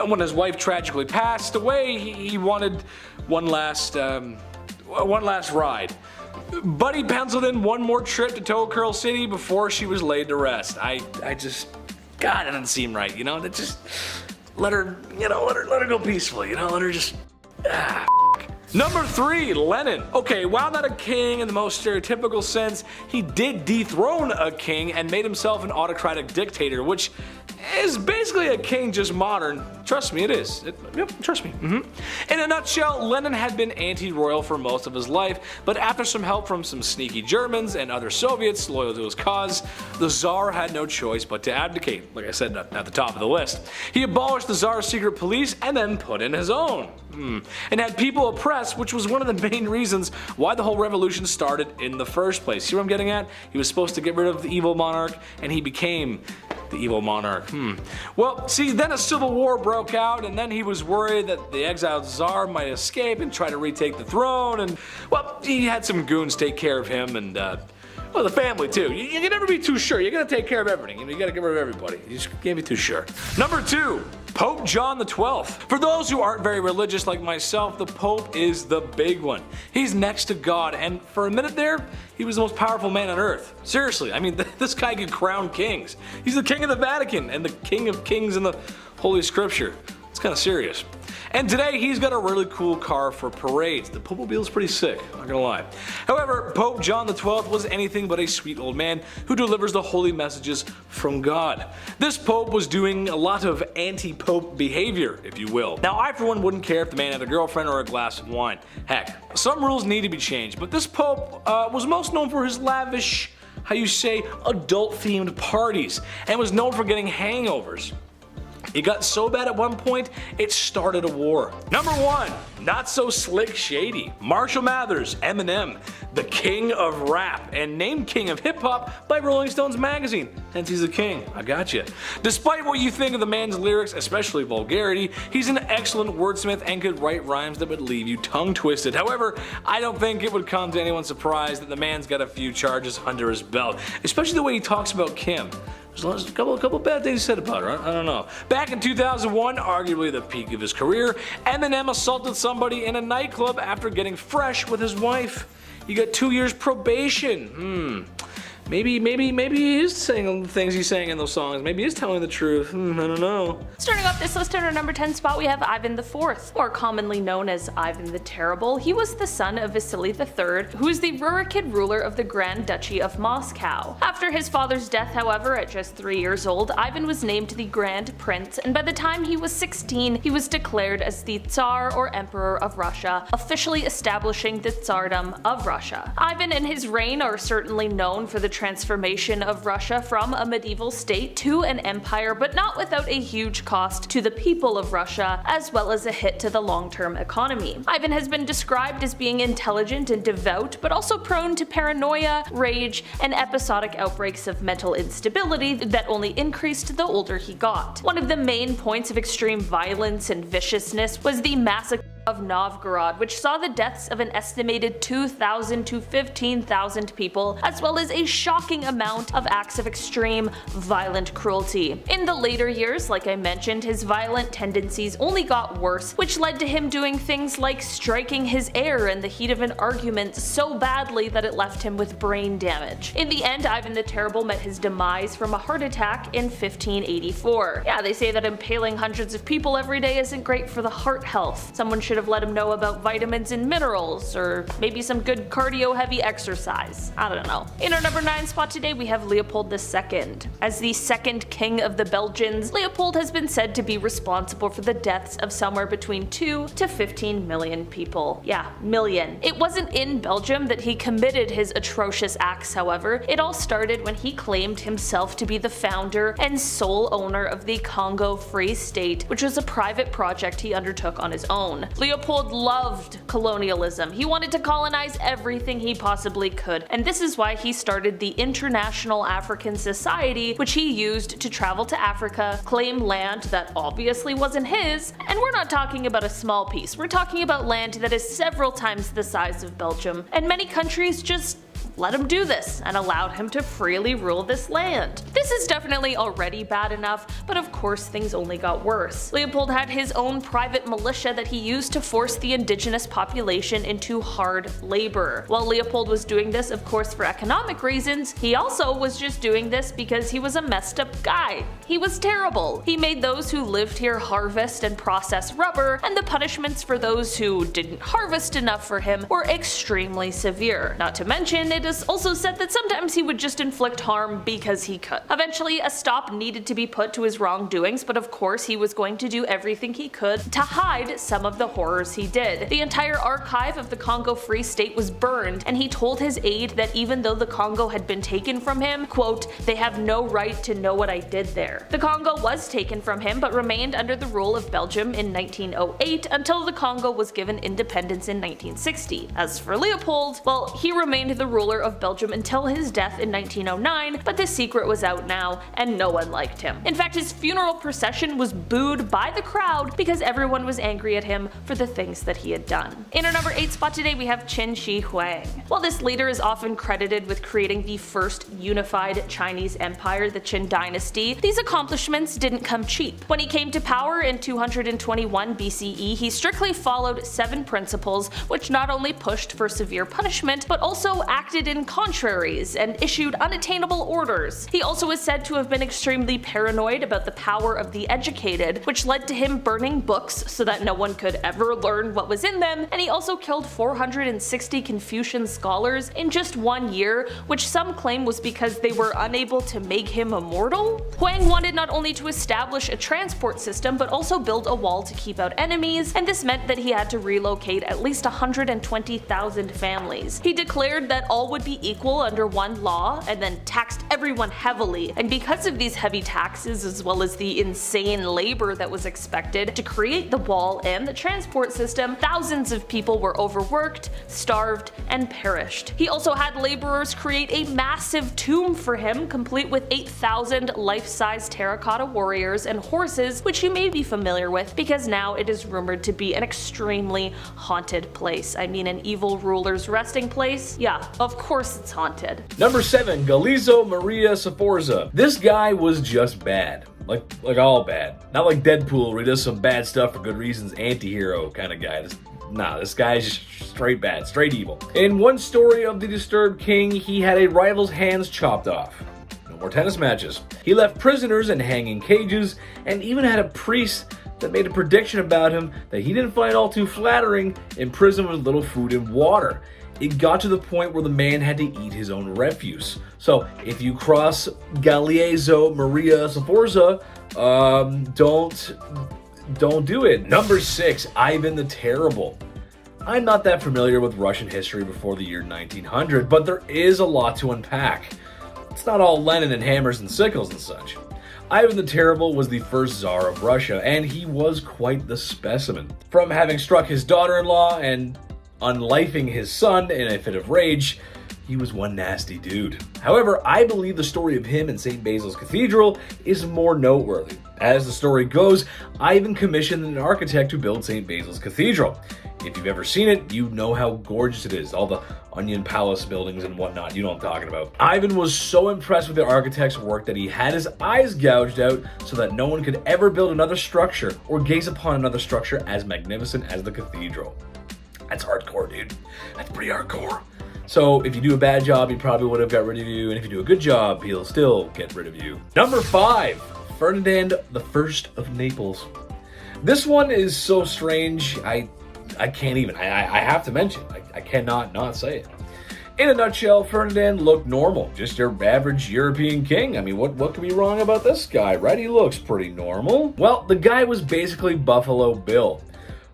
when his wife tragically passed away, he wanted one last ride. But he penciled in one more trip to Toe Curl City before she was laid to rest. I just, God, that doesn't seem right, you know? That just, let her go peacefully, you know? Let her just, Number 3, Lenin. Okay, while not a king in the most stereotypical sense, he did dethrone a king and made himself an autocratic dictator, which is basically a king just modern. Trust me, it is. Yep, trust me. In a nutshell, Lenin had been anti-royal for most of his life, but after some help from some sneaky Germans and other Soviets loyal to his cause, the Tsar had no choice but to abdicate, like I said at the top of the list. He abolished the Tsar's secret police and then put in his own. And had people oppressed, which was one of the main reasons why the whole revolution started in the first place. See what I'm getting at? He was supposed to get rid of the evil monarch, and he became the evil monarch. Well, see, then a civil war broke out, and then he was worried that the exiled Tsar might escape and try to retake the throne, and, well, he had some goons take care of him, and, well, the family too. You can never be too sure. You gotta take care of everything. You gotta get rid of everybody. You just can't be too sure. Number 2, Pope John XII. For those who aren't very religious like myself, the Pope is the big one. He's next to God, and for a minute there, he was the most powerful man on earth. Seriously, I mean, this guy could crown kings. He's the king of the Vatican and the king of kings in the Holy Scripture. It's kind of serious. And today he's got a really cool car for parades. The Popemobile is pretty sick, not gonna lie. However, Pope John XII was anything but a sweet old man who delivers the holy messages from God. This Pope was doing a lot of anti-Pope behavior, if you will. Now I for one wouldn't care if the man had a girlfriend or a glass of wine. Heck, some rules need to be changed, but this Pope was most known for his lavish, adult-themed parties, and was known for getting hangovers. It got so bad at one point, it started a war. Number 1, not so slick shady. Marshall Mathers, Eminem, the king of rap, and named king of hip hop by Rolling Stones magazine. Hence he's the king, I gotcha. Despite what you think of the man's lyrics, especially vulgarity, he's an excellent wordsmith and could write rhymes that would leave you tongue twisted. However, I don't think it would come to anyone's surprise that the man's got a few charges under his belt, especially the way he talks about Kim. There's a couple bad things said about her, I don't know. Back in 2001, arguably the peak of his career, Eminem assaulted somebody in a nightclub after getting fresh with his wife. He got 2 years probation. Maybe he is saying the things he's saying in those songs. Maybe he's telling the truth. I don't know. Starting off this list at our number 10 spot, we have Ivan IV, more commonly known as Ivan the Terrible. He was the son of Vasily III, who is the Rurikid ruler of the Grand Duchy of Moscow. After his father's death, however, at just 3 years old, Ivan was named the Grand Prince, and by the time he was 16, he was declared as the Tsar or Emperor of Russia, officially establishing the Tsardom of Russia. Ivan and his reign are certainly known for the transformation of Russia from a medieval state to an empire, but not without a huge cost to the people of Russia, as well as a hit to the long-term economy. Ivan has been described as being intelligent and devout, but also prone to paranoia, rage, and episodic outbreaks of mental instability that only increased the older he got. One of the main points of extreme violence and viciousness was the massacre of Novgorod, which saw the deaths of an estimated 2,000 to 15,000 people, as well as a shocking amount of acts of extreme, violent cruelty. In the later years, like I mentioned, his violent tendencies only got worse, which led to him doing things like striking his heir in the heat of an argument so badly that it left him with brain damage. In the end, Ivan the Terrible met his demise from a heart attack in 1584. Yeah, they say that impaling hundreds of people every day isn't great for the heart health. Someone should have let him know about vitamins and minerals, or maybe some good cardio-heavy exercise. I don't know. In our number 9 spot today, we have Leopold II. As the second king of the Belgians, Leopold has been said to be responsible for the deaths of somewhere between 2 to 15 million people. Yeah, million. It wasn't in Belgium that he committed his atrocious acts, however. It all started when he claimed himself to be the founder and sole owner of the Congo Free State, which was a private project he undertook on his own. Leopold loved colonialism. He wanted to colonize everything he possibly could, and this is why he started the International African Society, which he used to travel to Africa, claim land that obviously wasn't his, and we're not talking about a small piece, we're talking about land that is several times the size of Belgium, and many countries just let him do this and allowed him to freely rule this land. This is definitely already bad enough, but of course things only got worse. Leopold had his own private militia that he used to force the indigenous population into hard labor. While Leopold was doing this, of course, for economic reasons, he also was just doing this because he was a messed up guy. He was terrible. He made those who lived here harvest and process rubber, and the punishments for those who didn't harvest enough for him were extremely severe. Not to mention, it is also said that sometimes he would just inflict harm because he could. Eventually, a stop needed to be put to his wrongdoings, but of course he was going to do everything he could to hide some of the horrors he did. The entire archive of the Congo Free State was burned, and he told his aide that even though the Congo had been taken from him, quote, "they have no right to know what I did there." The Congo was taken from him, but remained under the rule of Belgium in 1908 until the Congo was given independence in 1960. As for Leopold, well, he remained the ruler of Belgium until his death in 1909, but the secret was out now, and no one liked him. In fact, his funeral procession was booed by the crowd because everyone was angry at him for the things that he had done. In our number 8 spot today, we have Qin Shi Huang. While this leader is often credited with creating the first unified Chinese empire, the Qin dynasty, these accomplishments didn't come cheap. When he came to power in 221 BCE, he strictly followed 7 principles, which not only pushed for severe punishment, but also acted in contraries and issued unattainable orders. He also is said to have been extremely paranoid about the power of the educated, which led to him burning books so that no one could ever learn what was in them, and he also killed 460 Confucian scholars in just 1 year, which some claim was because they were unable to make him immortal. Huang wanted not only to establish a transport system, but also build a wall to keep out enemies, and this meant that he had to relocate at least 120,000 families. He declared that all would be equal under one law, and then taxed everyone heavily, and because of these heavy taxes as well as the insane labor that was expected to create the wall and the transport system, thousands of people were overworked, starved, and perished. He also had laborers create a massive tomb for him, complete with 8,000 life-size terracotta warriors and horses, which you may be familiar with because now it is rumored to be an extremely haunted place. I mean, an evil ruler's resting place? Yeah, of course it's haunted. Number 7, Galizo Maria Sforza. This guy was just bad. Like all bad. Not like Deadpool where he does some bad stuff for good reasons, anti-hero kind of guy. This guy's just straight bad, straight evil. In one story of the Disturbed King, he had a rival's hands chopped off. No more tennis matches. He left prisoners in hanging cages, and even had a priest that made a prediction about him that he didn't find all too flattering in prison with little food and water. It got to the point where the man had to eat his own refuse. So if you cross Galeazzo Maria Sforza, don't do it. Number 6, Ivan the Terrible. I'm not that familiar with Russian history before the year 1900, but there is a lot to unpack. It's not all Lenin and hammers and sickles and such. Ivan the Terrible was the first Tsar of Russia, and he was quite the specimen. From having struck his daughter-in-law and unlifing his son in a fit of rage, he was one nasty dude. However, I believe the story of him in St. Basil's Cathedral is more noteworthy. As the story goes, Ivan commissioned an architect to build St. Basil's Cathedral. If you've ever seen it, you know how gorgeous it is. All the onion palace buildings and whatnot, you know what I'm talking about. Ivan was so impressed with the architect's work that he had his eyes gouged out so that no one could ever build another structure or gaze upon another structure as magnificent as the cathedral. That's hardcore, dude. That's pretty hardcore. So if you do a bad job, he probably would have got rid of you, and if you do a good job, he'll still get rid of you. Number 5, Ferdinand I of Naples. This one is so strange, I can't even, I have to mention, I cannot not say it. In a nutshell, Ferdinand looked normal, just your average European king. I mean, what could be wrong about this guy, right? He looks pretty normal. Well, the guy was basically Buffalo Bill.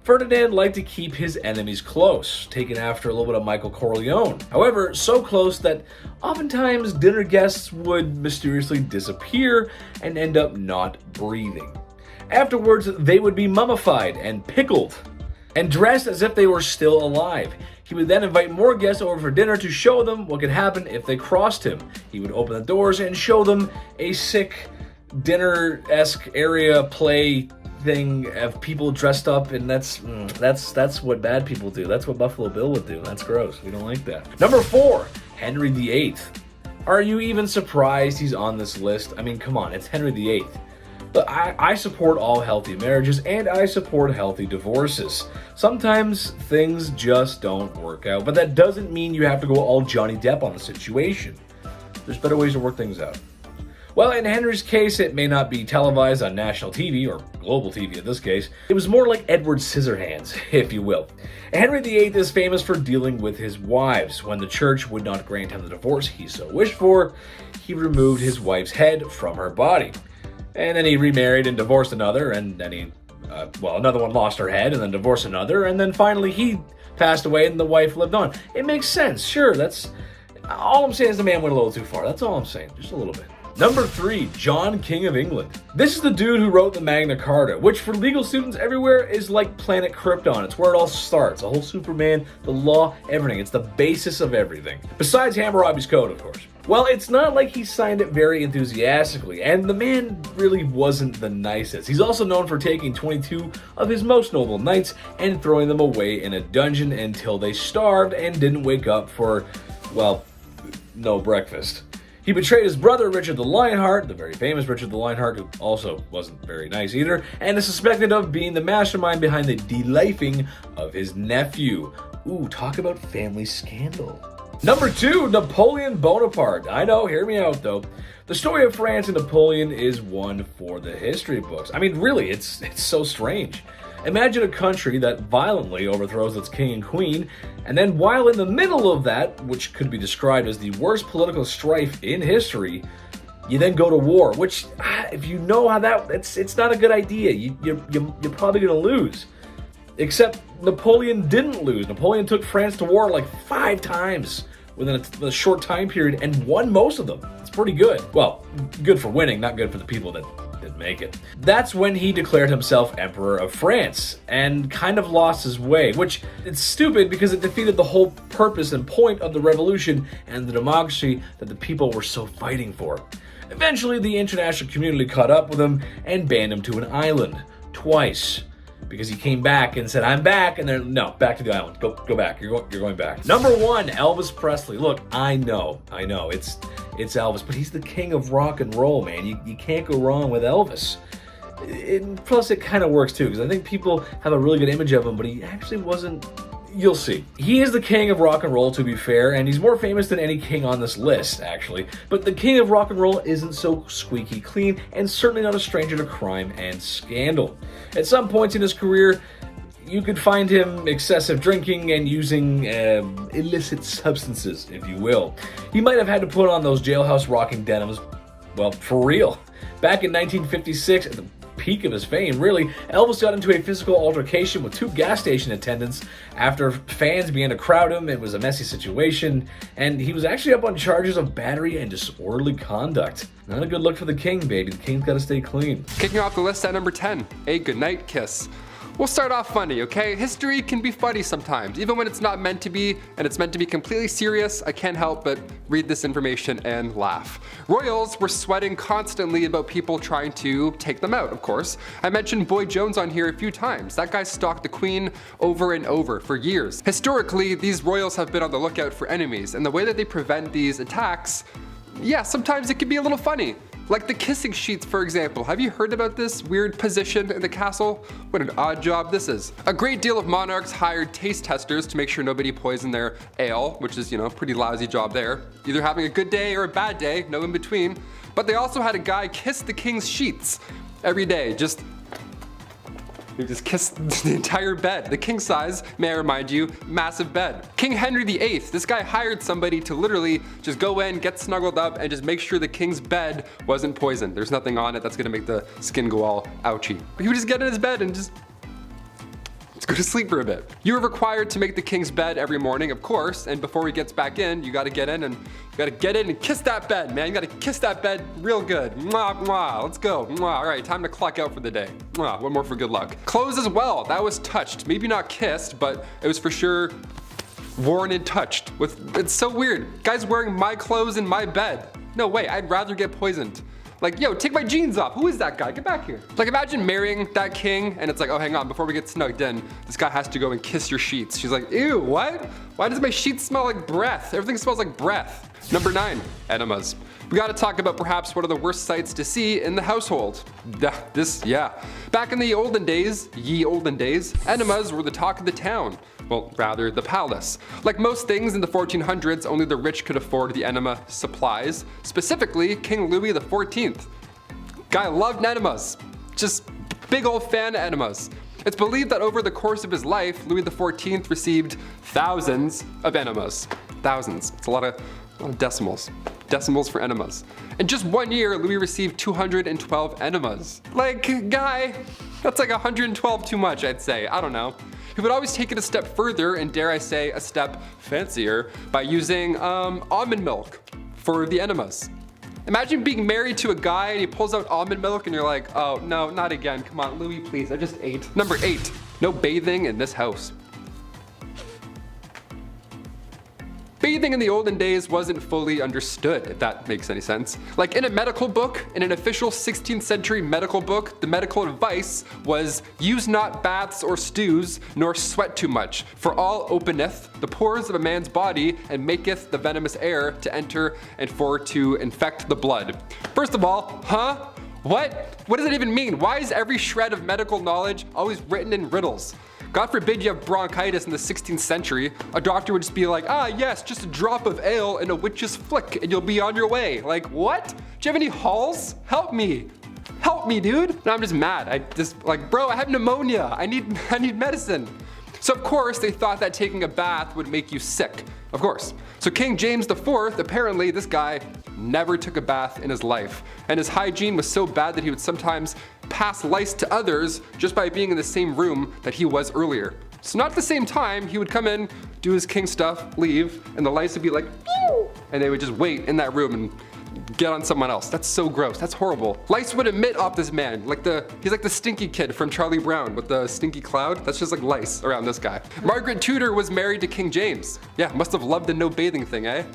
Ferdinand liked to keep his enemies close, taken after a little bit of Michael Corleone. However, so close that oftentimes dinner guests would mysteriously disappear and end up not breathing. Afterwards, they would be mummified and pickled and dressed as if they were still alive. He would then invite more guests over for dinner to show them what could happen if they crossed him. He would open the doors and show them a sick dinner-esque area play thing of people dressed up, and that's what bad people do. That's what Buffalo Bill would do. That's gross. We don't like that. Number 4, Henry VIII. Are you even surprised he's on this list? I mean, come on, it's Henry VIII. But I support all healthy marriages, and I support healthy divorces. Sometimes things just don't work out, but that doesn't mean you have to go all Johnny Depp on the situation. There's better ways to work things out. Well, in Henry's case, it may not be televised on national TV, or global TV in this case. It was more like Edward Scissorhands, if you will. Henry VIII is famous for dealing with his wives. When the church would not grant him the divorce he so wished for, he removed his wife's head from her body. And then he remarried and divorced another, and then another one lost her head and then divorced another, and then finally he passed away and the wife lived on. It makes sense, sure, that's... All I'm saying is the man went a little too far, that's all I'm saying, just a little bit. Number 3, John, King of England. This is the dude who wrote the Magna Carta, which for legal students everywhere is like Planet Krypton. It's where it all starts. The whole Superman, the law, everything. It's the basis of everything. Besides Hammurabi's Code, of course. Well, it's not like he signed it very enthusiastically, and the man really wasn't the nicest. He's also known for taking 22 of his most noble knights and throwing them away in a dungeon until they starved and didn't wake up for, well, no breakfast. He betrayed his brother, Richard the Lionheart, the very famous Richard the Lionheart, who also wasn't very nice either, and is suspected of being the mastermind behind the de-lifing of his nephew. Ooh, talk about family scandal. Number 2, Napoleon Bonaparte. I know, hear me out though. The story of France and Napoleon is one for the history books. I mean, really, it's so strange. Imagine a country that violently overthrows its king and queen, and then while in the middle of that, which could be described as the worst political strife in history, you then go to war, which, if you know how it's not a good idea. You're probably going to lose. Except Napoleon didn't lose. Napoleon took France to war like 5 times within a short time period and won most of them. It's pretty good. Well, good for winning, not good for the people that didn't make it. That's when he declared himself Emperor of France and kind of lost his way, which it's stupid because it defeated the whole purpose and point of the revolution and the democracy that the people were so fighting for. Eventually, the international community caught up with him and banned him to an island twice. Because he came back and said, I'm back, and then, no, back to the island. Go back. You're going back. Number 1, Elvis Presley. Look, I know, it's Elvis, but he's the king of rock and roll, man. You can't go wrong with Elvis. Plus, it kind of works too, because I think people have a really good image of him, but he actually wasn't. You'll see. He is the king of rock and roll, to be fair, and he's more famous than any king on this list, actually. But the king of rock and roll isn't so squeaky clean, and certainly not a stranger to crime and scandal. At some points in his career, you could find him excessive drinking and using illicit substances, if you will. He might have had to put on those jailhouse rocking denims, well, for real. Back in 1956, at the peak of his fame, really, Elvis got into a physical altercation with 2 gas station attendants after fans began to crowd him. It was a messy situation, and he was actually up on charges of battery and disorderly conduct. Not a good look for the king, baby. The king's got to stay clean. Kicking off the list at number 10, A Goodnight Kiss. We'll start off funny, okay? History can be funny sometimes, even when it's not meant to be, and it's meant to be completely serious. I can't help but read this information and laugh. Royals were sweating constantly about people trying to take them out, of course. I mentioned Boy Jones on here a few times. That guy stalked the Queen over and over for years. Historically, these royals have been on the lookout for enemies, and the way that they prevent these attacks, yeah, sometimes it can be a little funny. Like the kissing sheets, for example. Have you heard about this weird position in the castle? What an odd job this is. A great deal of monarchs hired taste testers to make sure nobody poisoned their ale, which is, pretty lousy job there. Either having a good day or a bad day, no in between. But they also had a guy kiss the king's sheets every day. He just kissed the entire bed. The king size, may I remind you, massive bed. King Henry VIII, this guy hired somebody to literally just go in, get snuggled up, and just make sure the king's bed wasn't poisoned. There's nothing on it that's gonna make the skin go all ouchy. But he would just get in his bed and just go to sleep for a bit. You are required to make the king's bed every morning, of course, and before he gets back in, you gotta get in and kiss that bed, man. You gotta kiss that bed real good. Mwah, mwah, let's go. Mwah. All right, time to clock out for the day. Mwah, one more for good luck. Clothes as well, that was touched. Maybe not kissed, but it was for sure worn and touched. It's so weird. Guys wearing my clothes in my bed. No way, I'd rather get poisoned. Like, yo, take my jeans off. Who is that guy? Get back here. Like, imagine marrying that king and it's like, oh, hang on, before we get snugged in, this guy has to go and kiss your sheets. She's like, ew, what? Why does my sheets smell like breath? Everything smells like breath. Number 9, enemas. We gotta talk about perhaps one of the worst sights to see in the household. Back in the olden days, enemas were the talk of the town. Well, rather, the palace. Like most things in the 1400s, only the rich could afford the enema supplies. Specifically, King Louis XIV. Guy loved enemas. Just big old fan of enemas. It's believed that over the course of his life, Louis XIV received thousands of enemas. Thousands. It's a lot of decimals. Decimals for enemas. In just 1 year, Louis received 212 enemas. Like, guy, that's like 112 too much, I'd say. I don't know. He would always take it a step further, and dare I say, a step fancier, by using almond milk for the enemas. Imagine being married to a guy and he pulls out almond milk and you're like, oh no, not again. Come on, Louis, please, I just ate. Number 8, no bathing in this house. Bathing in the olden days wasn't fully understood, if that makes any sense. Like in a medical book, in an official 16th century medical book, the medical advice was, use not baths or stews, nor sweat too much, for all openeth the pores of a man's body, and maketh the venomous air to enter and for to infect the blood. First of all, huh? What? What does it even mean? Why is every shred of medical knowledge always written in riddles? God forbid you have bronchitis in the 16th century. A doctor would just be like, ah yes, just a drop of ale and a witch's flick and you'll be on your way. Like, what? Do you have any halls? Help me. Help me, dude. And I'm just mad. Bro, I have pneumonia. I need medicine. So of course they thought that taking a bath would make you sick. Of course. So King James IV, apparently this guy never took a bath in his life. And his hygiene was so bad that he would sometimes pass lice to others just by being in the same room that he was earlier. So not at the same time, he would come in, do his king stuff, leave, and the lice would be like, pew! And they would just wait in that room and get on someone else. That's so gross. That's horrible. Lice would emit off this man. He's like the stinky kid from Charlie Brown with the stinky cloud. That's just like lice around this guy. Margaret Tudor was married to King James. Yeah, must have loved the no bathing thing, eh?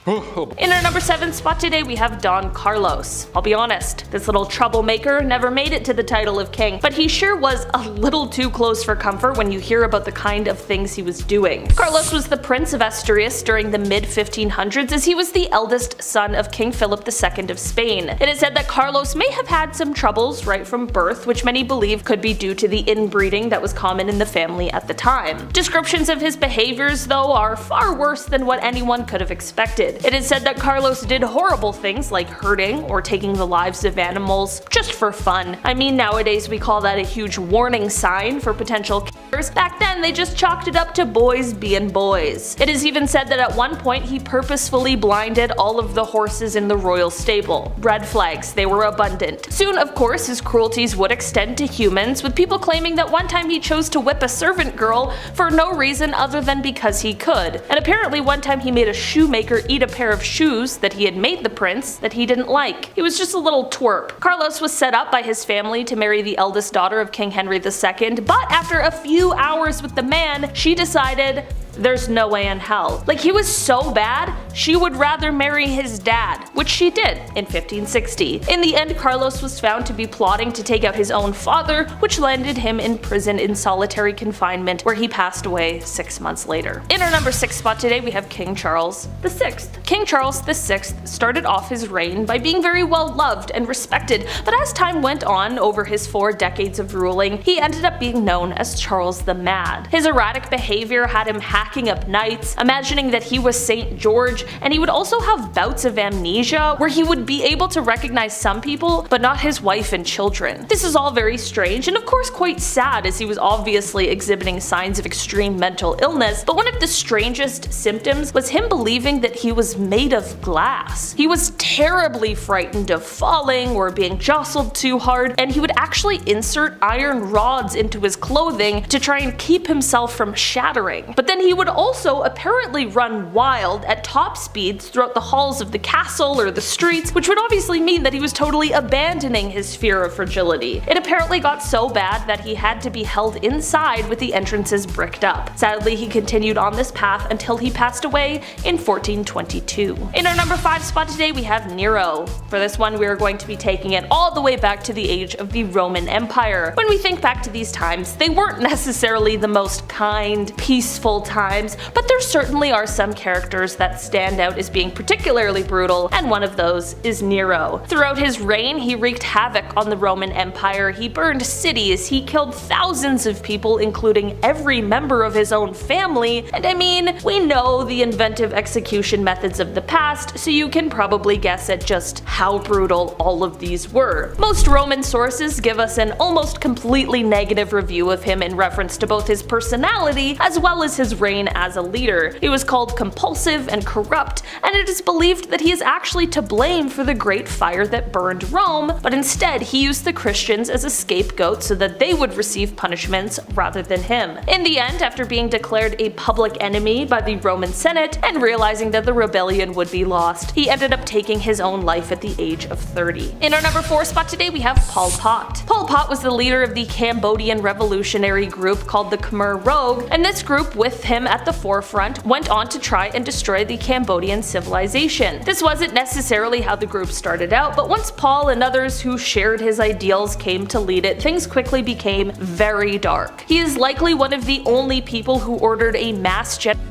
In our number 7 spot today, we have Don Carlos. I'll be honest, this little troublemaker never made it to the title of king, but he sure was a little too close for comfort when you hear about the kind of things he was doing. Carlos was the Prince of Asturias during the mid-1500s, as he was the eldest son of King Philip II of Spain. It is said that Carlos may have had some troubles right from birth, which many believe could be due to the inbreeding that was common in the family at the time. Descriptions of his behaviors, though, are far worse than what anyone could have expected. It is said that Carlos did horrible things like hurting or taking the lives of animals just for fun. I mean, nowadays we call that a huge warning sign for potential killers. Back then they just chalked it up to boys being boys. It is even said that at one point he purposefully blinded all of the horses in the royal stable. Red flags, they were abundant. Soon, of course, his cruelties would extend to humans, with people claiming that one time he chose to whip a servant girl for no reason other than because he could. And apparently one time he made a shoemaker eat a pair of shoes that he had made the prince that he didn't like. He was just a little twerp. Carlos was set up by his family to marry the eldest daughter of King Henry II, but after a few hours with the man, she decided there's no way in hell. Like, he was so bad, she would rather marry his dad, which she did in 1560. In the end, Carlos was found to be plotting to take out his own father, which landed him in prison in solitary confinement, where he passed away 6 months later. In our number 6 spot today, we have King Charles VI. King Charles VI started off his reign by being very well loved and respected, but as time went on over his 4 decades of ruling, he ended up being known as Charles the Mad. His erratic behavior had him hacking up knights, imagining that he was St. George, and he would also have bouts of amnesia where he would be able to recognize some people but not his wife and children. This is all very strange and of course quite sad, as he was obviously exhibiting signs of extreme mental illness, but one of the strangest symptoms was him believing that he was made of glass. He was terribly frightened of falling or being jostled too hard, and he would actually insert iron rods into his clothing to try and keep himself from shattering. But then he would also apparently run wild at top speeds throughout the halls of the castle or the streets, which would obviously mean that he was totally abandoning his fear of fragility. It apparently got so bad that he had to be held inside with the entrances bricked up. Sadly, he continued on this path until he passed away in 1422. In our number 5 spot today, we have Nero. For this one, we are going to be taking it all the way back to the age of the Roman Empire. When we think back to these times, they weren't necessarily the most kind, peaceful times, but there certainly are some characters that stand out as being particularly brutal, and one of those is Nero. Throughout his reign, he wreaked havoc on the Roman Empire. He burned cities, he killed thousands of people, including every member of his own family, and I mean, we know the inventive execution methods of the past, so you can probably guess at just how brutal all of these were. Most Roman sources give us an almost completely negative review of him in reference to both his personality as well as his reign as a leader. He was called compulsive and corrupt, and it is believed that he is actually to blame for the great fire that burned Rome, but instead he used the Christians as a scapegoat so that they would receive punishments rather than him. In the end, after being declared a public enemy by the Roman Senate and realizing that the rebellion would be lost, he ended up taking his own life at the age of 30. In our number 4 spot today, we have Pol Pot. Pol Pot was the leader of the Cambodian revolutionary group called the Khmer Rouge, and this group, with him at the forefront, went on to try and destroy the Cambodian civilization. This wasn't necessarily how the group started out, but once Paul and others who shared his ideals came to lead it, things quickly became very dark. He is likely one of the only people who ordered a mass genocide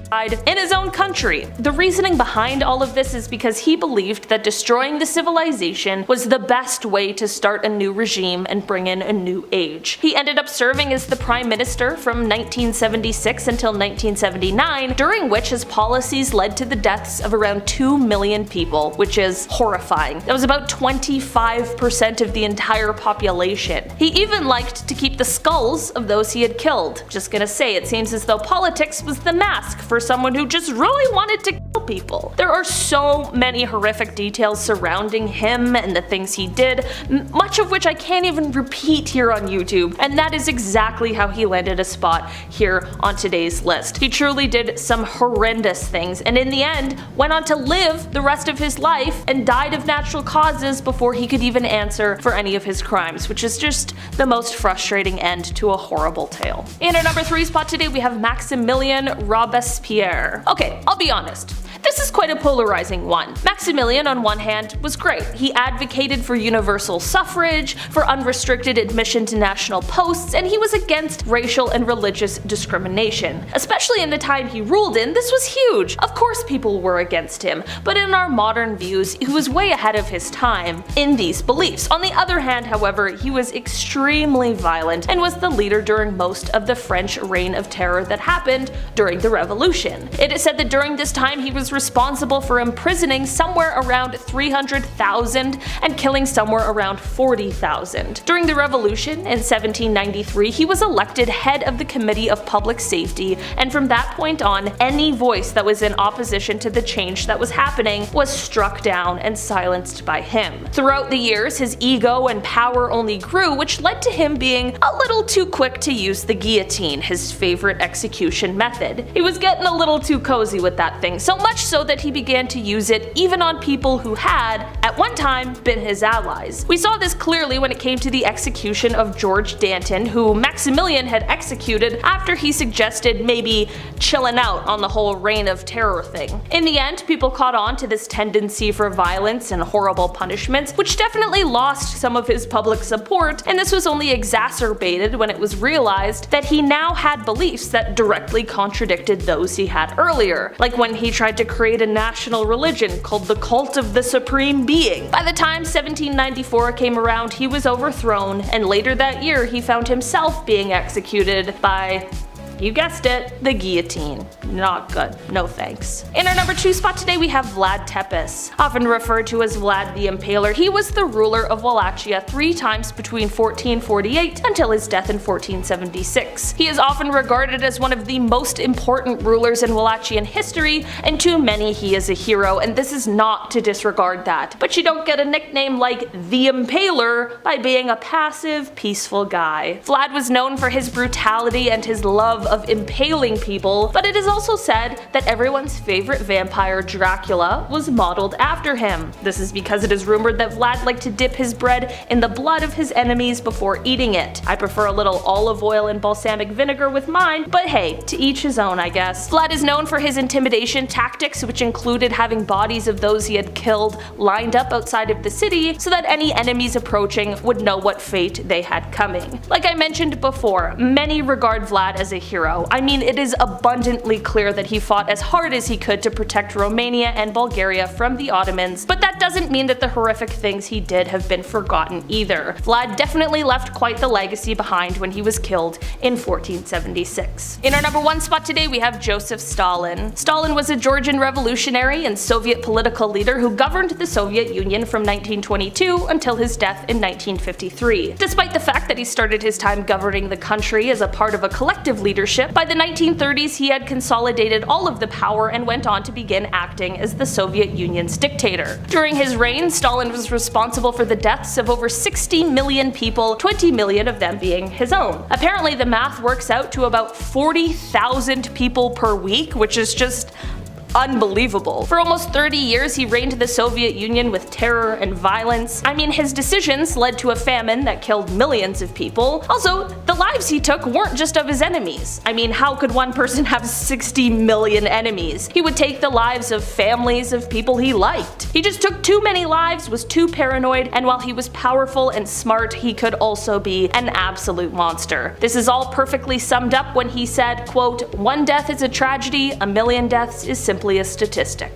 in his own country. The reasoning behind all of this is because he believed that destroying the civilization was the best way to start a new regime and bring in a new age. He ended up serving as the prime minister from 1976 until 1979, during which his policies led to the deaths of around 2 million people, which is horrifying. That was about 25% of the entire population. He even liked to keep the skulls of those he had killed. Just gonna say, it seems as though politics was the mask for someone who just really wanted to kill people. There are so many horrific details surrounding him and the things he did, much of which I can't even repeat here on YouTube, and that is exactly how he landed a spot here on today's list. He truly did some horrendous things, and in the end went on to live the rest of his life and died of natural causes before he could even answer for any of his crimes, which is just the most frustrating end to a horrible tale. In our number 3 spot today, we have Maximilien Robespierre. Okay, I'll be honest. This is quite a polarizing one. Maximilian, on one hand, was great. He advocated for universal suffrage, for unrestricted admission to national posts, and he was against racial and religious discrimination. Especially in the time he ruled in, this was huge. Of course people were against him, but in our modern views, he was way ahead of his time in these beliefs. On the other hand, however, he was extremely violent and was the leader during most of the French reign of terror that happened during the Revolution. It is said that during this time he was responsible for imprisoning somewhere around 300,000 and killing somewhere around 40,000. During the Revolution in 1793, he was elected head of the Committee of Public Safety, and from that point on, any voice that was in opposition to the change that was happening was struck down and silenced by him. Throughout the years, his ego and power only grew, which led to him being a little too quick to use the guillotine, his favorite execution method. He was getting a little too cozy with that thing, so much so that he began to use it even on people who had, at one time, been his allies. We saw this clearly when it came to the execution of George Danton, who Maximilian had executed after he suggested maybe chilling out on the whole reign of terror thing. In the end, people caught on to this tendency for violence and horrible punishments, which definitely lost some of his public support, and this was only exacerbated when it was realized that he now had beliefs that directly contradicted those he had earlier, like when he tried to create a national religion called the Cult of the Supreme Being. By the time 1794 came around, he was overthrown, and later that year he found himself being executed by, you guessed it, the guillotine. Not good. No thanks. In our number 2 spot today we have Vlad Tepes. Often referred to as Vlad the Impaler, he was the ruler of Wallachia 3 times between 1448 until his death in 1476. He is often regarded as one of the most important rulers in Wallachian history, and to many he is a hero, and this is not to disregard that. But you don't get a nickname like the Impaler by being a passive, peaceful guy. Vlad was known for his brutality and his love of impaling people, but it is also said that everyone's favorite vampire, Dracula, was modeled after him. This is because it is rumored that Vlad liked to dip his bread in the blood of his enemies before eating it. I prefer a little olive oil and balsamic vinegar with mine, but hey, to each his own, I guess. Vlad is known for his intimidation tactics, which included having bodies of those he had killed lined up outside of the city so that any enemies approaching would know what fate they had coming. Like I mentioned before, many regard Vlad as a hero. I mean, it is abundantly clear that he fought as hard as he could to protect Romania and Bulgaria from the Ottomans, but that doesn't mean that the horrific things he did have been forgotten either. Vlad definitely left quite the legacy behind when he was killed in 1476. In our number 1 spot today we have Joseph Stalin. Stalin was a Georgian revolutionary and Soviet political leader who governed the Soviet Union from 1922 until his death in 1953. Despite the fact that he started his time governing the country as a part of a collective leadership, by the 1930s he had consolidated all of the power and went on to begin acting as the Soviet Union's dictator. During his reign, Stalin was responsible for the deaths of over 60 million people, 20 million of them being his own. Apparently the math works out to about 40,000 people per week, which is just unbelievable. For almost 30 years he reigned the Soviet Union with terror and violence. I mean, his decisions led to a famine that killed millions of people. Also, the lives he took weren't just of his enemies. I mean, how could one person have 60 million enemies? He would take the lives of families of people he liked. He just took too many lives, was too paranoid, and while he was powerful and smart, he could also be an absolute monster. This is all perfectly summed up when he said, quote, "One death is a tragedy, a million deaths is simply a statistic."